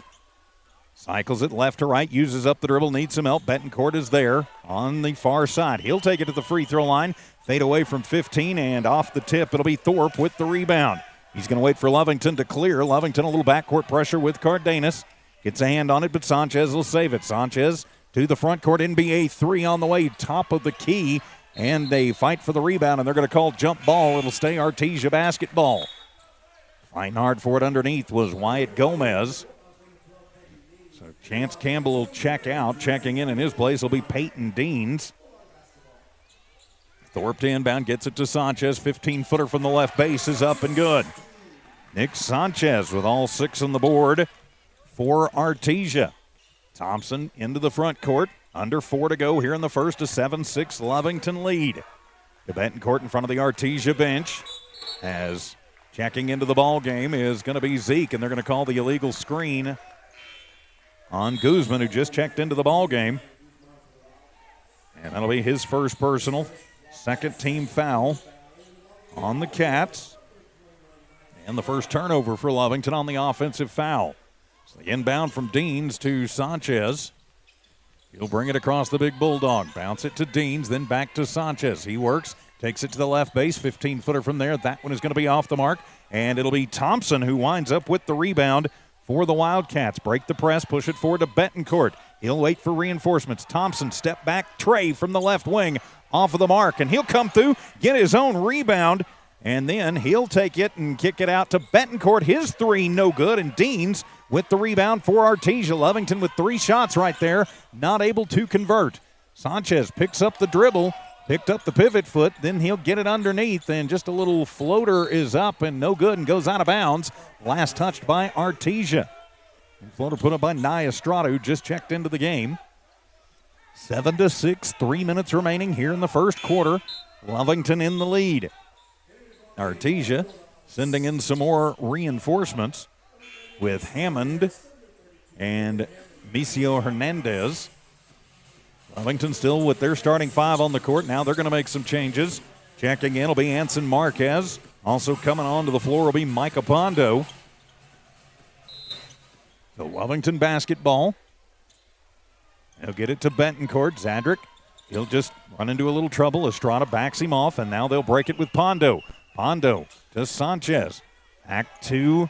Cycles it left to right, uses up the dribble, needs some help. Betancourt is there on the far side. He'll take it to the free throw line. Fade away from 15, and off the tip, it'll be Thorpe with the rebound. He's going to wait for Lovington to clear. Lovington a little backcourt pressure with Cardenas. Gets a hand on it, but Sanchez will save it. Sanchez to the front court, NBA 3 on the way, top of the key, and they fight for the rebound, and they're going to call jump ball. It'll stay Artesia basketball. Fighting hard for it underneath was Wyatt Gomez. So Chance Campbell will check out. Checking in his place will be Peyton Deans. Thorpe to inbound, gets it to Sanchez. 15-footer from the left base is up and good. Nick Sanchez with all 6 on the board for Artesia. Thompson into the front court. Under 4 to go here in the first. A 7-6 Lovington lead. The Betancourt in front of the Artesia bench. As checking into the ball game is going to be Zeke, and they're going to call the illegal screen on Guzman, who just checked into the ball game. And that'll be his first personal. Second team foul on the Cats. And the first turnover for Lovington on the offensive foul. So the inbound from Deans to Sanchez. He'll bring it across the big Bulldog. Bounce it to Deans, then back to Sanchez. He works, takes it to the left base, 15-footer from there. That one is going to be off the mark, and it'll be Thompson who winds up with the rebound for the Wildcats. Break the press, push it forward to Betancourt. He'll wait for reinforcements. Thompson, step back, Trey from the left wing, off of the mark, and he'll come through, get his own rebound, and then he'll take it and kick it out to Betancourt. His 3 no good, and Deans with the rebound for Artesia. Lovington with 3 shots right there, not able to convert. Sanchez picks up the dribble, picked up the pivot foot, then he'll get it underneath, and just a little floater is up and no good and goes out of bounds. Last touched by Artesia. And floater put up by Nia Estrada, who just checked into the game. 7-6, 3 minutes remaining here in the first quarter. Lovington in the lead. Artesia sending in some more reinforcements with Hammond and Micio Hernandez. Lovington still with their starting 5 on the court. Now they're going to make some changes. Checking in will be Anson Marquez. Also coming onto the floor will be Micah Pondo. So Lovington basketball. They'll get it to Betancourt. Zadrick, he'll just run into a little trouble. Estrada backs him off, and now they'll break it with Pondo. Pondo to Sanchez. Back to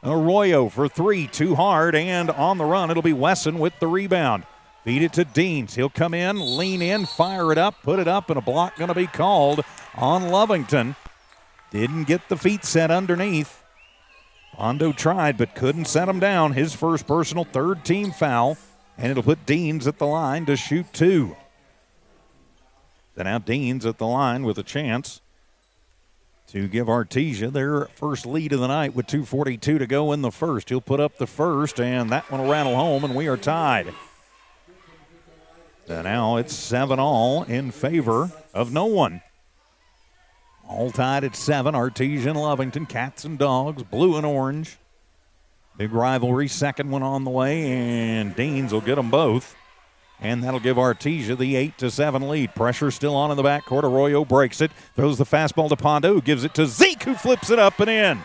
Arroyo for 3. Too hard, and on the run, it'll be Wesson with the rebound. Feed it to Deans. He'll come in, lean in, fire it up, put it up, and a block going to be called on Lovington. Didn't get the feet set underneath. Pondo tried, but couldn't set him down. His first personal, 3rd team foul. and it'll put Deans at the line to shoot 2. So now Deans at the line with a chance to give Artesia their first lead of the night with 2:42 to go in the first. He'll put up the first, and that one will rattle home, and we are tied. So now it's 7-all in favor of no one. All tied at 7. Artesia and Lovington, cats and dogs, blue and orange. Big rivalry, second one on the way, and Deans will get them both. And that'll give Artesia the 8-7 lead. Pressure still on in the backcourt. Arroyo breaks it, throws the fastball to Pondo, who gives it to Zeke, who flips it up and in.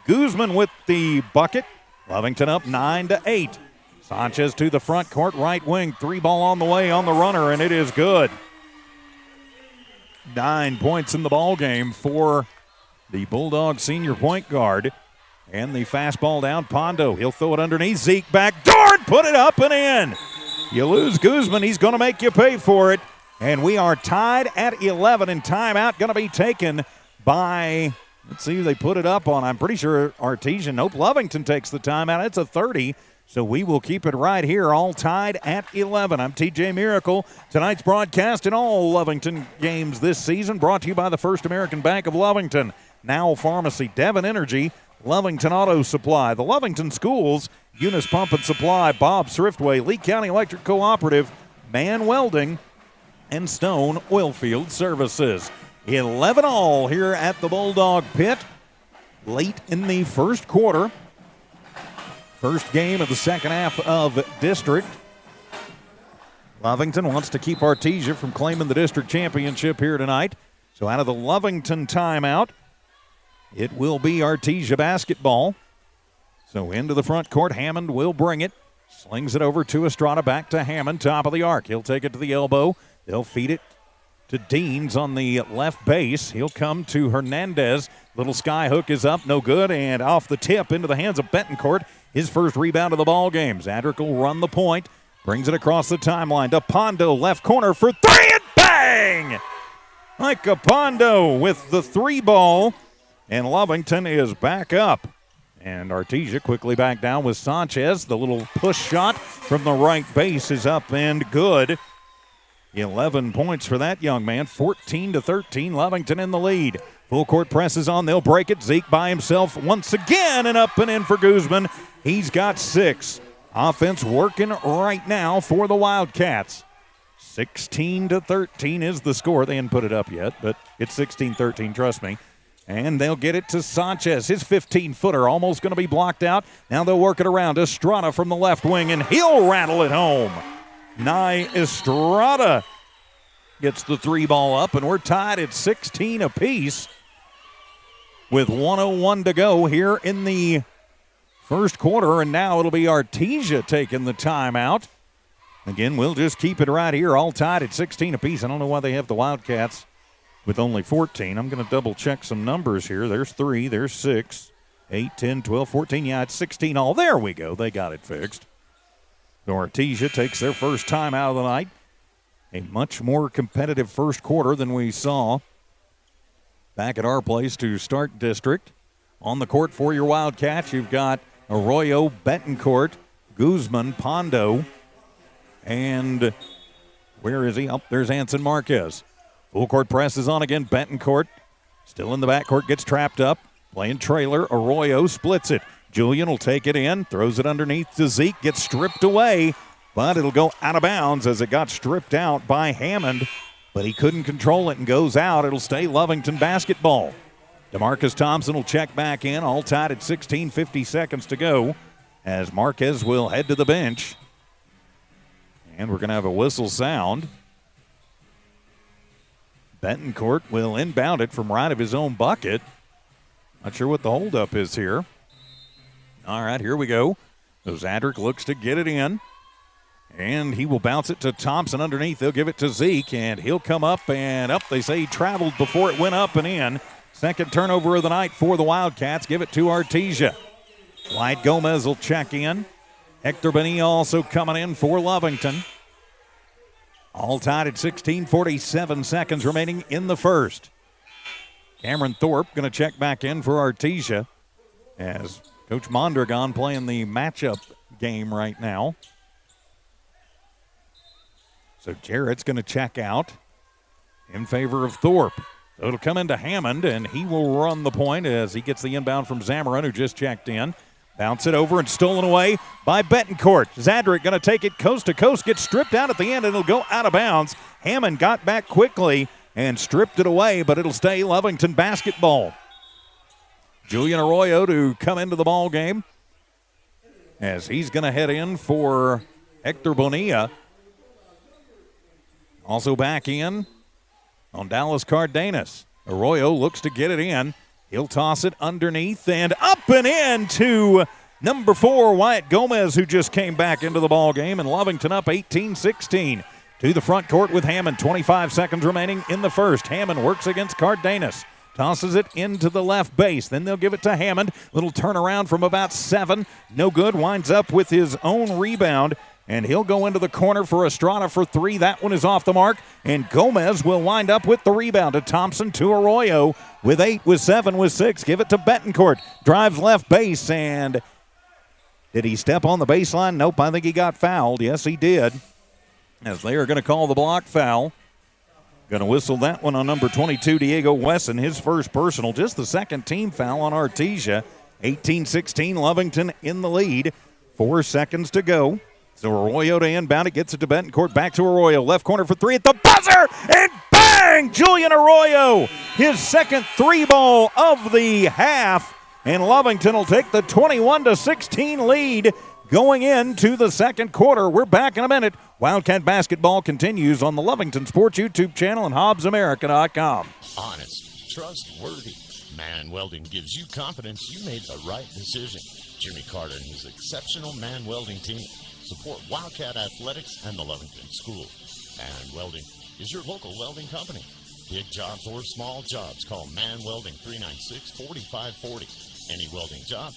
Guzman with the bucket. Lovington up 9-8. Sanchez to the front court, right wing. 3-ball on the way on the runner, and it is good. 9 points in the ball game for the Bulldog senior point guard. And the fastball down, Pondo. He'll throw it underneath. Zeke back door, put it up and in. You lose Guzman, he's going to make you pay for it. And we are tied at 11, and timeout going to be taken by, let's see who they put it up on. I'm pretty sure Artesia. Nope, Lovington takes the timeout. It's a 30, so we will keep it right here, all tied at 11. I'm TJ Miracle. Tonight's broadcast in all Lovington games this season brought to you by the First American Bank of Lovington, Now Pharmacy, Devon Energy, Lovington Auto Supply, the Lovington Schools, Eunice Pump and Supply, Bob Thriftway, Lee County Electric Cooperative, Man Welding, and Stone Oilfield Services. 11-all here at the Bulldog Pit late in the first quarter. First game of the second half of district. Lovington wants to keep Artesia from claiming the district championship here tonight. So out of the Lovington timeout, it will be Artesia basketball. So into the front court, Hammond will bring it. Slings it over to Estrada, back to Hammond, top of the arc. He'll take it to the elbow. They'll feed it to Deans on the left base. He'll come to Hernandez. Little sky hook is up, no good, and off the tip into the hands of Betancourt. His first rebound of the ball game. Zadrick will run the point. Brings it across the timeline to Pondo, left corner for 3, and bang! Micah Pondo with the 3-ball, and Lovington is back up. And Artesia quickly back down with Sanchez. The little push shot from the right base is up and good. 11 points for that young man. 14-13, Lovington in the lead. Full court presses on. They'll break it. Zeke by himself once again, and up and in for Guzman. He's got 6. Offense working right now for the Wildcats. 16-13 is the score. They didn't put it up yet, but it's 16-13, trust me. And they'll get it to Sanchez. His 15-footer almost going to be blocked out. Now they'll work it around. Estrada from the left wing, and he'll rattle it home. Nye Estrada gets the 3-ball up, and we're tied at 16 apiece with 1:01 to go here in the first quarter. And now it'll be Artesia taking the timeout. Again, we'll just keep it right here, all tied at 16 apiece. I don't know why they have the Wildcats with only 14. I'm going to double check some numbers here. There's 3, there's 6, 8, 10, 12, 14. Yeah, it's 16 all. There we go. They got it fixed. So Artesia takes their first time out of the night. A much more competitive first quarter than we saw back at our place to start district. On the court for your Wildcats, you've got Arroyo, Betancourt, Guzman, Pondo, and where is he? Oh, there's Anson Marquez. Full court press is on again. Betancourt still in the backcourt, gets trapped up. Playing trailer. Arroyo splits it. Julian will take it in, throws it underneath to Zeke, gets stripped away, but it'll go out of bounds as it got stripped out by Hammond, but he couldn't control it and goes out. It'll stay Lovington basketball. DeMarcus Thompson will check back in, all tied at 16, 50 seconds to go, as Marquez will head to the bench. And we're going to have a whistle sound. Betancourt will inbound it from right of his own bucket. Not sure what the holdup is here. All right, here we go. So Zadrick looks to get it in, and he will bounce it to Thompson underneath. They'll give it to Zeke, and he'll come up and up. They say he traveled before it went up and in. Second turnover of the night for the Wildcats. Give it to Artesia. Wyatt Gomez will check in. Hector Bonilla also coming in for Lovington. All tied at 16, 47 seconds remaining in the first. Cameron Thorpe going to check back in for Artesia as Coach Mondragon playing the matchup game right now. So Jarrett's going to check out in favor of Thorpe. So it'll come into Hammond, and he will run the point as he gets the inbound from Zamarin, who just checked in. Bounce it over and stolen away by Betancourt. Zadrick going to take it coast to coast, gets stripped out at the end, and it'll go out of bounds. Hammond got back quickly and stripped it away, but it'll stay Lovington basketball. Julian Arroyo to come into the ball game as he's going to head in for Hector Bonilla. Also back in on Dallas Cardenas. Arroyo looks to get it in. He'll toss it underneath and up and in to number 4, Wyatt Gomez, who just came back into the ball game, and Lovington up 18-16. To the front court with Hammond. 25 seconds remaining in the first. Hammond works against Cardenas. Tosses it into the left base. Then they'll give it to Hammond. Little turnaround from about 7. No good. Winds up with his own rebound. And he'll go into the corner for Estrada for 3. That one is off the mark. And Gomez will wind up with the rebound to Thompson to Arroyo with 8, with 7, with 6. Give it to Betancourt. Drives left base. And did he step on the baseline? Nope, I think he got fouled. Yes, he did. As they are going to call the block foul. Going to whistle that one on number 22, Diego Wesson, his first personal. Just the second team foul on Artesia. 18-16, Lovington in the lead. 4 seconds to go. So Arroyo to inbound it, gets it to Betancourt, back to Arroyo. Left corner for 3 at the buzzer, and bang! Julian Arroyo, his second 3-ball of the half. And Lovington will take the 21-16 lead going into the second quarter. We're back in a minute. Wildcat basketball continues on the Lovington Sports YouTube channel and HobbsAmerica.com. Honest, trustworthy. Man Welding gives you confidence you made the right decision. Jimmy Carter and his exceptional Man Welding team support Wildcat Athletics and the Lovington School. Man Welding is your local welding company. Big jobs or small jobs, call Man Welding 396-4540. Any welding job,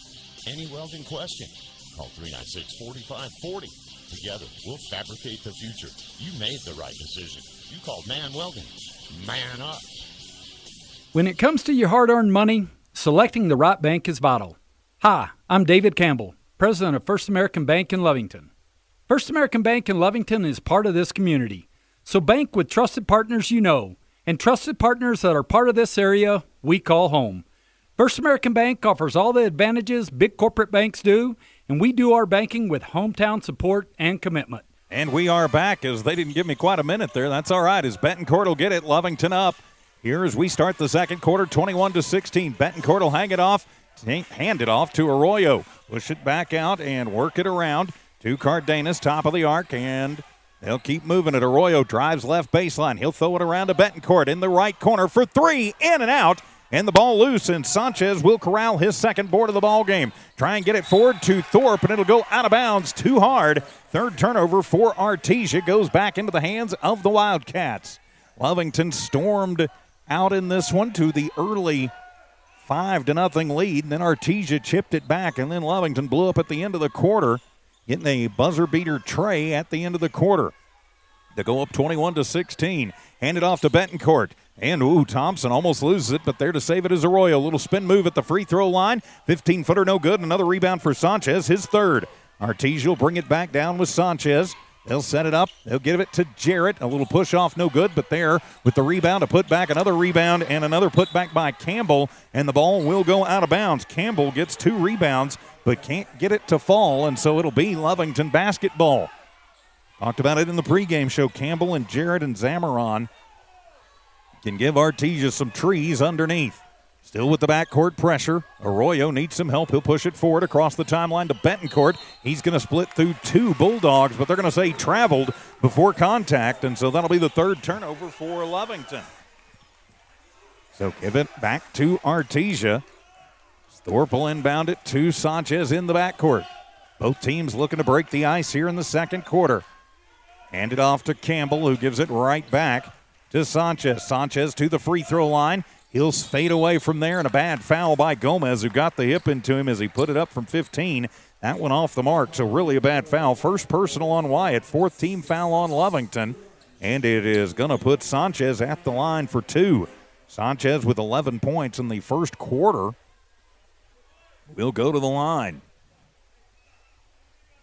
any welding question, call 396-4540. Together, we'll fabricate the future. You made the right decision. You called Man Welding. Man up. When it comes to your hard-earned money, selecting the right bank is vital. Hi, I'm David Campbell, president of First American Bank in Lovington. First American Bank in Lovington is part of this community. So bank with trusted partners you know, and trusted partners that are part of this area we call home. First American Bank offers all the advantages big corporate banks do, and we do our banking with hometown support and commitment. And we are back, as they didn't give me quite a minute there. That's all right, as Betancourt will get it. Lovington up here as we start the second quarter, 21-16. Betancourt will hand it off to Arroyo. Push it back out and work it around to Cardenas, top of the arc, and they'll keep moving it. Arroyo drives left baseline. He'll throw it around to Betancourt in the right corner for 3, in and out. And the ball loose, and Sanchez will corral his second board of the ball game. Try and get it forward to Thorpe, and it'll go out of bounds too hard. Third turnover for Artesia goes back into the hands of the Wildcats. Lovington stormed out in this one to the early 5-0 lead. And then Artesia chipped it back, and then Lovington blew up at the end of the quarter, getting a buzzer beater tray at the end of the quarter to go up 21-16. Hand it off to Betancourt. And, Thompson almost loses it, but there to save it is Arroyo. Little spin move at the free throw line. 15-footer, no good. Another rebound for Sanchez, his third. Artesia will bring it back down with Sanchez. They'll set it up. They'll give it to Jarrett. A little push off, no good, but there with the rebound, a put back, another rebound, and another put back by Campbell, and the ball will go out of bounds. Campbell gets 2 rebounds, but can't get it to fall, and so it'll be Lovington basketball. Talked about it in the pregame show. Campbell and Jarrett and Zamarin can give Artesia some trees underneath. Still with the backcourt pressure. Arroyo needs some help. He'll push it forward across the timeline to Betancourt. He's going to split through 2 Bulldogs, but they're going to say he traveled before contact, and so that'll be the third turnover for Lovington. So give it back to Artesia. Thorpe will inbound it to Sanchez in the backcourt. Both teams looking to break the ice here in the second quarter. Hand it off to Campbell, who gives it right back to Sanchez. Sanchez to the free throw line. He'll fade away from there, and a bad foul by Gomez, who got the hip into him as he put it up from 15. That one off the mark, so really a bad foul. First personal on Wyatt, 4th team foul on Lovington, and it is going to put Sanchez at the line for 2. Sanchez with 11 points in the first quarter will go to the line.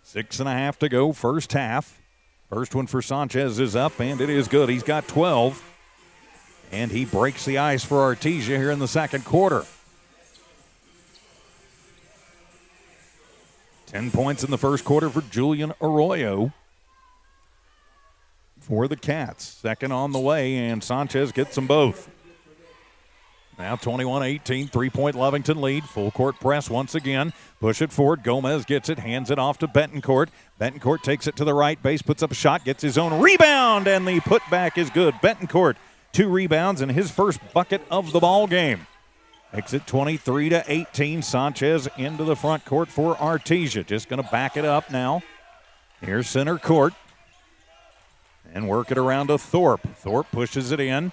6.5 to go, first half. First one for Sanchez is up, and it is good. He's got 12. And he breaks the ice for Artesia here in the second quarter. 10 points in the first quarter for Julian Arroyo for the Cats. Second on the way, and Sanchez gets them both. Now 21-18, three-point Lovington lead. Full court press once again. Push it forward. Gomez gets it, hands it off to Betancourt. Betancourt takes it to the right base, puts up a shot, gets his own rebound, and the putback is good. Betancourt, 2 rebounds and his first bucket of the ball game. Makes it 23-18. Sanchez into the front court for Artesia. Just going to back it up now. Here's center court. And work it around to Thorpe. Thorpe pushes it in.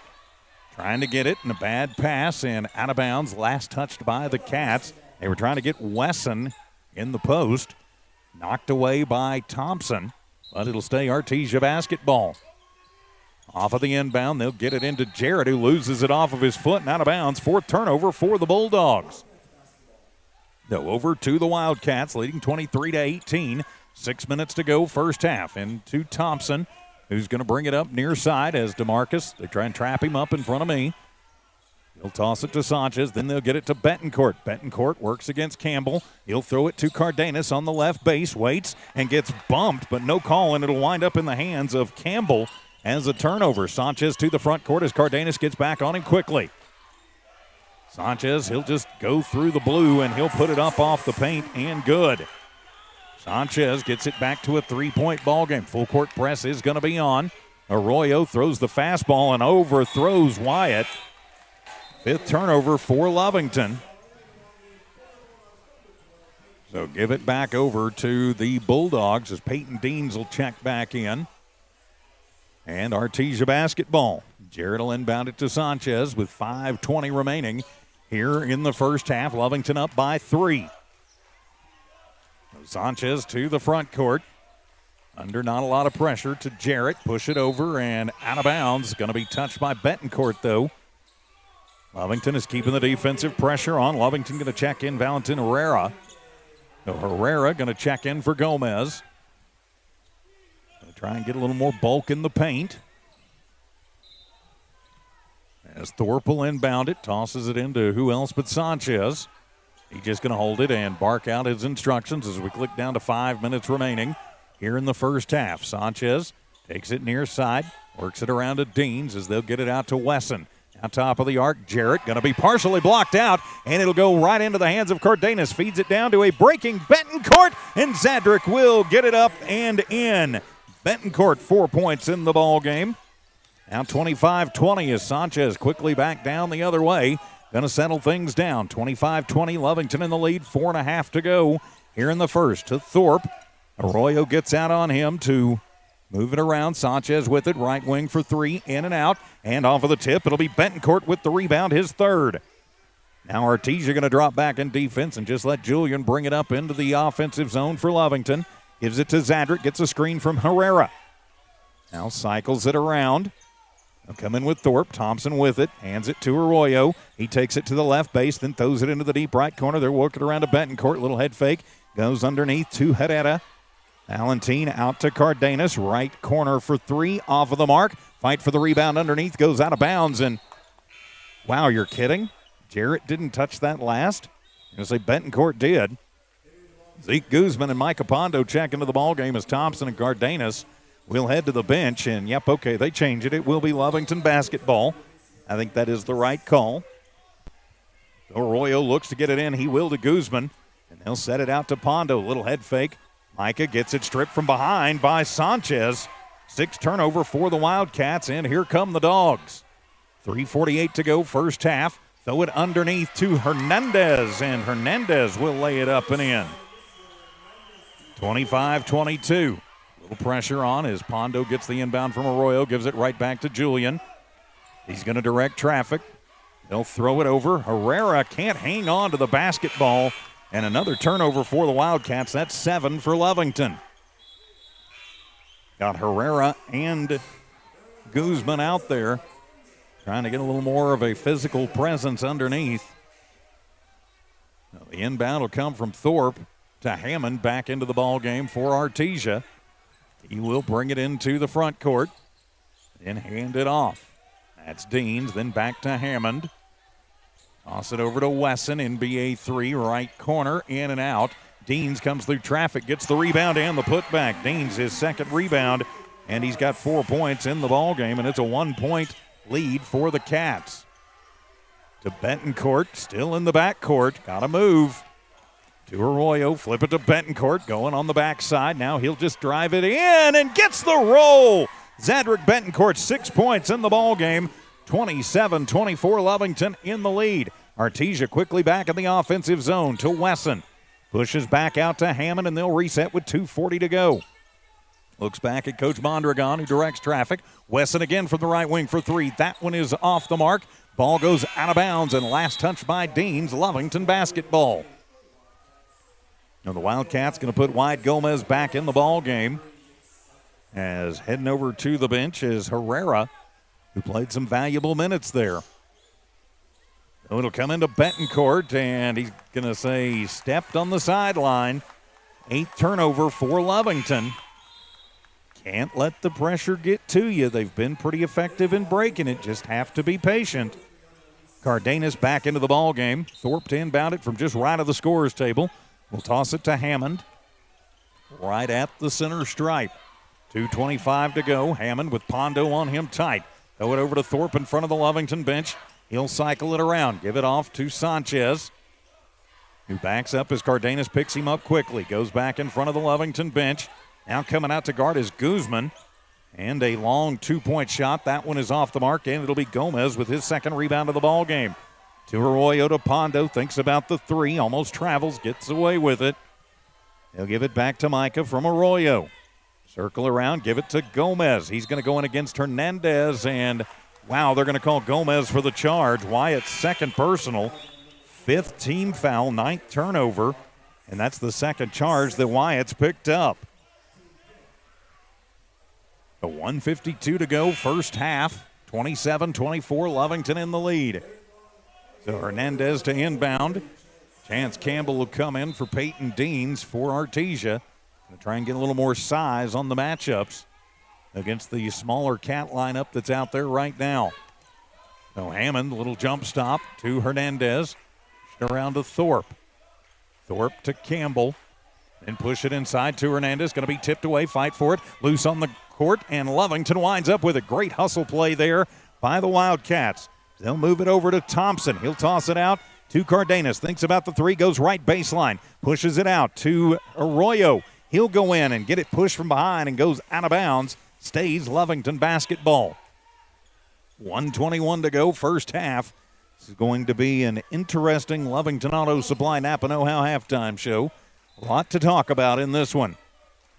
Trying to get it, and a bad pass, and out of bounds. Last touched by the Cats. They were trying to get Wesson in the post. Knocked away by Thompson, but it'll stay Artesia basketball. Off of the inbound, they'll get it into Jarrett, who loses it off of his foot and out of bounds. Fourth turnover for the Bulldogs. No, over to the Wildcats, leading 23-18. 6 minutes to go, first half. Into Thompson, who's going to bring it up near side as DeMarcus. They try and trap him up in front of me. He'll toss it to Sanchez, then they'll get it to Betancourt. Betancourt works against Campbell. He'll throw it to Cardenas on the left base, waits, and gets bumped, but no call, and it'll wind up in the hands of Campbell as a turnover. Sanchez to the front court as Cardenas gets back on him quickly. Sanchez, he'll just go through the blue, and he'll put it up off the paint, and good. Sanchez gets it back to a three-point ball game. Full court press is going to be on. Arroyo throws the fastball and overthrows Wyatt. Fifth turnover for Lovington. So give it back over to the Bulldogs as Peyton Deans will check back in. And Artesia basketball. Jarrett will inbound it to Sanchez with 5:20 remaining here in the first half. Lovington up by 3. Sanchez to the front court. Under not a lot of pressure to Jarrett. Push it over and out of bounds. Going to be touched by Betancourt, though. Lovington is keeping the defensive pressure on. Lovington going to check in Valentin Herrera. So Herrera going to check in for Gomez. Going to try and get a little more bulk in the paint. As Thorpe will inbound it. Tosses it into who else but Sanchez. He's just going to hold it and bark out his instructions as we click down to 5 minutes remaining here in the first half. Sanchez takes it near side, works it around to Deans as they'll get it out to Wesson. Now top of the arc, Jarrett going to be partially blocked out, and it'll go right into the hands of Cardenas. Feeds it down to a breaking Betancourt, and Zadrick will get it up and in. Betancourt 4 points in the ball game. Now 25-20 as Sanchez quickly back down the other way. Going to settle things down. 25-20, Lovington in the lead. 4.5 to go here in the first. To Thorpe. Arroyo gets out on him to move it around. Sanchez with it. Right wing for 3. In and out. And off of the tip. It'll be Betancourt with the rebound. His third. Now Artesia going to drop back in defense and just let Julian bring it up into the offensive zone for Lovington. Gives it to Zadrick. Gets a screen from Herrera. Now cycles it around. They'll come in with Thorpe. Thompson with it. Hands it to Arroyo. He takes it to the left base, then throws it into the deep right corner. They're working around to Betancourt. Little head fake. Goes underneath to Herrera. Valentin out to Cardenas. Right corner for 3. Off of the mark. Fight for the rebound underneath. Goes out of bounds. And, wow, you're kidding? Jarrett didn't touch that last? I'm going to say Betancourt did. Zeke Guzman and Micah Pondo check into the ballgame as Thompson and Cardenas will head to the bench, and yep, okay, they change it. It will be Lovington basketball. I think that is the right call. Arroyo looks to get it in. He will to Guzman, and they'll set it out to Pondo. Little head fake. Micah gets it stripped from behind by Sanchez. 6 turnover for the Wildcats, and here come the Dogs. 3:48 to go, first half. Throw it underneath to Hernandez, and Hernandez will lay it up and in. 25-22. Little pressure on as Pondo gets the inbound from Arroyo, gives it right back to Julian. He's going to direct traffic. They'll throw it over. Herrera can't hang on to the basketball, and another turnover for the Wildcats. That's 7 for Lovington. Got Herrera and Guzman out there trying to get a little more of a physical presence underneath. The inbound will come from Thorpe to Hammond back into the ball game for Artesia. He will bring it into the front court and hand it off. That's Deans, then back to Hammond. Toss it over to Wesson, NBA 3, right corner, in and out. Deans comes through traffic, gets the rebound and the putback. Deans his second rebound, and he's got 4 points in the ballgame, and it's a 1-point lead for the Cats. To Betancourt, still in the backcourt, got to move. To Arroyo, flip it to Betancourt, going on the backside. Now he'll just drive it in and gets the roll. Zadrick Betancourt, 6 points in the ballgame. 27-24, Lovington in the lead. Artesia quickly back in the offensive zone to Wesson. Pushes back out to Hammond, and they'll reset with 2:40 to go. Looks back at Coach Mondragon, who directs traffic. Wesson again from the right wing for 3. That one is off the mark. Ball goes out of bounds, and last touch by Deans, Lovington basketball. Now the Wildcats going to put Wyatt Gomez back in the ball game. As heading over to the bench is Herrera, who played some valuable minutes there. So it'll come into Betancourt, and he's going to say he stepped on the sideline. 8th turnover for Lovington. Can't let the pressure get to you. They've been pretty effective in breaking it. Just have to be patient. Cardenas back into the ball game. Thorpe to inbound it from just right of the scorer's table. We'll toss it to Hammond. Right at the center stripe. 2:25 to go. Hammond with Pondo on him tight. Throw it over to Thorpe in front of the Lovington bench. He'll cycle it around. Give it off to Sanchez, who backs up as Cardenas picks him up quickly. Goes back in front of the Lovington bench. Now coming out to guard is Guzman. And a long 2-point shot. That one is off the mark, and it'll be Gomez with his second rebound of the ball game. To Arroyo to Pondo. Thinks about the 3. Almost travels. Gets away with it. He'll give it back to Micah from Arroyo. Circle around. Give it to Gomez. He's going to go in against Hernandez. And, wow, they're going to call Gomez for the charge. Wyatt's second personal. 5th team foul. 9th turnover. And that's the second charge that Wyatt's picked up. A 1:52 to go, first half. 27-24, Lovington in the lead. So Hernandez to inbound. Chance Campbell will come in for Peyton Deans for Artesia. Going to try and get a little more size on the matchups against the smaller Cat lineup that's out there right now. So Hammond, a little jump stop to Hernandez. Around to Thorpe. Thorpe to Campbell. Then push it inside to Hernandez. Going to be tipped away. Fight for it. Loose on the court. And Lovington winds up with a great hustle play there by the Wildcats. They'll move it over to Thompson. He'll toss it out to Cardenas. Thinks about the 3. Goes right baseline. Pushes it out to Arroyo. He'll go in and get it pushed from behind and goes out of bounds. Stays Lovington basketball. 1:21 to go, first half. This is going to be an interesting Lovington Auto Supply Napa Know-How halftime show. A lot to talk about in this one.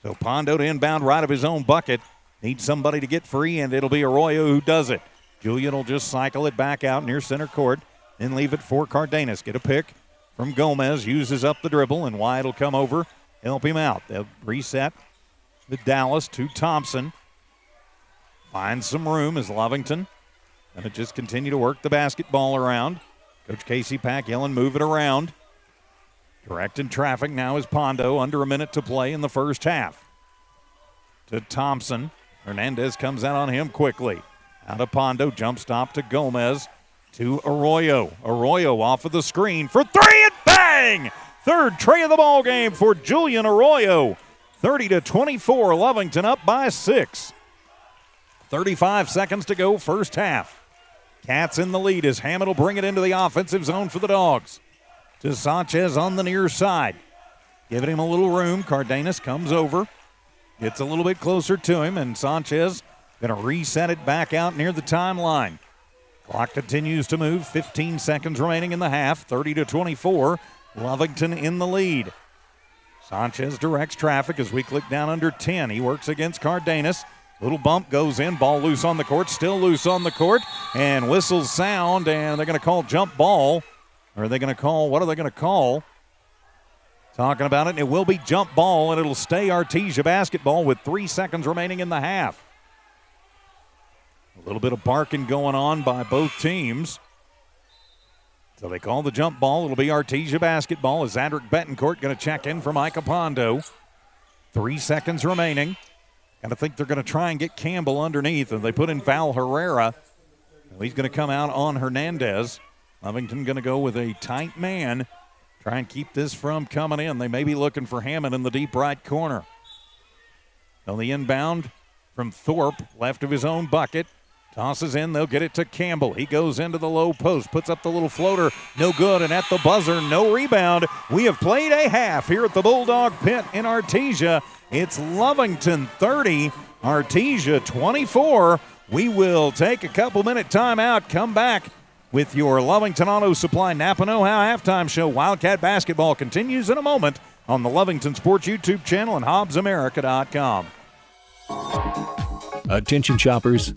So Pondo to inbound right of his own bucket. Needs somebody to get free, and it'll be Arroyo who does it. Julian will just cycle it back out near center court, then leave it for Cardenas. Get a pick from Gomez, uses up the dribble, and Wyatt will come over, help him out. They'll reset the Dallas to Thompson. Finds some room as Lovington going to just continue to work the basketball around. Coach Casey Pack yelling, move it around. Directing traffic now is Pondo, under a minute to play in the first half. To Thompson. Hernandez comes out on him quickly. Out of Pondo, jump stop to Gomez. To Arroyo. Arroyo off of the screen for 3 and bang! Third tray of the ball game for Julian Arroyo. 30-24, Lovington up by 6. 35 seconds to go, first half. Cats in the lead as Hammond will bring it into the offensive zone for the Dogs. To Sanchez on the near side. Giving him a little room. Cardenas comes over. Gets a little bit closer to him, and Sanchez going to reset it back out near the timeline. Clock continues to move. 15 seconds remaining in the half. 30-24. Lovington in the lead. Sanchez directs traffic as we click down under 10. He works against Cardenas. Little bump goes in. Ball loose on the court. Still loose on the court. And whistles sound, and they're going to call jump ball. Or are they going to call? What are they going to call? Talking about it, and it will be jump ball, and it'll stay Artesia basketball with 3 seconds remaining in the half. A little bit of barking going on by both teams. So they call the jump ball. It'll be Artesia basketball as Zadrick Betancourt going to check in for Micah Pondo. 3 seconds remaining. Got to think they're going to try and get Campbell underneath, and they put in Val Herrera. He's going to come out on Hernandez. Lovington going to go with a tight man. Try and keep this from coming in. They may be looking for Hammond in the deep right corner. On the inbound from Thorpe, left of his own bucket. Tosses in, they'll get it to Campbell. He goes into the low post, puts up the little floater, no good, and at the buzzer, no rebound. We have played a half here at the Bulldog Pit in Artesia. It's Lovington 30, Artesia 24. We will take a couple-minute timeout, come back with your Lovington Auto Supply Napa Know-How halftime show. Wildcat basketball continues in a moment on the Lovington Sports YouTube channel and HobbsAmerica.com. Attention shoppers.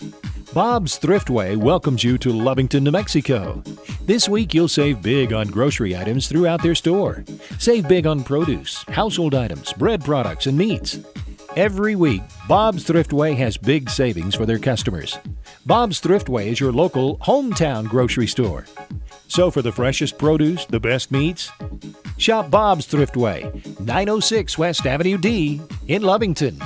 Bob's Thriftway welcomes you to Lovington, New Mexico. This week you'll save big on grocery items throughout their store. Save big on produce, household items, bread products, and meats. Every week, Bob's Thriftway has big savings for their customers. Bob's Thriftway is your local hometown grocery store. So for the freshest produce, the best meats, shop Bob's Thriftway, 906 West Avenue D in Lovington.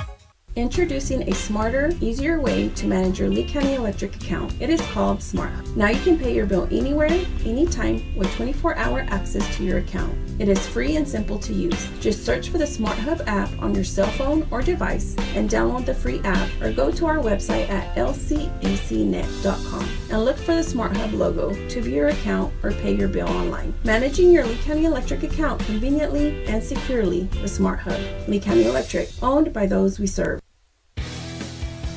Introducing a smarter, easier way to manage your Lee County Electric account. It is called Smart. Now you can pay your bill anywhere, anytime with 24-hour access to your account. It is free and simple to use. Just search for the Smart Hub app on your cell phone or device and download the free app, or go to our website at lcecnet.com and look for the Smart Hub logo to view your account or pay your bill online. Managing your Lee County Electric account conveniently and securely with Smart Hub. Lee County Electric, owned by those we serve.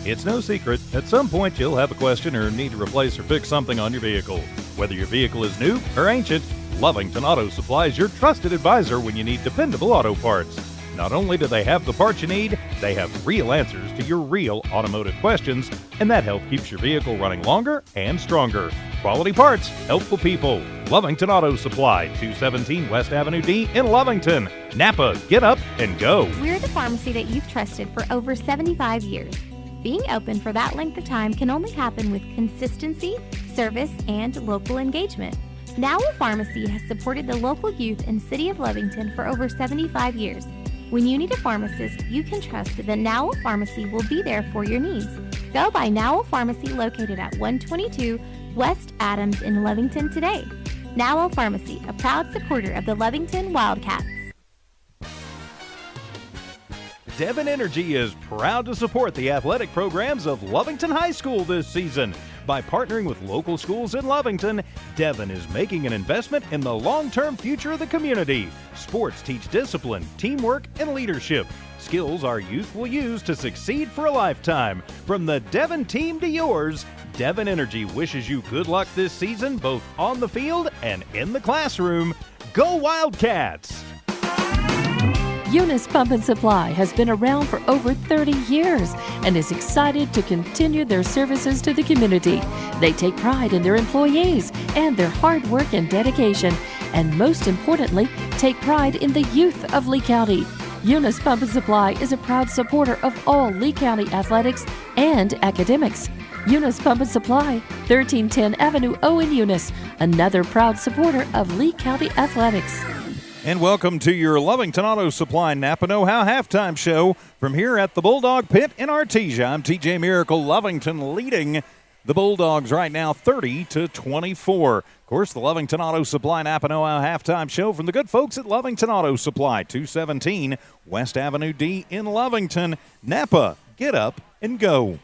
It's no secret, at some point you'll have a question or need to replace or fix something on your vehicle. Whether your vehicle is new or ancient, Lovington Auto Supply is your trusted advisor when you need dependable auto parts. Not only do they have the parts you need, they have real answers to your real automotive questions, and that help keeps your vehicle running longer and stronger. Quality parts, helpful people. Lovington Auto Supply, 217 West Avenue D in Lovington. Napa, get up and go. We're the pharmacy that you've trusted for over 75 years. Being open for that length of time can only happen with consistency, service, and local engagement. Now Pharmacy has supported the local youth and City of Lovington for over 75 years. When you need a pharmacist, you can trust that Now Pharmacy will be there for your needs. Go by Now Pharmacy, located at 122 West Adams in Lovington today. Now Pharmacy, a proud supporter of the Lovington Wildcats. Devon Energy is proud to support the athletic programs of Lovington High School this season. By partnering with local schools in Lovington, Devon is making an investment in the long-term future of the community. Sports teach discipline, teamwork, and leadership. Skills our youth will use to succeed for a lifetime. From the Devon team to yours, Devon Energy wishes you good luck this season, both on the field and in the classroom. Go Wildcats! Eunice Pump and Supply has been around for over 30 years and is excited to continue their services to the community. They take pride in their employees and their hard work and dedication, and most importantly, take pride in the youth of Lee County. Eunice Pump and Supply is a proud supporter of all Lee County athletics and academics. Eunice Pump and Supply, 1310 Avenue O in Eunice, another proud supporter of Lee County athletics. And welcome to your Lovington Auto Supply Napa Know-How halftime show from here at the Bulldog Pit in Artesia. I'm TJ Miracle. Lovington leading the Bulldogs right now 30-24. Of course, the Lovington Auto Supply Napa Know-How halftime show from the good folks at Lovington Auto Supply, 217 West Avenue D in Lovington. Napa, get up and go.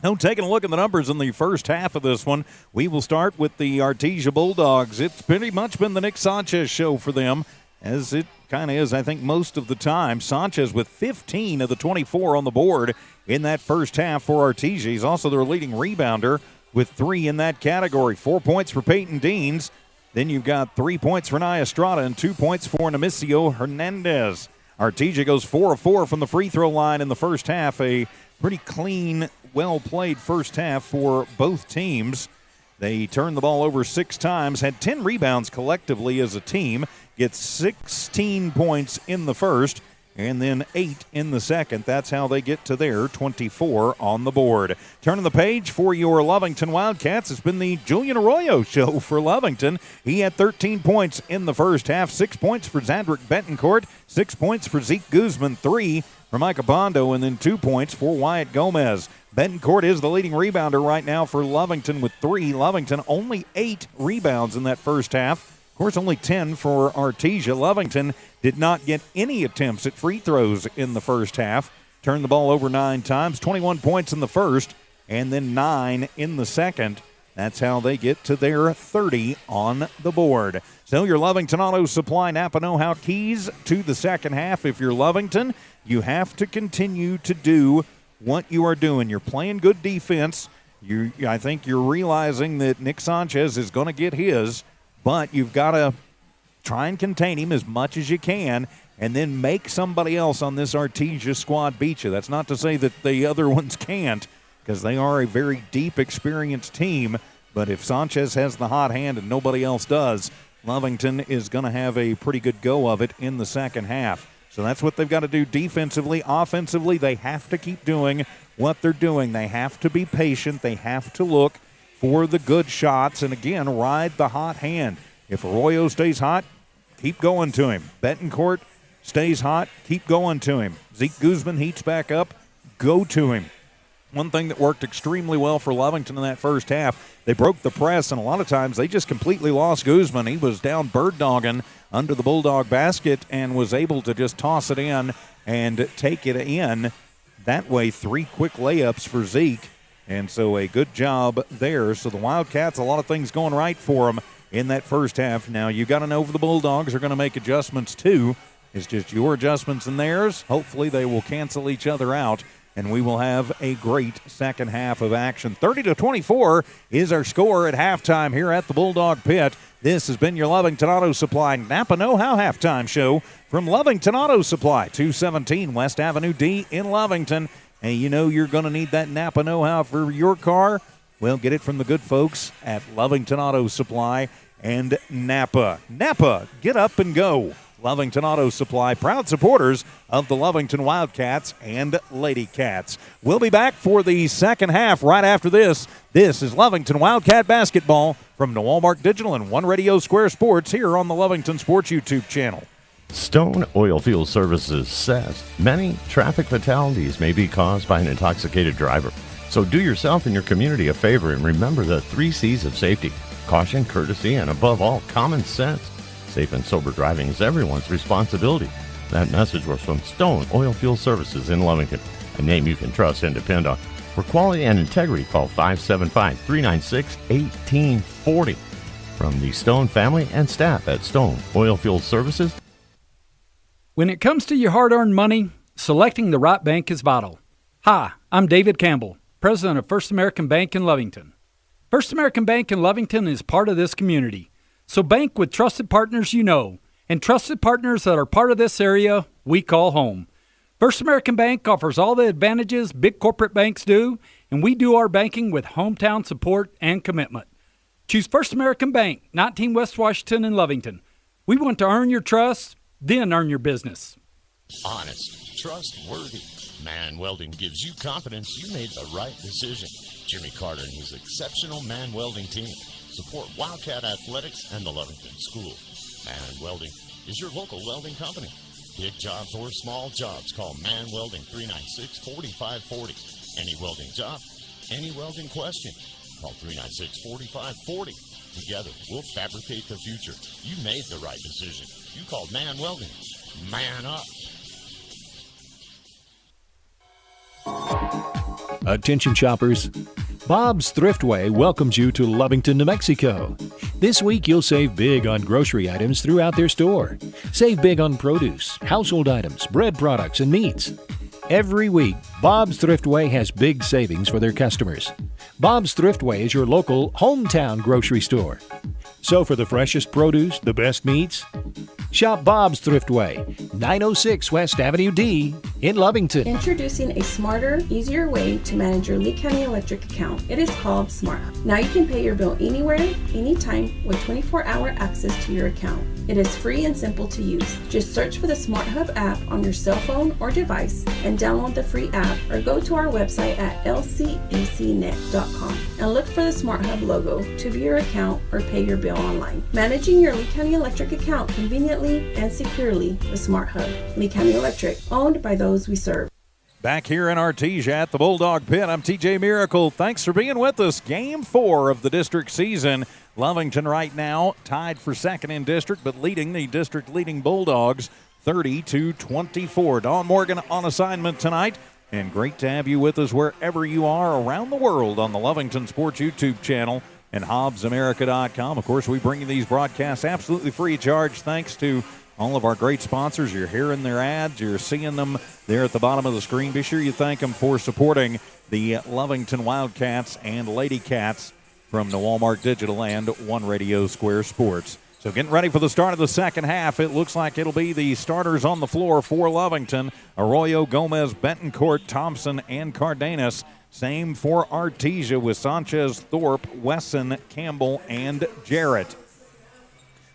Now, taking a look at the numbers in the first half of this one, we will start with the Artesia Bulldogs. It's pretty much been the Nick Sanchez show for them, as it kind of is, I think, most of the time. Sanchez with 15 of the 24 on the board in that first half for Artesia. He's also their leading rebounder with 3 in that category. 4 points for Peyton Deans. Then you've got 3 points for Nia Estrada and 2 points for Nemesio Hernandez. Artesia goes 4 of 4 from the free throw line in the first half. A pretty clean, well-played first half for both teams. They turned the ball over 6 times, had 10 rebounds collectively as a team, get 16 points in the first, and then 8 in the second. That's how they get to their 24 on the board. Turning the page for your Lovington Wildcats, it's been the Julian Arroyo show for Lovington. He had 13 points in the first half, 6 points for Zadrick Betancourt, 6 points for Zeke Guzman, 3 for Micah Bondo, and then 2 points for Wyatt Gomez. Betancourt is the leading rebounder right now for Lovington with 3. Lovington only 8 rebounds in that first half. Of course, only 10 for Artesia. Lovington did not get any attempts at free throws in the first half. Turned the ball over 9 times, 21 points in the first, and then 9 in the second. That's how they get to their 30 on the board. So your Lovington Auto Supply Napa know-how keys to the second half. If you're Lovington, you have to continue to do what you are doing. You're playing good defense. I think you're realizing that Nick Sanchez is going to get his, but you've got to try and contain him as much as you can and then make somebody else on this Artesia squad beat you. That's not to say that the other ones can't, because they are a very deep, experienced team. But if Sanchez has the hot hand and nobody else does, Lovington is going to have a pretty good go of it in the second half. So that's what they've got to do defensively. Offensively, they have to keep doing what they're doing. They have to be patient. They have to look for the good shots and, again, ride the hot hand. If Arroyo stays hot, keep going to him. Betancourt stays hot, keep going to him. Zeke Guzman heats back up, go to him. One thing that worked extremely well for Lovington in that first half, they broke the press, and a lot of times they just completely lost Guzman. He was down bird dogging under the Bulldog basket and was able to just toss it in and take it in. That way, 3 quick layups for Zeke, and so a good job there. So the Wildcats, a lot of things going right for them in that first half. Now, you got to know the Bulldogs are going to make adjustments too. It's just your adjustments and theirs. Hopefully they will cancel each other out, and we will have a great second half of action. 30-24 is our score at halftime here at the Bulldog Pit. This has been your Lovington Auto Supply Napa Know-How Halftime Show from Lovington Auto Supply, 217 West Avenue D in Lovington. And you know you're going to need that Napa Know-How for your car? Well, get it from the good folks at Lovington Auto Supply and Napa. Napa, get up and go. Lovington Auto Supply, proud supporters of the Lovington Wildcats and Lady Cats. We'll be back for the second half right after this. This is Lovington Wildcat Basketball from Walmart Digital and One Radio Square Sports here on the Lovington Sports YouTube channel. Stone Oilfield Services says many traffic fatalities may be caused by an intoxicated driver. So do yourself and your community a favor and remember the 3 C's of safety: caution, courtesy, and above all, common sense. Safe and sober driving is everyone's responsibility. That message was from Stone Oilfield Services in Lovington, a name you can trust and depend on. For quality and integrity, call 575-396-1840. From the Stone family and staff at Stone Oilfield Services. When it comes to your hard-earned money, selecting the right bank is vital. Hi, I'm David Campbell, president of First American Bank in Lovington. First American Bank in Lovington is part of this community. So bank with trusted partners you know, and trusted partners that are part of this area we call home. First American Bank offers all the advantages big corporate banks do, and we do our banking with hometown support and commitment. Choose First American Bank, 19 West Washington in Lovington. We want to earn your trust, then earn your business. Honest, trustworthy. Man Welding gives you confidence you made the right decision. Jimmy Carter and his exceptional Man Welding team support Wildcat Athletics and the Lovington School. Man Welding is your local welding company. Big jobs or small jobs, call Man Welding 396-4540. Any welding job, any welding question, call 396-4540. Together, we'll fabricate the future. You made the right decision. You called Man Welding. Man up. Attention shoppers, Bob's Thriftway welcomes you to Lovington, New Mexico. This week you'll save big on grocery items throughout their store. Save big on produce, household items, bread products, and meats. Every week, Bob's Thriftway has big savings for their customers. Bob's Thriftway is your local hometown grocery store. So for the freshest produce, the best meats, shop Bob's Thriftway, 906 West Avenue D in Lovington. Introducing a smarter, easier way to manage your Lee County Electric account. It is called Smart. Now you can pay your bill anywhere, anytime with 24-hour access to your account. It is free and simple to use. Just search for the Smart Hub app on your cell phone or device and download the free app, or go to our website at lcecnet.com and look for the Smart Hub logo to view your account or pay your bill online. Managing your Lee County Electric account conveniently and securely with Smart Hub. Lee County Electric, owned by those we serve. Back here in Artesia at the Bulldog Pit, I'm TJ Miracle. Thanks for being with us. Game 4 of the district season. Lovington right now tied for second in district, but leading the district-leading Bulldogs 30-24. Dawn Morgan on assignment tonight, and great to have you with us wherever you are around the world on the Lovington Sports YouTube channel and HobbsAmerica.com. Of course, we bring you these broadcasts absolutely free of charge thanks to all of our great sponsors. You're hearing their ads. You're seeing them there at the bottom of the screen. Be sure you thank them for supporting the Lovington Wildcats and Lady Cats from Walmart Digital and One Radio Square Sports. So getting ready for the start of the second half. It looks like it'll be the starters on the floor for Lovington. Arroyo, Gomez, Bentoncourt, Thompson, and Cardenas. Same for Artesia with Sanchez, Thorpe, Wesson, Campbell, and Jarrett.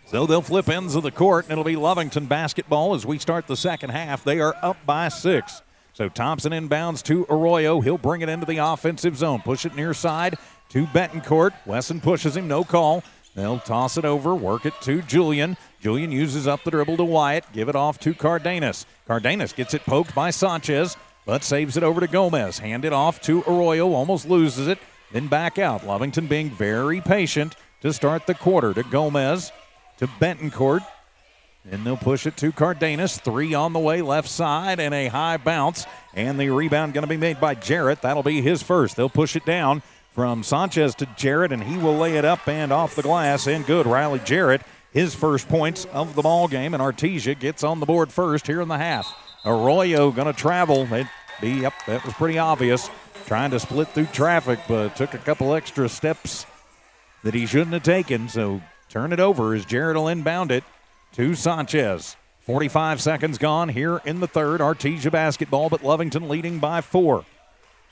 So they'll flip ends of the court, and it'll be Lovington basketball as we start the second half. They are up by 6. So Thompson inbounds to Arroyo. He'll bring it into the offensive zone. Push it near side to Bentoncourt. Wesson pushes him, no call. They'll toss it over, work it to Julian. Julian uses up the dribble to Wyatt. Give it off to Cardenas. Cardenas gets it poked by Sanchez, but saves it over to Gomez. Hand it off to Arroyo, almost loses it, then back out. Lovington being very patient to start the quarter. To Gomez, to Bentoncourt. Then they'll push it to Cardenas. 3 on the way, left side, and a high bounce. And the rebound going to be made by Jarrett. That'll be his first. They'll push it down from Sanchez to Jarrett, and he will lay it up and off the glass, and good. Riley Jarrett, his first points of the ball game, and Artesia gets on the board first here in the half. Arroyo going to travel. That was pretty obvious. Trying to split through traffic, but took a couple extra steps that he shouldn't have taken, so turn it over as Jarrett will inbound it to Sanchez. 45 seconds gone here in the third. Artesia basketball, but Lovington leading by 4.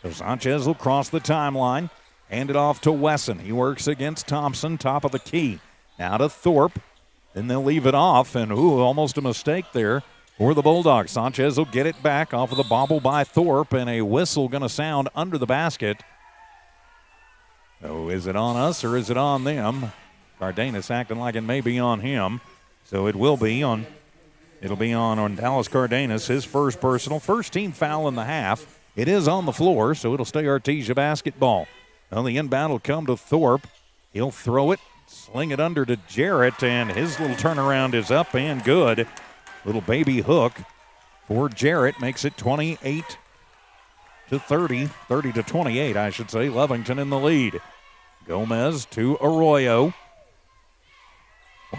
So Sanchez will cross the timeline. Hand it off to Wesson. He works against Thompson, top of the key. Now to Thorpe. Then they'll leave it off, and almost a mistake there for the Bulldogs. Sanchez will get it back off of the bobble by Thorpe, and a whistle going to sound under the basket. So is it on us or is it on them? Cardenas acting like it may be on him. So it will be on. It'll be on Dallas Cardenas, his first personal. First team foul in the half. It is on the floor, so it'll stay Artesia basketball. Well, the inbound will come to Thorpe. He'll throw it, sling it under to Jarrett, and his little turnaround is up and good. Little baby hook for Jarrett makes it 28-30, 30-28, I should say. Lovington in the lead. Gomez to Arroyo.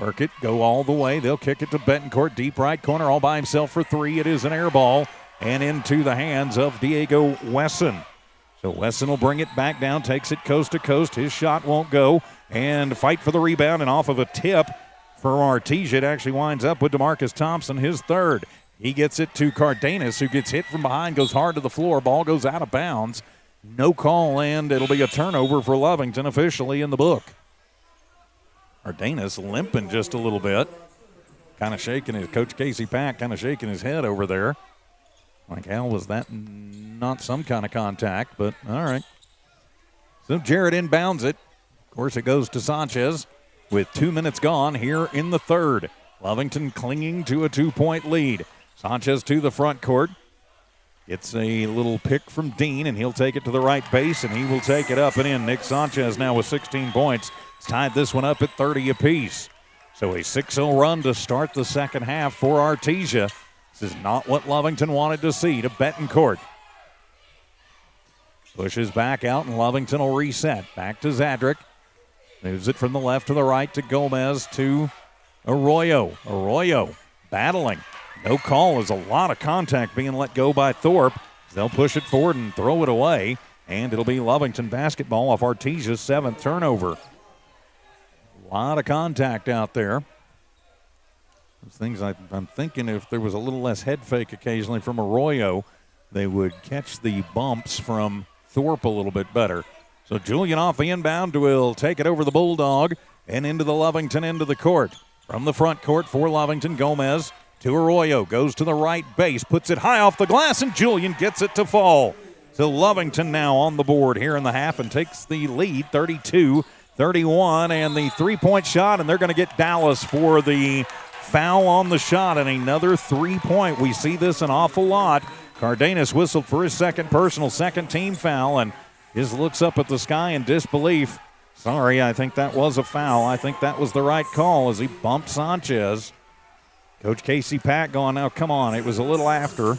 Work it, go all the way. They'll kick it to Bentoncourt, deep right corner, all by himself for 3. It is an air ball, and into the hands of Diego Wesson. So Wesson will bring it back down, takes it coast to coast. His shot won't go, and fight for the rebound, and off of a tip for Artesia. It actually winds up with DeMarcus Thompson, his third. He gets it to Cardenas, who gets hit from behind, goes hard to the floor. Ball goes out of bounds. No call, and it'll be a turnover for Lovington officially in the book. Cardenas limping just a little bit. Kind of shaking his, Coach Casey Pack kind of shaking his head over there. Like, hell, was that not some kind of contact, but all right. So Jarrett inbounds it. Of course, it goes to Sanchez with 2 minutes gone here in the third. Lovington clinging to a 2-point lead. Sanchez to the front court. It's a little pick from Dean, and he'll take it to the right base, and he will take it up and in. Nick Sanchez now with 16 points. He's tied this one up at 30 apiece. So a 6-0 run to start the second half for Artesia. This is not what Lovington wanted to see. To Bentoncourt. Pushes back out, and Lovington will reset. Back to Zadrick. Moves it from the left to the right to Gomez to Arroyo. Arroyo battling. No call. There's a lot of contact being let go by Thorpe. They'll push it forward and throw it away, and it'll be Lovington basketball off Artesia's 7th turnover. A lot of contact out there. Those things I'm thinking if there was a little less head fake occasionally from Arroyo, they would catch the bumps from Thorpe a little bit better. So Julian off the inbound will take it over the Bulldog and into the Lovington end of the court. From the front court for Lovington, Gomez to Arroyo. Goes to the right base, puts it high off the glass, and Julian gets it to fall. So Lovington now on the board here in the half and takes the lead 32-31. And the three-point shot, and they're going to get Dallas for the foul on the shot, and another three-point. We see this an awful lot. Cardenas whistled for his second personal, second team foul, and just looks up at the sky in disbelief. Sorry, I think that was a foul. I think that was the right call as he bumped Sanchez. Coach Casey Pack going, now come on, it was a little after.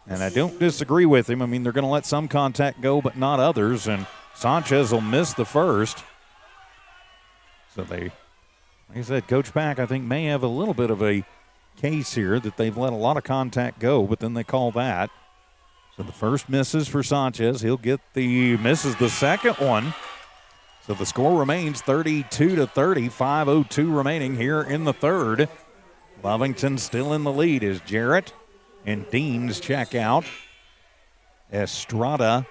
And I don't disagree with him. I mean, they're going to let some contact go, but not others, and Sanchez will miss the first. So like I said, Coach Pack, I think, may have a little bit of a case here that they've let a lot of contact go, but then they call that. So the first misses for Sanchez. He'll get misses the second one. So the score remains 32-30, 5:02 remaining here in the third. Lovington still in the lead as Jarrett and Deans check out. Estrada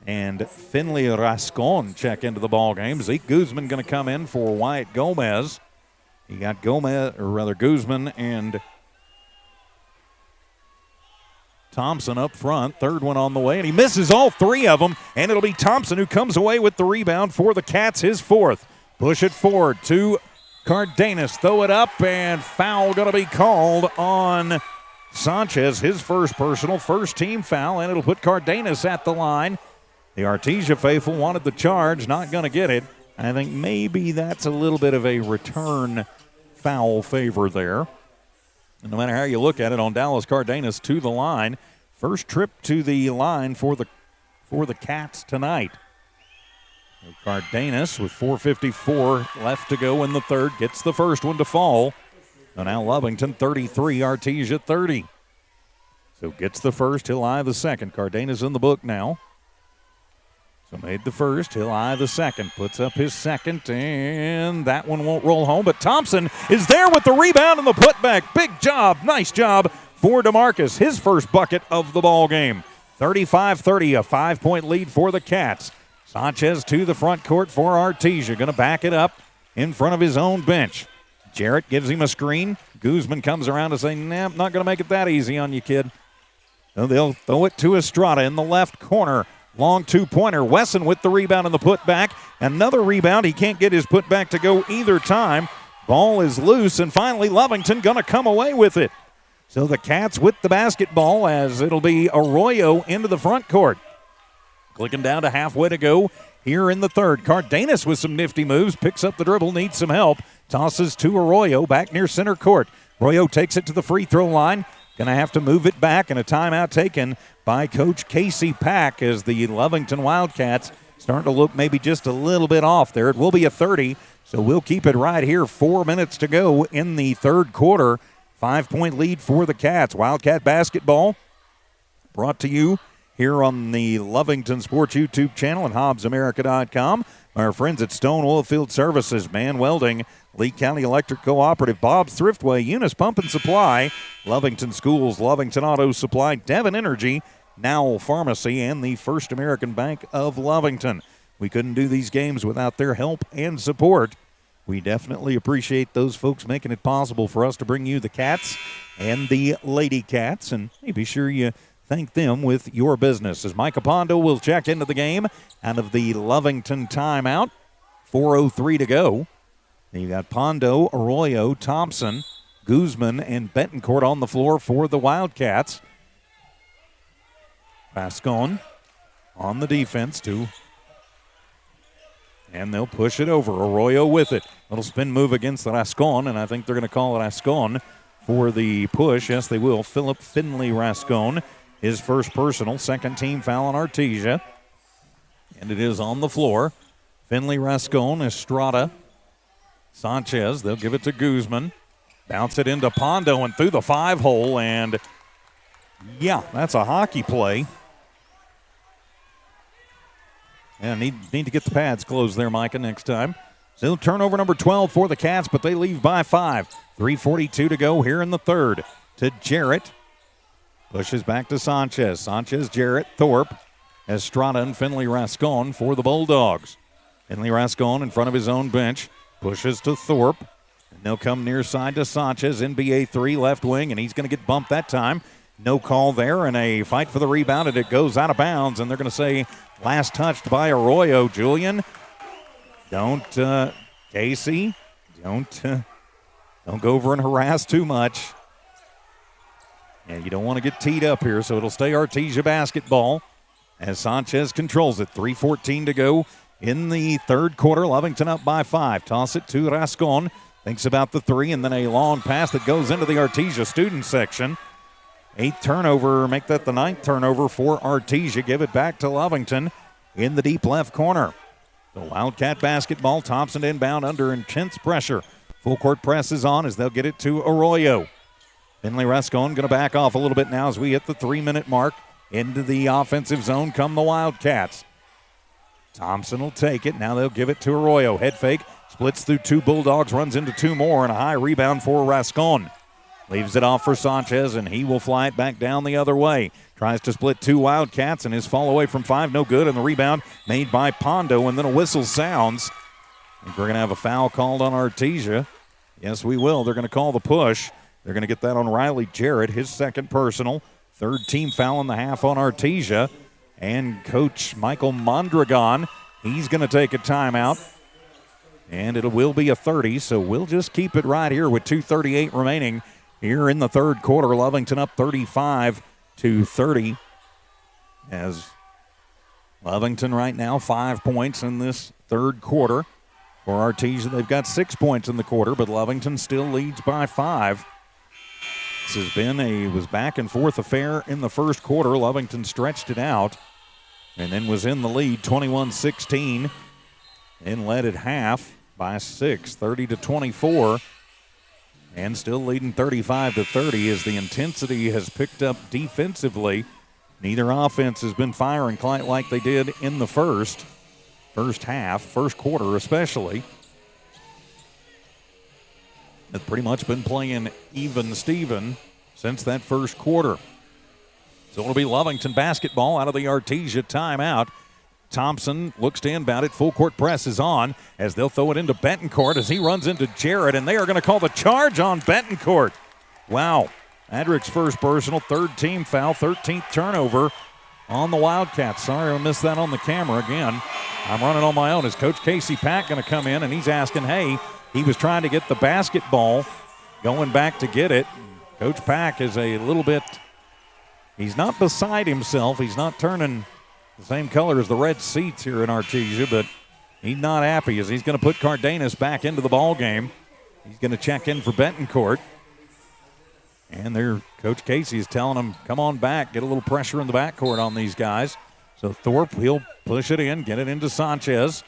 and Finley Rascon check into the ball game. Zeke Guzman going to come in for Wyatt Gomez. You got Guzman and Thompson up front. Third one on the way, and he misses all three of them, and it'll be Thompson who comes away with the rebound for the Cats, his fourth. Push it forward to Cardenas. Throw it up, and foul going to be called on Sanchez, his first personal, first team foul, and it'll put Cardenas at the line. The Artesia faithful wanted the charge, not going to get it. I think maybe that's a little bit of a return foul favor there. And no matter how you look at it, on Dallas, Cardenas to the line. First trip to the line for the Cats tonight. So Cardenas with 4:54 left to go in the third gets the first one to fall. So now Lovington 33, Artesia 30. So gets the first, he'll eye the second. Cardenas in the book now. So made the first, he'll eye the second. Puts up his second, and that one won't roll home. But Thompson is there with the rebound and the putback. Big job, nice job for DeMarcus. His first bucket of the ball game. 35-30, a 5-point lead for the Cats. Sanchez to the front court for Artesia. Going to back it up in front of his own bench. Jarrett gives him a screen. Guzman comes around and says, nah, I'm not going to make it that easy on you, kid. So they'll throw it to Estrada in the left corner. Long two-pointer. Wesson with the rebound and the putback. Another rebound. He can't get his putback to go either time. Ball is loose, and finally Lovington going to come away with it. So the Cats with the basketball as it'll be Arroyo into the front court. Clicking down to halfway to go here in the third. Cardenas with some nifty moves. Picks up the dribble, needs some help. Tosses to Arroyo back near center court. Arroyo takes it to the free throw line. Going to have to move it back, and a timeout taken by Coach Casey Pack as the Lovington Wildcats starting to look maybe just a little bit off there. It will be a 30, so we'll keep it right here. 4 minutes to go in the third quarter. 5-point lead for the Cats. Wildcat basketball brought to you here on the Lovington Sports YouTube channel and HobbsAmerica.com. Our friends at Stone Oilfield Services, Man Welding, Lee County Electric Cooperative, Bob's Thriftway, Eunice Pump and Supply, Lovington Schools, Lovington Auto Supply, Devon Energy, Nowell Pharmacy, and the First American Bank of Lovington. We couldn't do these games without their help and support. We definitely appreciate those folks making it possible for us to bring you the Cats and the Lady Cats, and hey, be sure you thank them with your business. As Micah Pondo will check into the game out of the Lovington timeout. 4:03 to go. And you got Pondo, Arroyo, Thompson, Guzman, and Betancourt on the floor for the Wildcats. Rascon on the defense too. And they'll push it over. Arroyo with it. Little spin move against Rascon, and I think they're going to call it Rascon for the push. Yes, they will. Philip Finley Rascon. His first personal, second team foul on Artesia. And it is on the floor. Finley Rascon, Estrada, Sanchez. They'll give it to Guzman. Bounce it into Pondo and through the 5-hole. And, yeah, that's a hockey play. Yeah, need to get the pads closed there, Micah, next time. Still turnover number 12 for the Cats, but they leave by 5. 3:42 to go here in the third. To Jarrett. Pushes back to Sanchez. Sanchez, Jarrett, Thorpe, Estrada, and Finley Rascon for the Bulldogs. Finley Rascon in front of his own bench. Pushes to Thorpe. And they'll come near side to Sanchez, NBA 3 left wing, and he's going to get bumped that time. No call there, and a fight for the rebound, and it goes out of bounds, and they're going to say last touched by Arroyo. Julian, Casey, don't go over and harass too much. And you don't want to get teed up here, so it'll stay Artesia basketball as Sanchez controls it. 3:14 to go in the third quarter. Lovington up by 5. Toss it to Rascon. Thinks about the three, and then a long pass that goes into the Artesia student section. 8th turnover, make that the 9th turnover for Artesia. Give it back to Lovington in the deep left corner. The Wildcat basketball. Thompson inbound under intense pressure. Full court press is on as they'll get it to Arroyo. Finley Rascon going to back off a little bit now as we hit the 3-minute mark. Into the offensive zone come the Wildcats. Thompson will take it. Now they'll give it to Arroyo. Head fake. Splits through 2 Bulldogs. Runs into 2 more. And a high rebound for Rascon. Leaves it off for Sanchez, and he will fly it back down the other way. Tries to split 2 Wildcats, and his fall away from 5, no good. And the rebound made by Pondo, and then a whistle sounds. I think we're going to have a foul called on Artesia. Yes, we will. They're going to call the push. They're going to get that on Riley Jarrett, his second personal. 3rd team foul in the half on Artesia. And Coach Michael Mondragon, he's going to take a timeout. And it will be a 30, so we'll just keep it right here with 2:38 remaining here in the third quarter. Lovington up 35-30. As Lovington right now 5 points in this third quarter. For Artesia, they've got 6 points in the quarter, but Lovington still leads by 5. This has been was back and forth affair in the first quarter. Lovington stretched it out and then was in the lead 21-16 and led at half by 6, 30-24, and still leading 35-30 as the intensity has picked up defensively. Neither offense has been firing quite like they did in the first half, first quarter especially. They've pretty much been playing even Steven since that first quarter. So it'll be Lovington basketball out of the Artesia timeout. Thompson looks to inbound it. Full court press is on as they'll throw it into Betancourt as he runs into Jarrett, and they are going to call the charge on Betancourt. Wow. Adrick's first personal, 3rd team foul, 13th turnover on the Wildcats. Sorry I missed that on the camera again. I'm running on my own. Is Coach Casey Pack going to come in, and he's asking, hey, he was trying to get the basketball, going back to get it. Coach Pack is a little bit, he's not beside himself. He's not turning the same color as the red seats here in Artesia, but he's not happy as he's going to put Cardenas back into the ball game. He's going to check in for Betancourt. And Coach Casey is telling him, come on back, get a little pressure in the backcourt on these guys. So Thorpe, he'll push it in, get it into Sanchez.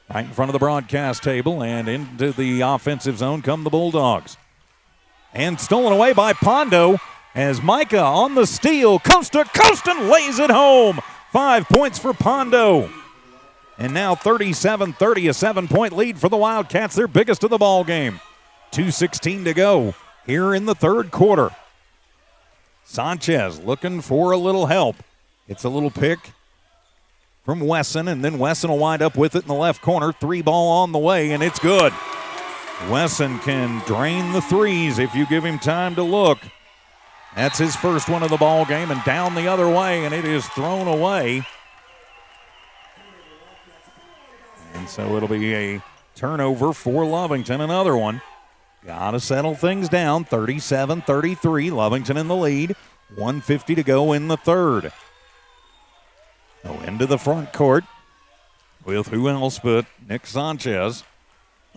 Right in front of the broadcast table, and into the offensive zone come the Bulldogs. And stolen away by Pondo as Micah on the steal, coast to coast, and lays it home. 5 points for Pondo. And now 37-30, a 7-point lead for the Wildcats, their biggest of the ball game. 2:16 to go here in the third quarter. Sanchez looking for a little help. It's a little pick from Wesson, and then Wesson will wind up with it in the left corner. 3 ball on the way, and it's good. Wesson can drain the threes if you give him time to look. That's his first one of the ball game, and down the other way, and it is thrown away. And so it'll be a turnover for Lovington, another one. Got to settle things down, 37-33, Lovington in the lead. 1:50 to go in the third. Into the front court with who else but Nick Sanchez.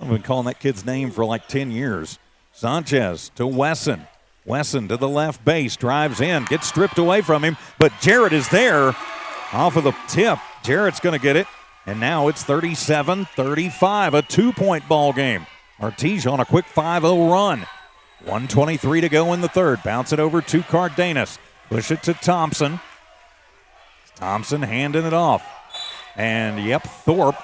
I've been calling that kid's name for like 10 years. Sanchez to Wesson. Wesson to the left base, drives in, gets stripped away from him, but Jarrett is there off of the tip. Jarrett's going to get it, and now it's 37-35, a 2-point ball game. Artesia on a quick 5-0 run. 1:23 to go in the third. Bounce it over to Cardenas. Push it to Thompson. Thompson handing it off. And, Thorpe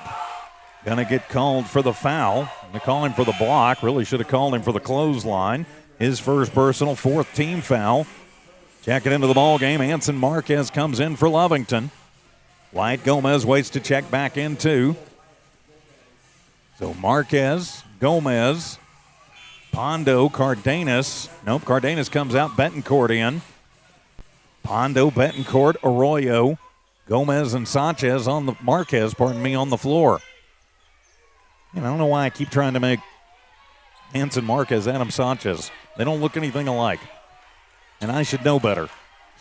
going to get called for the foul. They call him for the block. Really should have called him for the clothesline. His first personal, 4th team foul. Checking into the ball game. Anson Marquez comes in for Lovington. Wyatt Gomez waits to check back in too. So Marquez, Gomez, Pondo, Cardenas. Nope, Cardenas comes out. Betancourt in. Pondo, Betancourt, Arroyo, Gomez, and Sanchez on the Marquez, on the floor. I don't know why I keep trying to make Hanson Marquez Adam Sanchez. They don't look anything alike. And I should know better.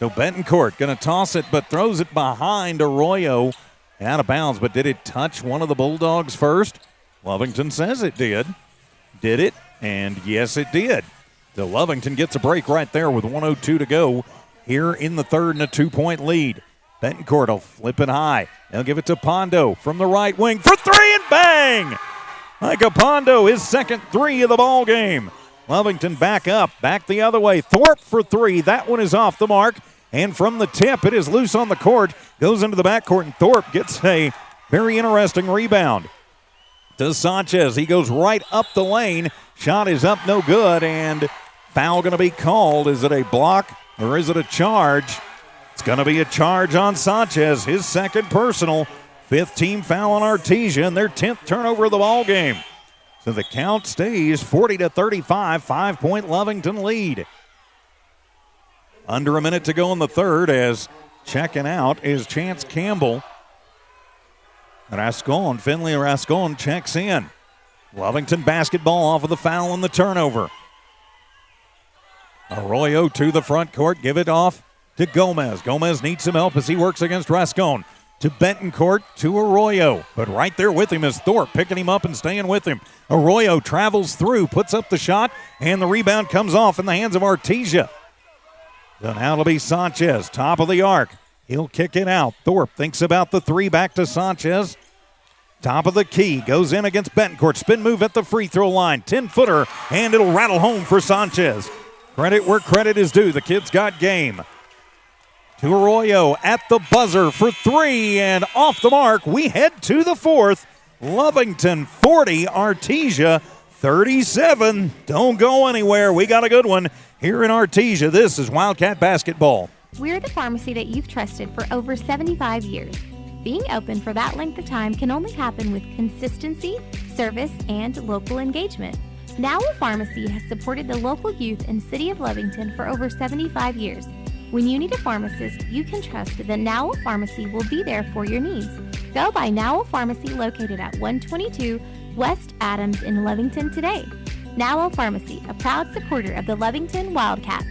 So Betancourt going to toss it, but throws it behind Arroyo. Out of bounds, but did it touch one of the Bulldogs first? Lovington says it did. Did it? And yes, it did. So Lovington gets a break right there with 1:02 to go here in the third and a 2-point lead. Betancourt will flip it high. They'll give it to Pondo from the right wing for three and bang! Micah Pondo, his second three of the ball game. Lovington back up, back the other way. Thorpe for three. That one is off the mark. And from the tip, it is loose on the court. Goes into the backcourt, and Thorpe gets a very interesting rebound. To Sanchez. He goes right up the lane. Shot is up, no good, and foul going to be called. Is it a block or is it a charge? It's going to be a charge on Sanchez, his second personal. Fifth team foul on Artesia, and their 10th turnover of the ball game. So the count stays 40-35, 5-point Lovington lead. Under a minute to go in the third as checking out is Chance Campbell. Finley Rascon checks in. Lovington basketball off of the foul and the turnover. Arroyo to the front court, give it off to Gomez. Gomez needs some help as he works against Rascon. To Betancourt, to Arroyo. But right there with him is Thorpe, picking him up and staying with him. Arroyo travels through, puts up the shot, and the rebound comes off in the hands of Artesia. So now it'll be Sanchez, top of the arc. He'll kick it out. Thorpe thinks about the three, back to Sanchez. Top of the key, goes in against Betancourt. Spin move at the free throw line. 10-footer, and it'll rattle home for Sanchez. Credit where credit is due. The kid's got game. To Arroyo at the buzzer for three, and off the mark. We head to the fourth. Lovington 40, Artesia 37. Don't go anywhere. We got a good one here in Artesia. This is Wildcat basketball. We're the pharmacy that you've trusted for over 75 years. Being open for that length of time can only happen with consistency, service, and local engagement. Now a Pharmacy has supported the local youth in City of Lovington for over 75 years. When you need a pharmacist, you can trust that Now a Pharmacy will be there for your needs. Go by Now a Pharmacy located at 122 West Adams in Lovington today. Now a Pharmacy, a proud supporter of the Lovington Wildcats.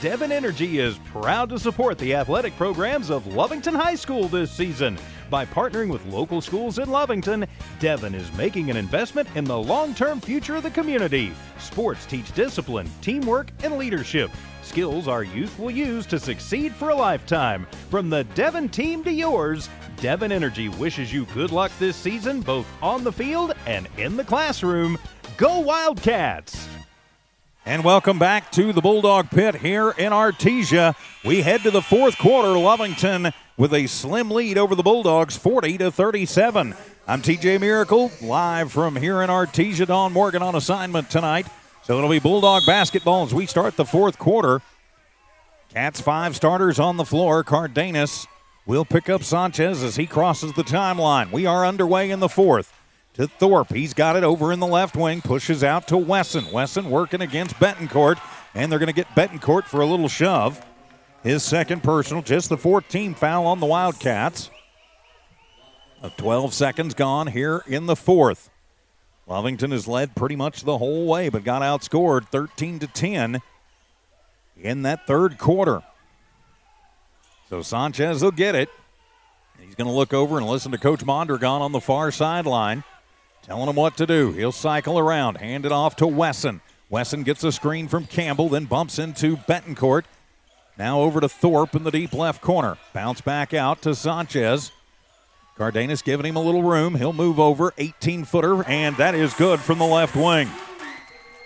Devon Energy is proud to support the athletic programs of Lovington High School this season. By partnering with local schools in Lovington, Devon is making an investment in the long-term future of the community. Sports teach discipline, teamwork, and leadership. Skills our youth will use to succeed for a lifetime. From the Devon team to yours, Devon Energy wishes you good luck this season, both on the field and in the classroom. Go Wildcats! And welcome back to the Bulldog Pit here in Artesia. We head to the fourth quarter. Lovington with a slim lead over the Bulldogs, 40-37. I'm TJ Miracle, live from here in Artesia. Don Morgan on assignment tonight. So it'll be Bulldog basketball as we start the fourth quarter. Cats 5 starters on the floor. Cardenas will pick up Sanchez as he crosses the timeline. We are underway in the fourth. To Thorpe. He's got it over in the left wing. Pushes out to Wesson. Wesson working against Betancourt. And they're going to get Betancourt for a little shove. His second personal. Just the 14th foul on the Wildcats. 12 seconds gone here in the fourth. Lovington has led pretty much the whole way, but got outscored 13-10 in that third quarter. So Sanchez will get it. He's going to look over and listen to Coach Mondragon on the far sideline, telling him what to do. He'll cycle around, hand it off to Wesson. Wesson gets a screen from Campbell, then bumps into Betancourt. Now over to Thorpe in the deep left corner. Bounce back out to Sanchez. Cardenas giving him a little room. He'll move over, 18-footer, and that is good from the left wing.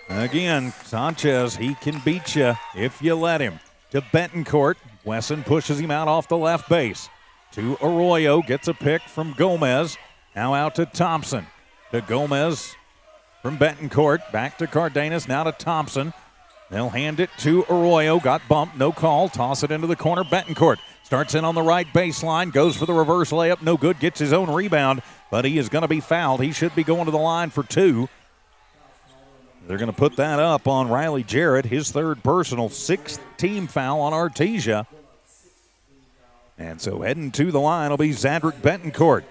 Again, Sanchez, he can beat you if you let him. To Betancourt. Wesson pushes him out off the left base. To Arroyo, gets a pick from Gomez. Now out to Thompson. To Gomez from Betancourt. Back to Cardenas, now to Thompson. They'll hand it to Arroyo. Got bumped, no call. Toss it into the corner. Betancourt starts in on the right baseline. Goes for the reverse layup. No good. Gets his own rebound, but he is going to be fouled. He should be going to the line for two. They're going to put that up on Riley Jarrett, his third personal, sixth team foul on Artesia. And so heading to the line will be Zadrick Betancourt.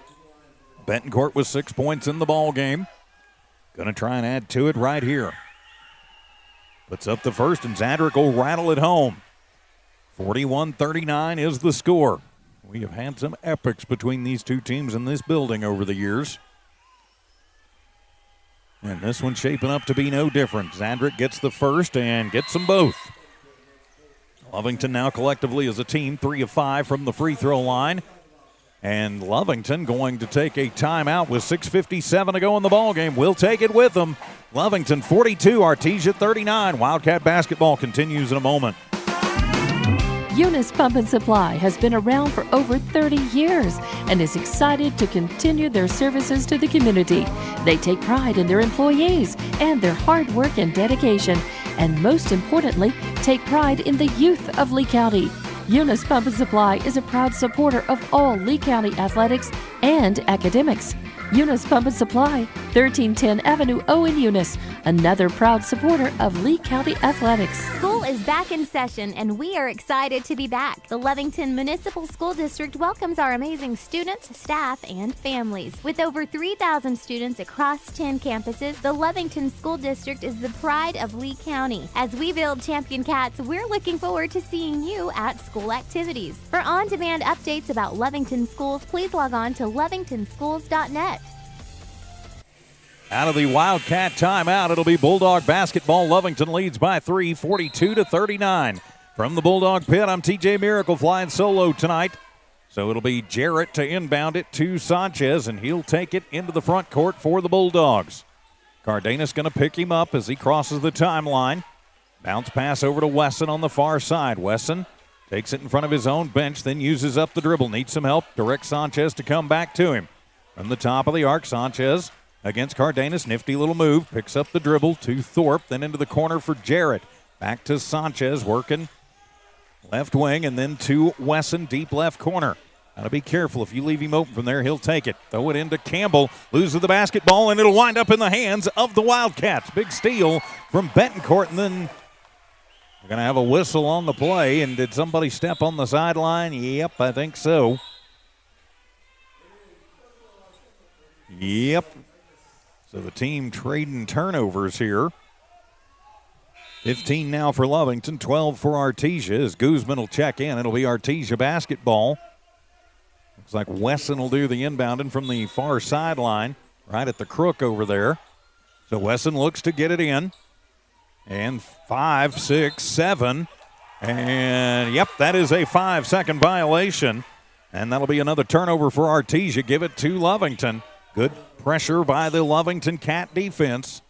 Betancourt with 6 points in the ball game. Going to try and add to it right here. Puts up the first, and Zadrick will rattle it home. 41-39 is the score. We have had some epics between these two teams in this building over the years. And this one's shaping up to be no different. Zadrick gets the first and gets them both. Lovington now collectively as a team, 3 of 5 from the free throw line. And Lovington going to take a timeout with 6:57 to go in the ballgame. We'll take it with them. Lovington 42, Artesia 39. Wildcat basketball continues in a moment. Eunice Pump and Supply has been around for over 30 years and is excited to continue their services to the community. They take pride in their employees and their hard work and dedication, and most importantly, take pride in the youth of Lee County. Eunice Pump and Supply is a proud supporter of all Lee County athletics and academics. Eunice Pump and Supply, 1310 Avenue O in Eunice, another proud supporter of Lee County athletics. School is back in session, and we are excited to be back. The Lovington Municipal School District welcomes our amazing students, staff, and families. With over 3,000 students across 10 campuses, the Lovington School District is the pride of Lee County. As we build champion cats, we're looking forward to seeing you at school activities. For on-demand updates about Lovington schools, please log on to lovingtonschools.net. Out of the Wildcat timeout, it'll be Bulldog basketball. Lovington leads by 3, 42-39. From the Bulldog Pit, I'm TJ Miracle flying solo tonight. So it'll be Jarrett to inbound it to Sanchez, and he'll take it into the front court for the Bulldogs. Cardenas going to pick him up as he crosses the timeline. Bounce pass over to Wesson on the far side. Wesson takes it in front of his own bench, then uses up the dribble. Needs some help. Directs Sanchez to come back to him. From the top of the arc, Sanchez against Cardenas, nifty little move, picks up the dribble to Thorpe, then into the corner for Jarrett. Back to Sanchez, working left wing, and then to Wesson, deep left corner. Gotta be careful. If you leave him open from there, he'll take it. Throw it into Campbell, loses the basketball, and it'll wind up in the hands of the Wildcats. Big steal from Betancourt, and then we're gonna have a whistle on the play. And did somebody step on the sideline? Yep, I think so. Yep. So the team trading turnovers here. 15 now for Lovington, 12 for Artesia as Guzman will check in. It'll be Artesia basketball. Looks like Wesson will do the inbounding from the far sideline, right at the crook over there. So Wesson looks to get it in. And 5, 6, 7. And, yep, that is a 5-second violation. And that'll be another turnover for Artesia. Give it to Lovington. Good pressure by the Lovington Cat defense.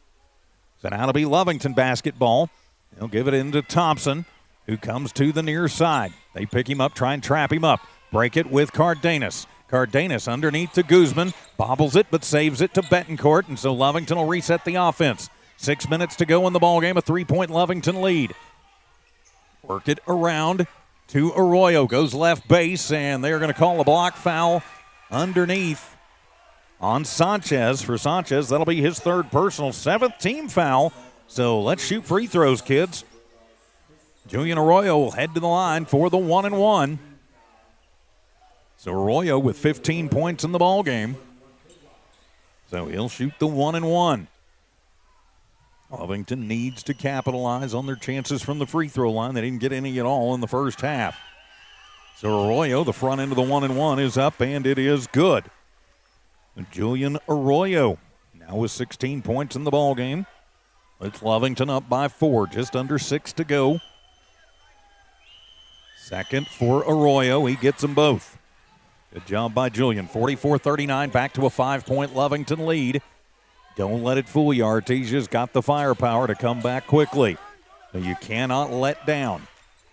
So now it'll be Lovington basketball. They'll give it into Thompson, who comes to the near side. They pick him up, try and trap him up. Break it with Cardenas. Cardenas underneath to Guzman. Bobbles it, but saves it to Betancourt. And so Lovington will reset the offense. 6 minutes to go in the ballgame, a 3-point Lovington lead. Work it around to Arroyo. Goes left base, and they're going to call a block foul underneath on Sanchez. For Sanchez, that'll be his third personal, 7th team foul. So let's shoot free throws, kids. Julian Arroyo will head to the line for the 1-and-1. So Arroyo with 15 points in the ball game. So he'll shoot the 1-and-1. Lovington needs to capitalize on their chances from the free throw line. They didn't get any at all in the first half. So Arroyo, the front end of the 1-and-1 is up, and it is good. Julian Arroyo now with 16 points in the ball game. It's Lovington up by 4, just under 6 to go. Second for Arroyo. He gets them both. Good job by Julian. 44-39, back to a 5-point Lovington lead. Don't let it fool you. Artesia's got the firepower to come back quickly. But you cannot let down.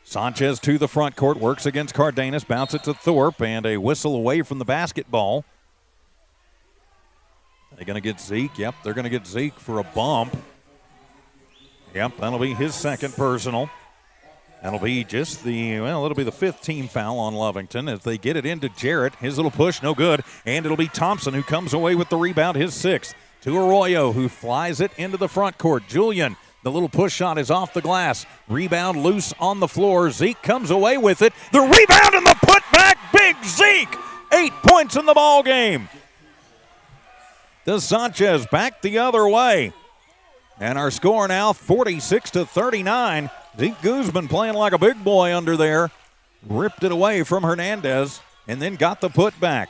Sanchez to the front court, works against Cardenas, bounce it to Thorpe, and a whistle away from the basketball. Are they going to get Zeke? Yep, they're going to get Zeke for a bump. Yep, that'll be his second personal. That'll be just it'll be the 5th team foul on Lovington as they get it into Jarrett. His little push, no good. And it'll be Thompson who comes away with the rebound, his 6th. to Arroyo, who flies it into the front court. Julian, the little push shot is off the glass. Rebound loose on the floor. Zeke comes away with it. The rebound and the putback. Big Zeke. 8 points in the ball game. To Sanchez, back the other way. And our score now 46-39. Zeke Guzman playing like a big boy under there. Ripped it away from Hernandez and then got the putback.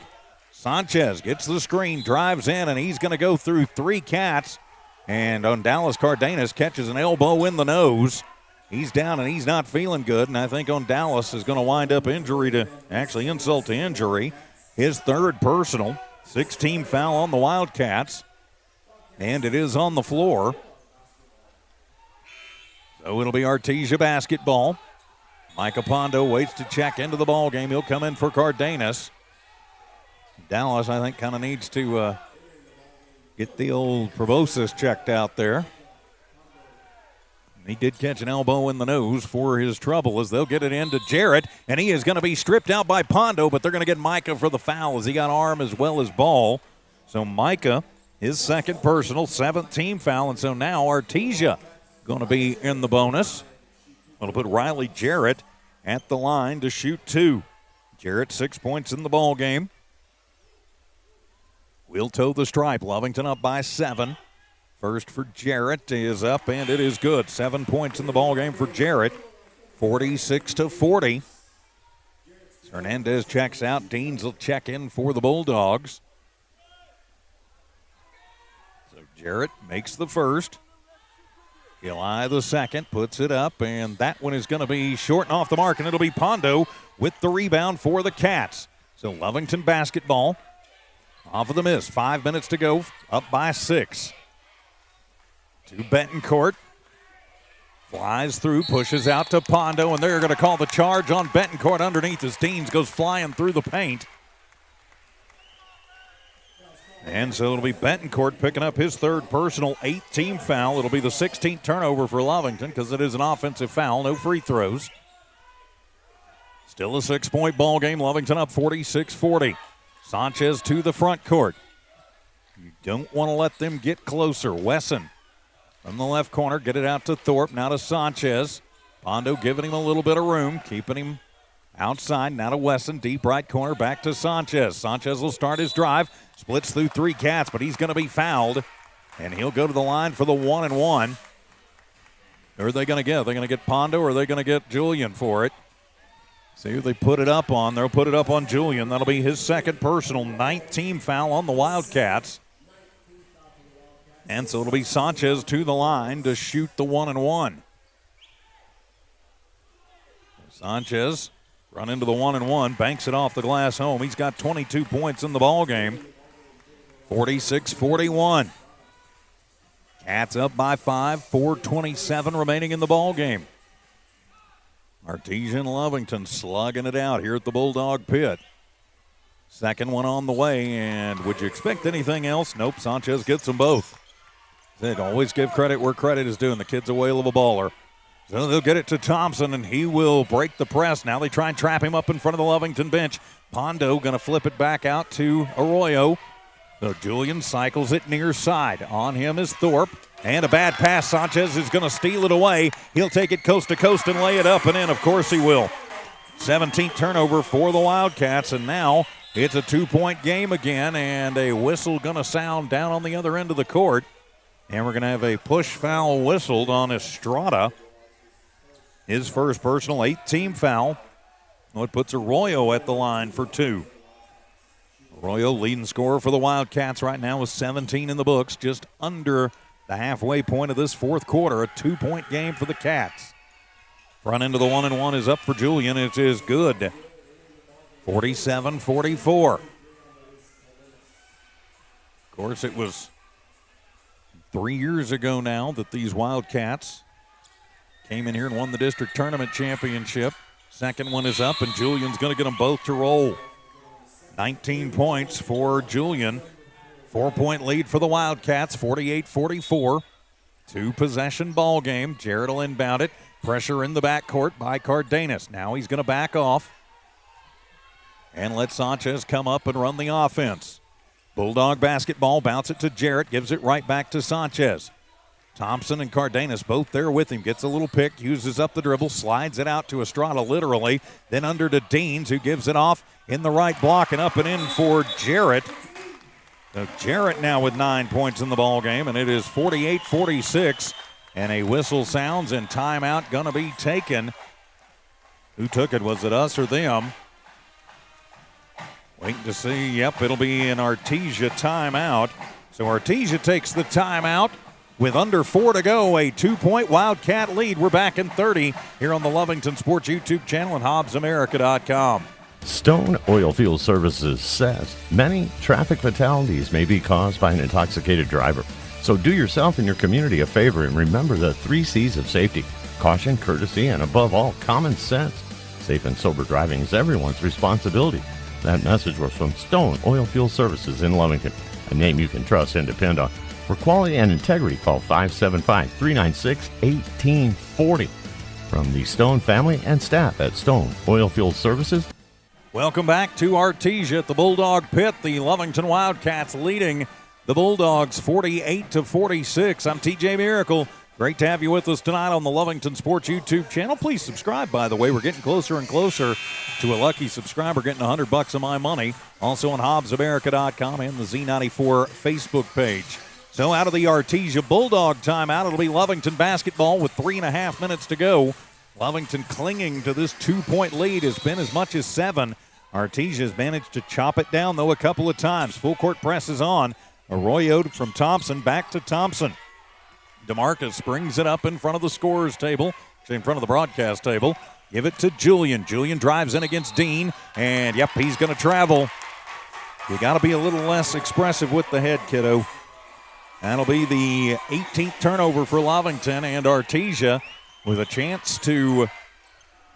Sanchez gets the screen, drives in, and he's going to go through 3 Cats. And on Dallas, Cardenas catches an elbow in the nose. He's down and he's not feeling good. And I think on Dallas is going to wind up insult to injury. His 3rd personal, 6-team foul on the Wildcats. And it is on the floor. So it'll be Artesia basketball. Micah Pondo waits to check into the ball game. He'll come in for Cardenas. Dallas, I think, kind of needs to get the old proboscis checked out there. He did catch an elbow in the nose for his trouble as they'll get it into Jarrett, and he is going to be stripped out by Pondo, but they're going to get Micah for the foul as he got arm as well as ball. So Micah, his 2nd personal, 7th team foul, and so now Artesia going to be in the bonus. It'll put Riley Jarrett at the line to shoot 2. Jarrett 6 points in the ball game. We'll toe the stripe. Lovington up by 7. First for Jarrett is up, and it is good. 7 points in the ball game for Jarrett. 46-40. Hernandez checks out. Deans will check in for the Bulldogs. So Jarrett makes the first. Eli the second, puts it up, and that one is going to be short and off the mark, and it'll be Pondo with the rebound for the Cats. So Lovington basketball. Off of the miss. 5 minutes to go. Up by 6. To Betancourt. Flies through, pushes out to Pondo, and they're going to call the charge on Betancourt underneath as Deans goes flying through the paint. And so it'll be Betancourt picking up his 3rd personal, 8-team foul. It'll be the 16th turnover for Lovington because it is an offensive foul. No free throws. Still a 6-point ball game. Lovington up 46-40. Sanchez to the front court. You don't want to let them get closer. Wesson from the left corner. Get it out to Thorpe. Now to Sanchez. Pondo giving him a little bit of room. Keeping him outside. Now to Wesson. Deep right corner. Back to Sanchez. Sanchez will start his drive. Splits through 3 Cats, but he's going to be fouled. And he'll go to the line for the 1-and-1. Who are they going to get? Are they going to get Pondo or are they going to get Julian for it? See who they put it up on. They'll put it up on Julian. That'll be his 2nd personal, 9th-team foul on the Wildcats. And so it'll be Sanchez to the line to shoot the 1-and-1. Sanchez run into the 1-and-1, banks it off the glass home. He's got 22 points in the ball game. 46-41. Cats up by 5, 4:27 remaining in the ball game. Artesia and Lovington slugging it out here at the Bulldog Pit. Second one on the way, and would you expect anything else? Nope, Sanchez gets them both. They'd always give credit where credit is due, and the kid's a whale of a baller. So they'll get it to Thompson, and he will break the press. Now they try and trap him up in front of the Lovington bench. Pondo going to flip it back out to Arroyo. So Julian cycles it near side. On him is Thorpe. And a bad pass. Sanchez is going to steal it away. He'll take it coast to coast and lay it up and in. Of course he will. 17th turnover for the Wildcats, and now it's a 2-point game again, and a whistle going to sound down on the other end of the court. And we're going to have a push foul whistled on Estrada. His 1st personal, 8-team foul. It puts Arroyo at the line for 2. Arroyo leading scorer for the Wildcats right now with 17 in the books, just under the halfway point of this 4th quarter. A 2-point game for the Cats. Front end of the 1-and-1 is up for Julian. It is good. 47-44. Of course, it was 3 years ago now that these Wildcats came in here and won the district tournament championship. Second one is up, and Julian's going to get them both to roll. 19 points for Julian. 4-point lead for the Wildcats, 48-44. 2-possession ball game. Jarrett will inbound it. Pressure in the backcourt by Cardenas. Now he's going to back off and let Sanchez come up and run the offense. Bulldog basketball, bounce it to Jarrett, gives it right back to Sanchez. Thompson and Cardenas both there with him. Gets a little pick, uses up the dribble, slides it out to Estrada literally, then under to Deans, who gives it off in the right block and up and in for Jarrett. So Jarrett now with 9 points in the ball game, and it is 48-46. And a whistle sounds and timeout going to be taken. Who took it? Was it us or them? Waiting to see. Yep, it'll be an Artesia timeout. So Artesia takes the timeout. With under 4 to go, a 2-point Wildcat lead. We're back in 30 here on the Lovington Sports YouTube channel and HobbsAmerica.com. Stone Oilfield Services says many traffic fatalities may be caused by an intoxicated driver. So do yourself and your community a favor and remember the 3 C's of safety: caution, courtesy, and above all, common sense. Safe and sober driving is everyone's responsibility. That message was from Stone Oilfield Services in Lovington, a name you can trust and depend on. For quality and integrity, call 575-396-1840. From the Stone family and staff at Stone Oilfield Services. Welcome back to Artesia at the Bulldog Pit. The Lovington Wildcats leading the Bulldogs 48-46. I'm TJ Miracle. Great to have you with us tonight on the Lovington Sports YouTube channel. Please subscribe, by the way. We're getting closer and closer to a lucky subscriber getting $100 of my money. Also on HobbsAmerica.com and the Z94 Facebook page. So out of the Artesia Bulldog timeout, it'll be Lovington basketball with 3.5 minutes to go. Lovington clinging to this 2-point lead has been as much as 7. Artesia has managed to chop it down, though, a couple of times. Full court press is on. Arroyo from Thompson, back to Thompson. DeMarcus brings it up in front of the scorer's table, in front of the broadcast table. Give it to Julian. Julian drives in against Dean, and, yep, he's going to travel. You got to be a little less expressive with the head, kiddo. That'll be the 18th turnover for Lovington, and Artesia with a chance to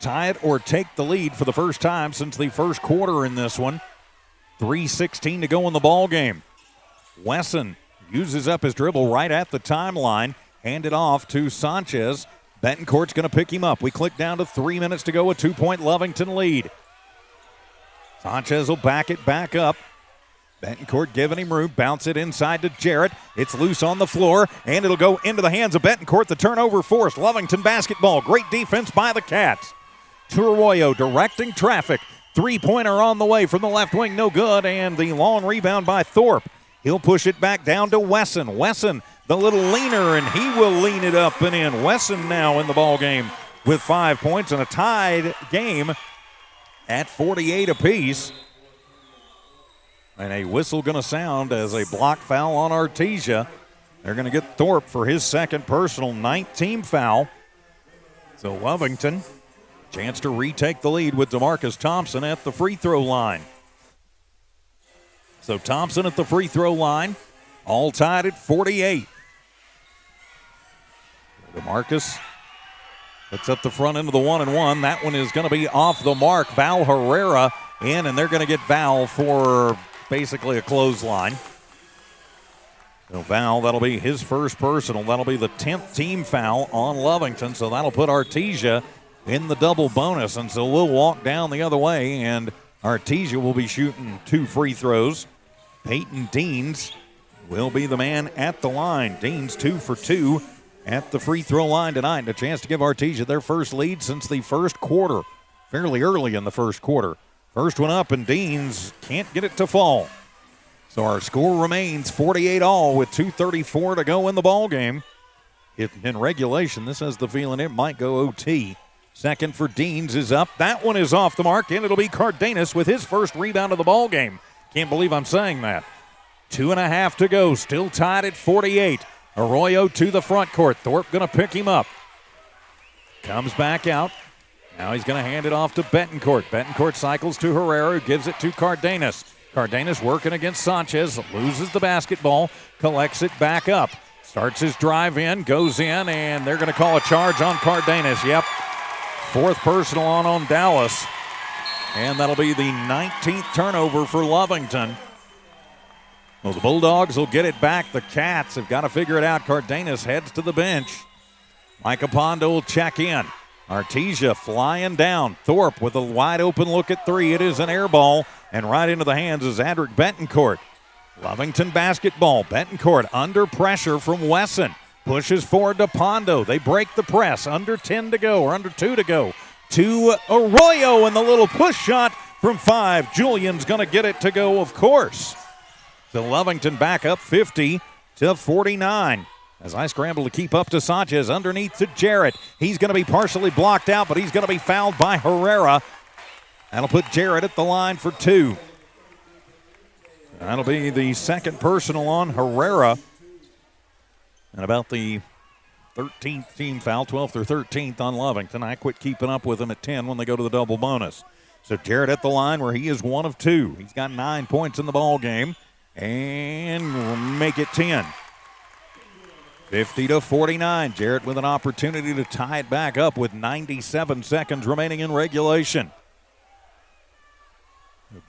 tie it or take the lead for the first time since the first quarter in this one. 3:16 to go in the ball game. Wesson uses up his dribble right at the timeline. Hand it off to Sanchez. Betancourt's going to pick him up. We click down to 3 minutes to go, a 2-point Lovington lead. Sanchez will back it back up. Betancourt giving him room, bounce it inside to Jarrett. It's loose on the floor, and it'll go into the hands of Betancourt. The turnover forced. Lovington basketball. Great defense by the Cats. To Arroyo directing traffic. 3-pointer on the way from the left wing, no good, and the long rebound by Thorpe. He'll push it back down to Wesson. Wesson, the little leaner, and he will lean it up and in. Wesson now in the ball game with 5 points and a tied game at 48 apiece. And a whistle going to sound as a block foul on Artesia. They're going to get Thorpe for his second personal, 9th foul. So Lovington, chance to retake the lead with DeMarcus Thompson at the free throw line. So Thompson at the free throw line, all tied at 48. DeMarcus puts up the front end of the 1-and-1. That one is going to be off the mark. Val Herrera in, and they're going to get Val for basically a clothesline. So Val, that'll be his first personal. That'll be the 10th team foul on Lovington. So that'll put Artesia in the double bonus. And so we'll walk down the other way, and Artesia will be shooting 2 free throws. Peyton Deans will be the man at the line. Deans 2 for 2 at the free throw line tonight. And a chance to give Artesia their first lead since the first quarter. Fairly early in the first quarter. First one up, and Deans can't get it to fall. So our score remains 48-all with 2:34 to go in the ball game. In regulation, this has the feeling it might go OT. Second for Deans is up. That one is off the mark, and it'll be Cardenas with his first rebound of the ball game. Can't believe I'm saying that. 2.5 to go, still tied at 48. Arroyo to the front court. Thorpe going to pick him up. Comes back out. Now he's going to hand it off to Betancourt. Betancourt cycles to Herrera, who gives it to Cardenas. Cardenas working against Sanchez, loses the basketball, collects it back up. Starts his drive in, goes in, and they're going to call a charge on Cardenas. Yep, 4th personal on Dallas. And that'll be the 19th turnover for Lovington. Well, the Bulldogs will get it back. The Cats have got to figure it out. Cardenas heads to the bench. Micah Pondo will check in. Artesia flying down. Thorpe with a wide open look at 3. It is an air ball, and right into the hands is Adric Betancourt. Lovington basketball. Betancourt under pressure from Wesson. Pushes forward to Pondo. They break the press. Under 10 to go, or under 2 to go. To Arroyo, and the little push shot from 5. Julian's going to get it to go, of course. So Lovington back up 50-49. As I scramble to keep up to Sanchez, underneath to Jarrett. He's going to be partially blocked out, but he's going to be fouled by Herrera. That'll put Jarrett at the line for 2. That'll be the second personal on Herrera. And about the 13th team foul, 12th or 13th on Lovington. I quit keeping up with them at 10 when they go to the double bonus. So Jarrett at the line where he is 1 of 2. He's got 9 points in the ball game. And we'll make it 10. 50-49. Jarrett with an opportunity to tie it back up with 97 seconds remaining in regulation.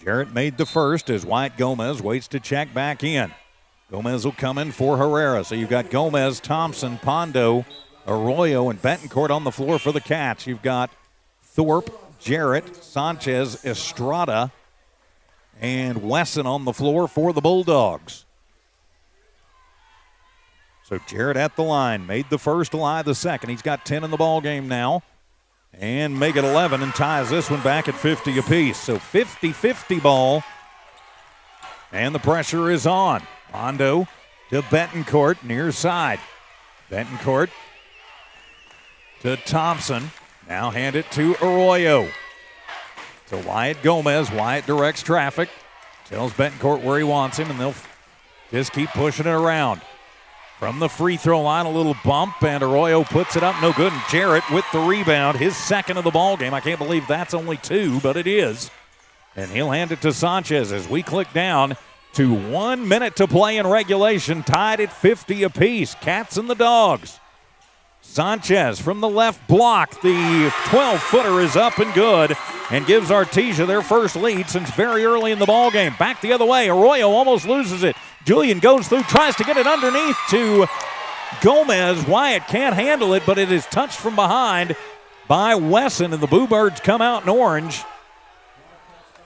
Jarrett made the first as Wyatt Gomez waits to check back in. Gomez will come in for Herrera. So you've got Gomez, Thompson, Pondo, Arroyo, and Betancourt on the floor for the Cats. You've got Thorpe, Jarrett, Sanchez, Estrada, and Wesson on the floor for the Bulldogs. So Jarrett at the line. Made the first, Eli the second. He's got 10 in the ball game now. And make it 11 and ties this one back at 50 apiece. So 50-50 ball. And the pressure is on. Pondo to Betancourt, near side. Betancourt to Thompson. Now hand it to Arroyo. To Wyatt Gomez. Wyatt directs traffic. Tells Betancourt where he wants him, and they'll just keep pushing it around. From the free throw line, a little bump, and Arroyo puts it up, no good. And Jarrett with the rebound, his second of the ball game. I can't believe that's only 2, but it is. And he'll hand it to Sanchez as we click down to 1 minute to play in regulation, tied at 50 apiece. Cats and the Dogs. Sanchez from the left block. The 12-footer is up and good and gives Artesia their first lead since very early in the ball game. Back the other way. Arroyo almost loses it. Julian goes through, tries to get it underneath to Gomez. Wyatt can't handle it, but it is touched from behind by Wesson, and the Bluebirds come out in orange.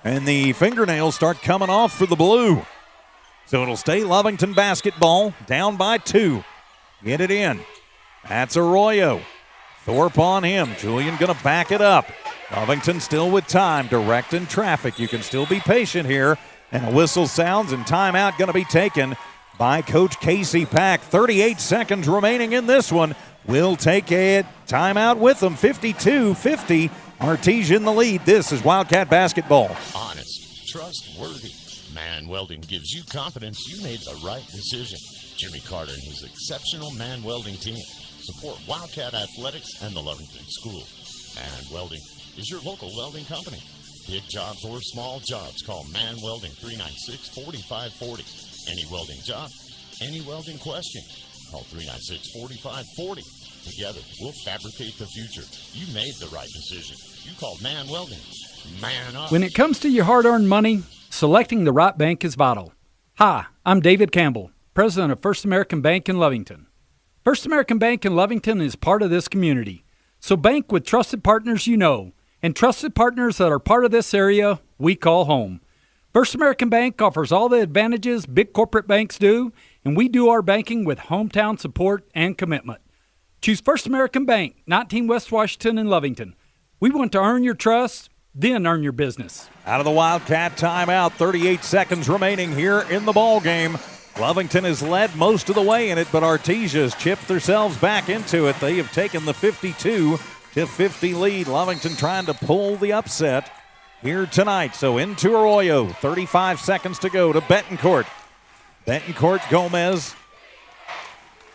And the fingernails start coming off for the blue. So it'll stay Lovington basketball, down by 2. Get it in. That's Arroyo. Thorpe on him. Julian going to back it up. Lovington still with time, directing traffic. You can still be patient here. And a whistle sounds, and timeout going to be taken by Coach Casey Pack. 38 seconds remaining in this one. We'll take a timeout with them. 52-50. Artesia in the lead. This is Wildcat basketball. Honest, trustworthy. Man Welding gives you confidence you made the right decision. Jimmy Carter and his exceptional Man Welding team support Wildcat Athletics and the Lovington School. Man Welding is your local welding company. Big jobs or small jobs, call Man Welding 396-4540. Any welding job, any welding question, call 396-4540. Together, we'll fabricate the future. You made the right decision. You called Man Welding. Man up. When it comes to your hard-earned money, selecting the right bank is vital. Hi, I'm David Campbell, president of First American Bank in Lovington. First American Bank in Lovington is part of this community. So bank with trusted partners you know, and trusted partners that are part of this area we call home. First American Bank offers all the advantages big corporate banks do, and we do our banking with hometown support and commitment. Choose First American Bank, 19 West Washington in Lovington. We want to earn your trust, then earn your business. Out of the Wildcat timeout, 38 seconds remaining here in the ball game. Lovington has led most of the way in it, but Artesia's chipped themselves back into it. They have taken the 52-50 lead. Lovington trying to pull the upset here tonight. So into Arroyo, 35 seconds to go to Betancourt. Betancourt, Gomez,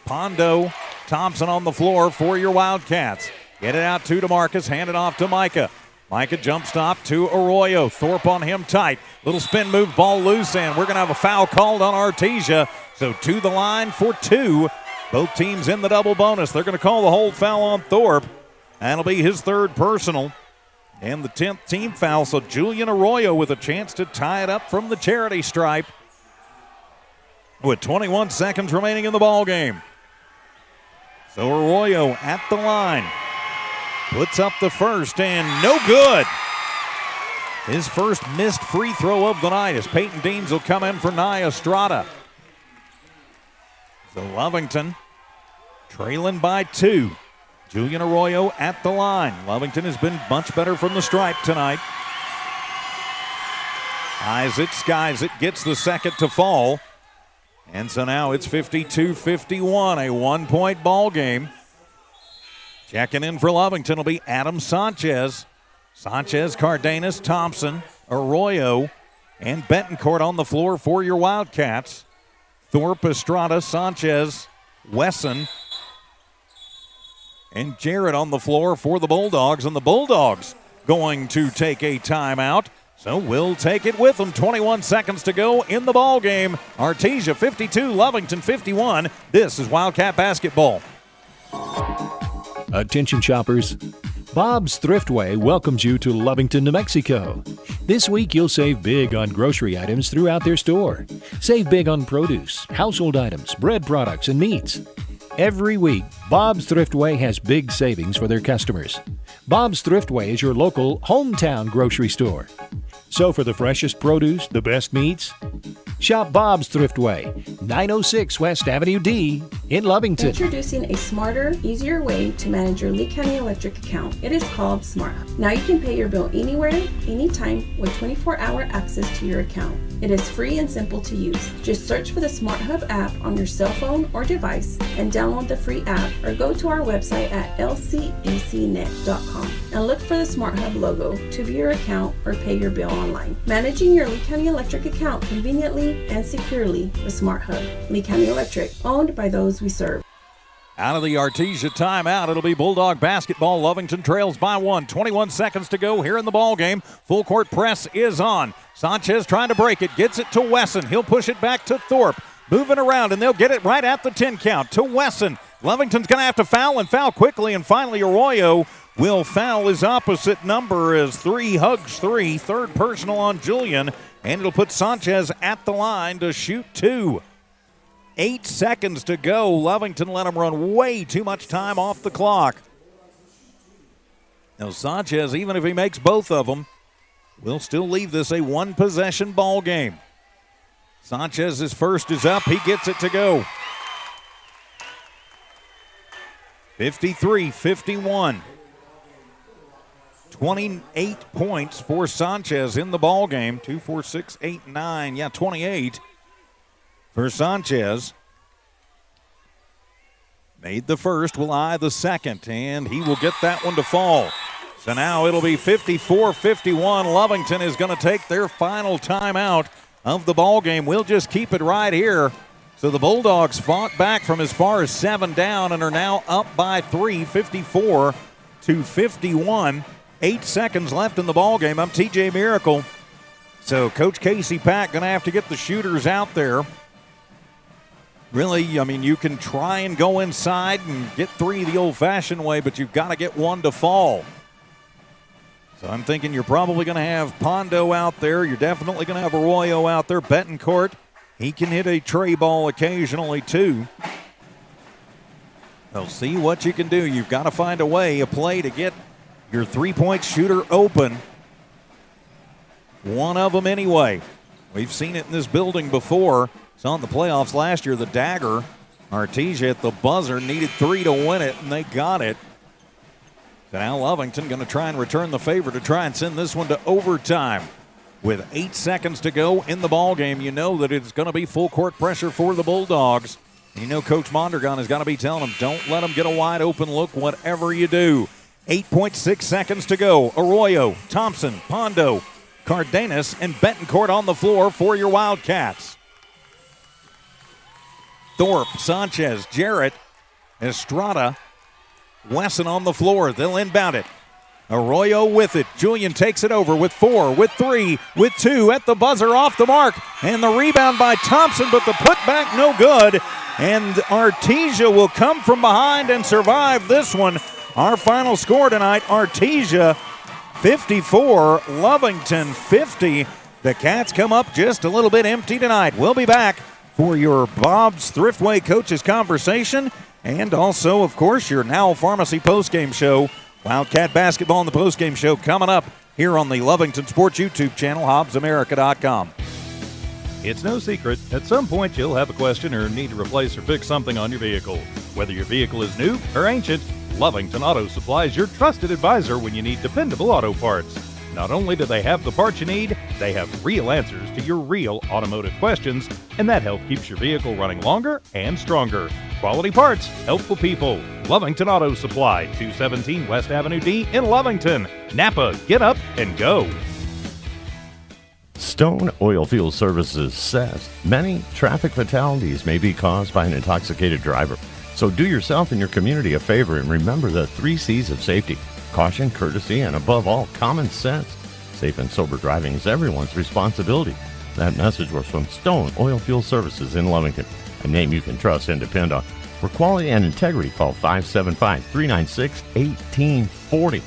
Pondo, Thompson on the floor for your Wildcats. Get it out to DeMarcus, hand it off to Micah. Micah jump stop to Arroyo. Thorpe on him tight. Little spin move, ball loose, and we're going to have a foul called on Artesia. So to the line for 2. Both teams in the double bonus. They're going to call the hold foul on Thorpe. That'll be his third personal. And the 10th team foul. So Julian Arroyo with a chance to tie it up from the charity stripe. With 21 seconds remaining in the ball game. So Arroyo at the line. Puts up the first and no good. His first missed free throw of the night as Peyton Deans will come in for Nia Estrada. So Lovington trailing by 2. Julian Arroyo at the line. Lovington has been much better from the stripe tonight. Eyes it, skies it, gets the second to fall. And so now it's 52-51, a one-point ball game. Checking in for Lovington will be Adam Sanchez. Sanchez, Cardenas, Thompson, Arroyo, and Betancourt on the floor for your Wildcats. Thorpe, Estrada, Sanchez, Wesson, and Jarrett on the floor for the Bulldogs. And the Bulldogs going to take a timeout. So we'll take it with them. 21 seconds to go in the ball game. Artesia 52, Lovington 51. This is Wildcat basketball. Attention shoppers. Bob's Thriftway welcomes you to Lovington, New Mexico. This week you'll save big on grocery items throughout their store. Save big on produce, household items, bread products, and meats. Every week, Bob's Thriftway has big savings for their customers. Bob's Thriftway is your local hometown grocery store. So for the freshest produce, the best meats, shop Bob's Thriftway, 906 West Avenue D in Lovington. Introducing a smarter, easier way to manage your Lee County Electric account. It is called Smart Hub. Now you can pay your bill anywhere, anytime with 24-hour access to your account. It is free and simple to use. Just search for the Smart Hub app on your cell phone or device and download the free app, or go to our website at lcecnet.com and look for the Smart Hub logo to view your account or pay your bill online. Managing your Lee County Electric account conveniently and securely with Smart Hub. Lee County Electric, owned by those we serve. Out of the Artesia timeout, it'll be Bulldog basketball. Lovington trails by 1. 21 seconds to go here in the ball game. Full court press is on. Sanchez trying to break it, gets it to Wesson. He'll push it back to Thorpe. Moving around, and they'll get it right at the 10 count to Wesson. Lovington's going to have to foul, and foul quickly, and finally Arroyo will foul his opposite number as 3 hugs 3. Third personal on Julian, and it'll put Sanchez at the line to shoot 2. 8 seconds to go. Lovington let him run way too much time off the clock. Now Sanchez, even if he makes both of them, will still leave this a one-possession ball game. Sanchez's first is up. He gets it to go. 53-51. 28 points for Sanchez in the ball game. 2, 4, 6, 8, 9. Yeah, 28 for Sanchez. Made the first, will eye the second, and he will get that one to fall. So now it'll be 54-51. Lovington is going to take their final timeout of the ball game. We'll just keep it right here. So the Bulldogs fought back from as far as 7 down and are now up by 3, 54-51. 8 seconds left in the ball game. I'm TJ Miracle. So Coach Casey Pack going to have to get the shooters out there. Really, I mean, you can try and go inside and get 3 the old-fashioned way, but you've got to get 1 to fall. So I'm thinking you're probably going to have Pondo out there. You're definitely going to have Arroyo out there. Betancourt, he can hit a tray ball occasionally too. So see what you can do. You've got to find a way, a play to get your three-point shooter open. One of them anyway. We've seen it in this building before. Saw in the playoffs last year, the dagger. Artesia at the buzzer needed 3 to win it, and they got it. So now Lovington going to try and return the favor to try and send this one to overtime. With 8 seconds to go in the ball game, you know that it's going to be full court pressure for the Bulldogs. And you know Coach Mondragon has got to be telling them, don't let them get a wide open look, whatever you do. 8.6 seconds to go. Arroyo, Thompson, Pondo, Cardenas, and Betancourt on the floor for your Wildcats. Thorpe, Sanchez, Jarrett, Estrada, Wesson on the floor. They'll inbound it. Arroyo with it. Julian takes it over with 4, with 3, with 2 at the buzzer off the mark. And the rebound by Thompson, but the putback no good. And Artesia will come from behind and survive this one. Our final score tonight, Artesia 54, Lovington 50. The Cats come up just a little bit empty tonight. We'll be back for your Bob's Thriftway Coaches Conversation. And also, of course, your Now Pharmacy postgame show. Wildcat basketball in the postgame show coming up here on the Lovington Sports YouTube channel, HobbsAmerica.com. It's no secret, at some point you'll have a question or need to replace or fix something on your vehicle. Whether your vehicle is new or ancient, Lovington Auto Supply is your trusted advisor when you need dependable auto parts. Not only do they have the parts you need, they have real answers to your real automotive questions, and that help keeps your vehicle running longer and stronger. Quality parts, helpful people. Lovington Auto Supply, 217 West Avenue D in Lovington. Napa, get up and go. Stone Oilfield Services says many traffic fatalities may be caused by an intoxicated driver. So do yourself and your community a favor and remember the 3 C's of safety: caution, courtesy, and above all, common sense. Safe and sober driving is everyone's responsibility. That message was from Stone Oilfield Services in Lovington, a name you can trust and depend on. For quality and integrity, call 575-396-1840.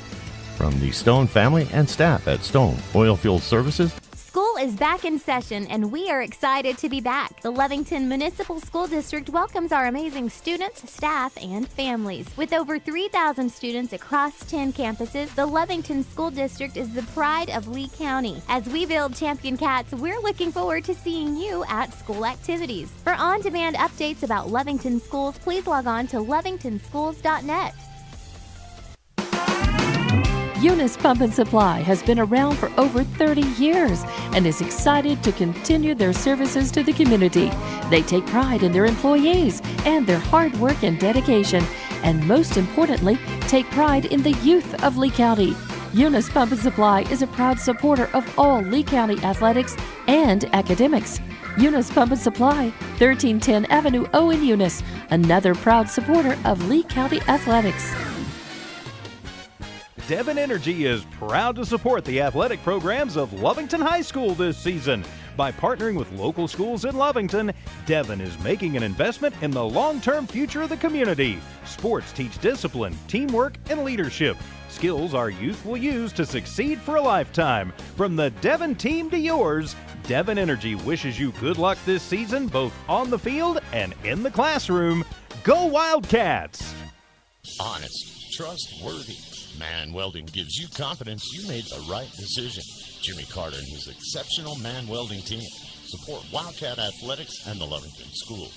From the Stone family and staff at Stone Oilfield Services. School is back in session, and we are excited to be back. The Lovington Municipal School District welcomes our amazing students, staff, and families. With over 3,000 students across 10 campuses, the Lovington School District is the pride of Lee County. As we build champion cats, we're looking forward to seeing you at school activities. For on-demand updates about Lovington schools, please log on to lovingtonschools.net. Eunice Pump and Supply has been around for over 30 years and is excited to continue their services to the community. They take pride in their employees and their hard work and dedication, and most importantly, take pride in the youth of Lee County. Eunice Pump and Supply is a proud supporter of all Lee County athletics and academics. Eunice Pump and Supply, 1310 Avenue O in Eunice, another proud supporter of Lee County athletics. Devon Energy is proud to support the athletic programs of Lovington High School this season. By partnering with local schools in Lovington, Devon is making an investment in the long-term future of the community. Sports teach discipline, teamwork, and leadership. Skills our youth will use to succeed for a lifetime. From the Devon team to yours, Devon Energy wishes you good luck this season, both on the field and in the classroom. Go Wildcats! Honest, trustworthy. Man Welding gives you confidence you made the right decision. Jimmy Carter and his exceptional Man Welding team support Wildcat Athletics and the Lovington School.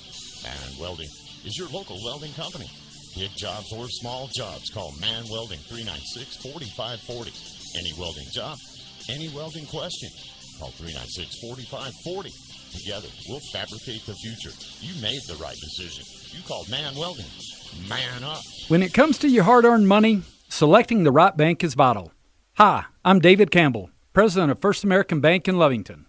Man Welding is your local welding company. Big jobs or small jobs, call Man Welding 396-4540. Any welding job, any welding question, call 396-4540. Together, we'll fabricate the future. You made the right decision. You called Man Welding. Man up. When it comes to your hard-earned money, selecting the right bank is vital. Hi, I'm David Campbell, president of First American Bank in Lovington.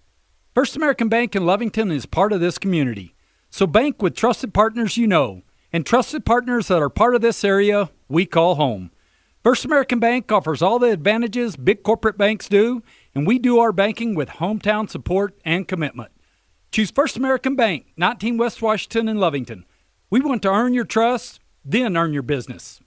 First American Bank in Lovington is part of this community. So bank with trusted partners you know, and trusted partners that are part of this area we call home. First American Bank offers all the advantages big corporate banks do, and we do our banking with hometown support and commitment. Choose First American Bank, 19 West Washington in Lovington. We want to earn your trust, then earn your business.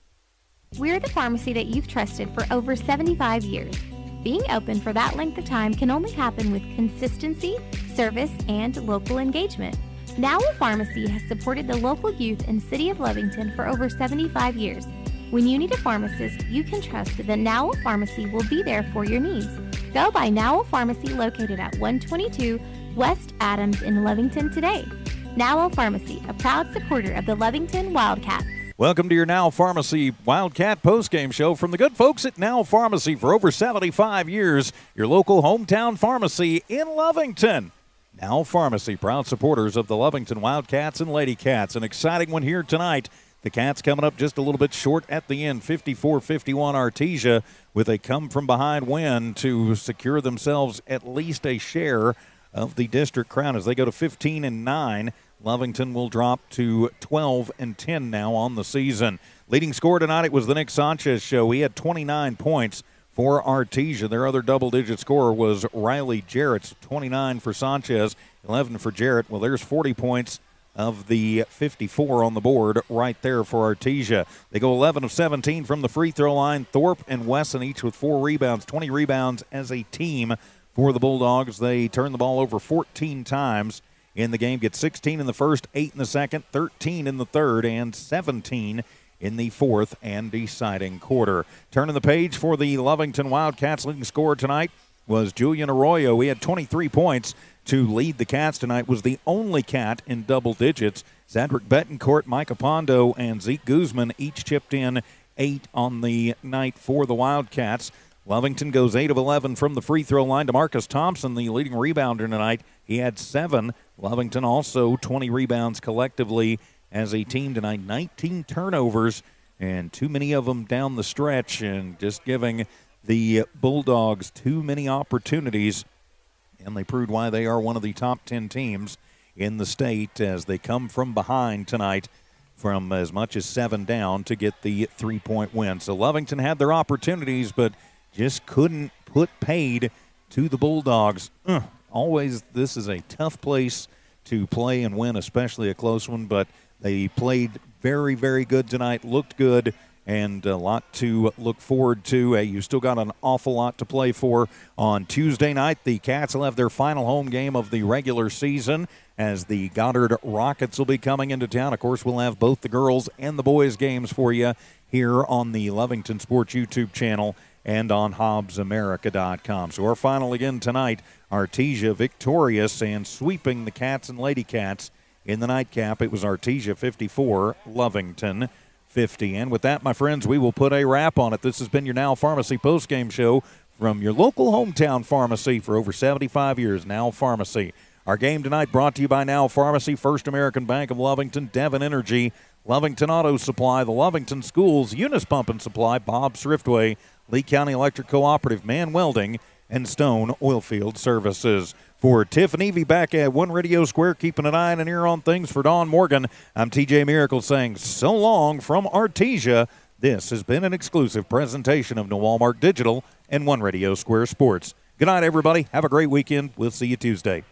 We're the pharmacy that you've trusted for over 75 years. Being open for that length of time can only happen with consistency, service, and local engagement. Now Pharmacy has supported the local youth in City of Lovington for over 75 years. When you need a pharmacist, you can trust that Now Pharmacy will be there for your needs. Go by Now Pharmacy located at 122 West Adams in Lovington today. Now Pharmacy, a proud supporter of the Lovington Wildcats. Welcome to your Now Pharmacy Wildcat postgame show from the good folks at Now Pharmacy for over 75 years, your local hometown pharmacy in Lovington. Now Pharmacy, proud supporters of the Lovington Wildcats and Lady Cats. An exciting one here tonight. The Cats coming up just a little bit short at the end, 54-51 Artesia, with a come-from-behind win to secure themselves at least a share of the district crown as they go to 15-9. Lovington will drop to 12-10 now on the season. Leading scorer tonight, it was the Nick Sanchez show. He had 29 points for Artesia. Their other double-digit scorer was Riley Jarrett, 29 for Sanchez, 11 for Jarrett. Well, there's 40 points of the 54 on the board right there for Artesia. They go 11 of 17 from the free throw line. Thorpe and Wesson each with 4 rebounds, 20 rebounds as a team for the Bulldogs. They turn the ball over 14 times in the game, get 16 in the first, 8 in the second, 13 in the third, and 17 in the fourth and deciding quarter. Turning the page for the Lovington Wildcats, leading scorer tonight was Julian Arroyo. He had 23 points to lead the Cats tonight, was the only Cat in double digits. Cedric Betancourt, Micah Pondo, and Zeke Guzman each chipped in 8 on the night for the Wildcats. Lovington goes 8 of 11 from the free throw line. DeMarcus Thompson, the leading rebounder tonight, he had 7. Lovington also 20 rebounds collectively as a team tonight. 19 turnovers, and too many of them down the stretch, and just giving the Bulldogs too many opportunities. And they proved why they are one of the top 10 teams in the state as they come from behind tonight from as much as 7 down to get the 3-point win. So Lovington had their opportunities, but just couldn't put paid to the Bulldogs. Always, this is a tough place to play and win, especially a close one, but they played very, very good tonight, looked good, and a lot to look forward to. You still got an awful lot to play for on Tuesday night. The Cats will have their final home game of the regular season as the Goddard Rockets will be coming into town. Of course, we'll have both the girls and the boys games for you here on the Lovington Sports YouTube channel and on HobbsAmerica.com. So our final again tonight, Artesia victorious and sweeping the Cats and Lady Cats in the nightcap. It was Artesia 54, Lovington 50. And with that, my friends, we will put a wrap on it. This has been your Now Pharmacy postgame show from your local hometown pharmacy for over 75 years, Now Pharmacy. Our game tonight brought to you by Now Pharmacy, First American Bank of Lovington, Devon Energy, Lovington Auto Supply, the Lovington Schools, Eunice Pump and Supply, Bob's Thriftway, Lee County Electric Cooperative, Man Welding, and Stone Oilfield Services. For Tiff and Evie back at One Radio Square, keeping an eye and an ear on things for Dawn Morgan, I'm TJ Miracle saying so long from Artesia. This has been an exclusive presentation of Walmart Digital and One Radio Square Sports. Good night, everybody. Have a great weekend. We'll see you Tuesday.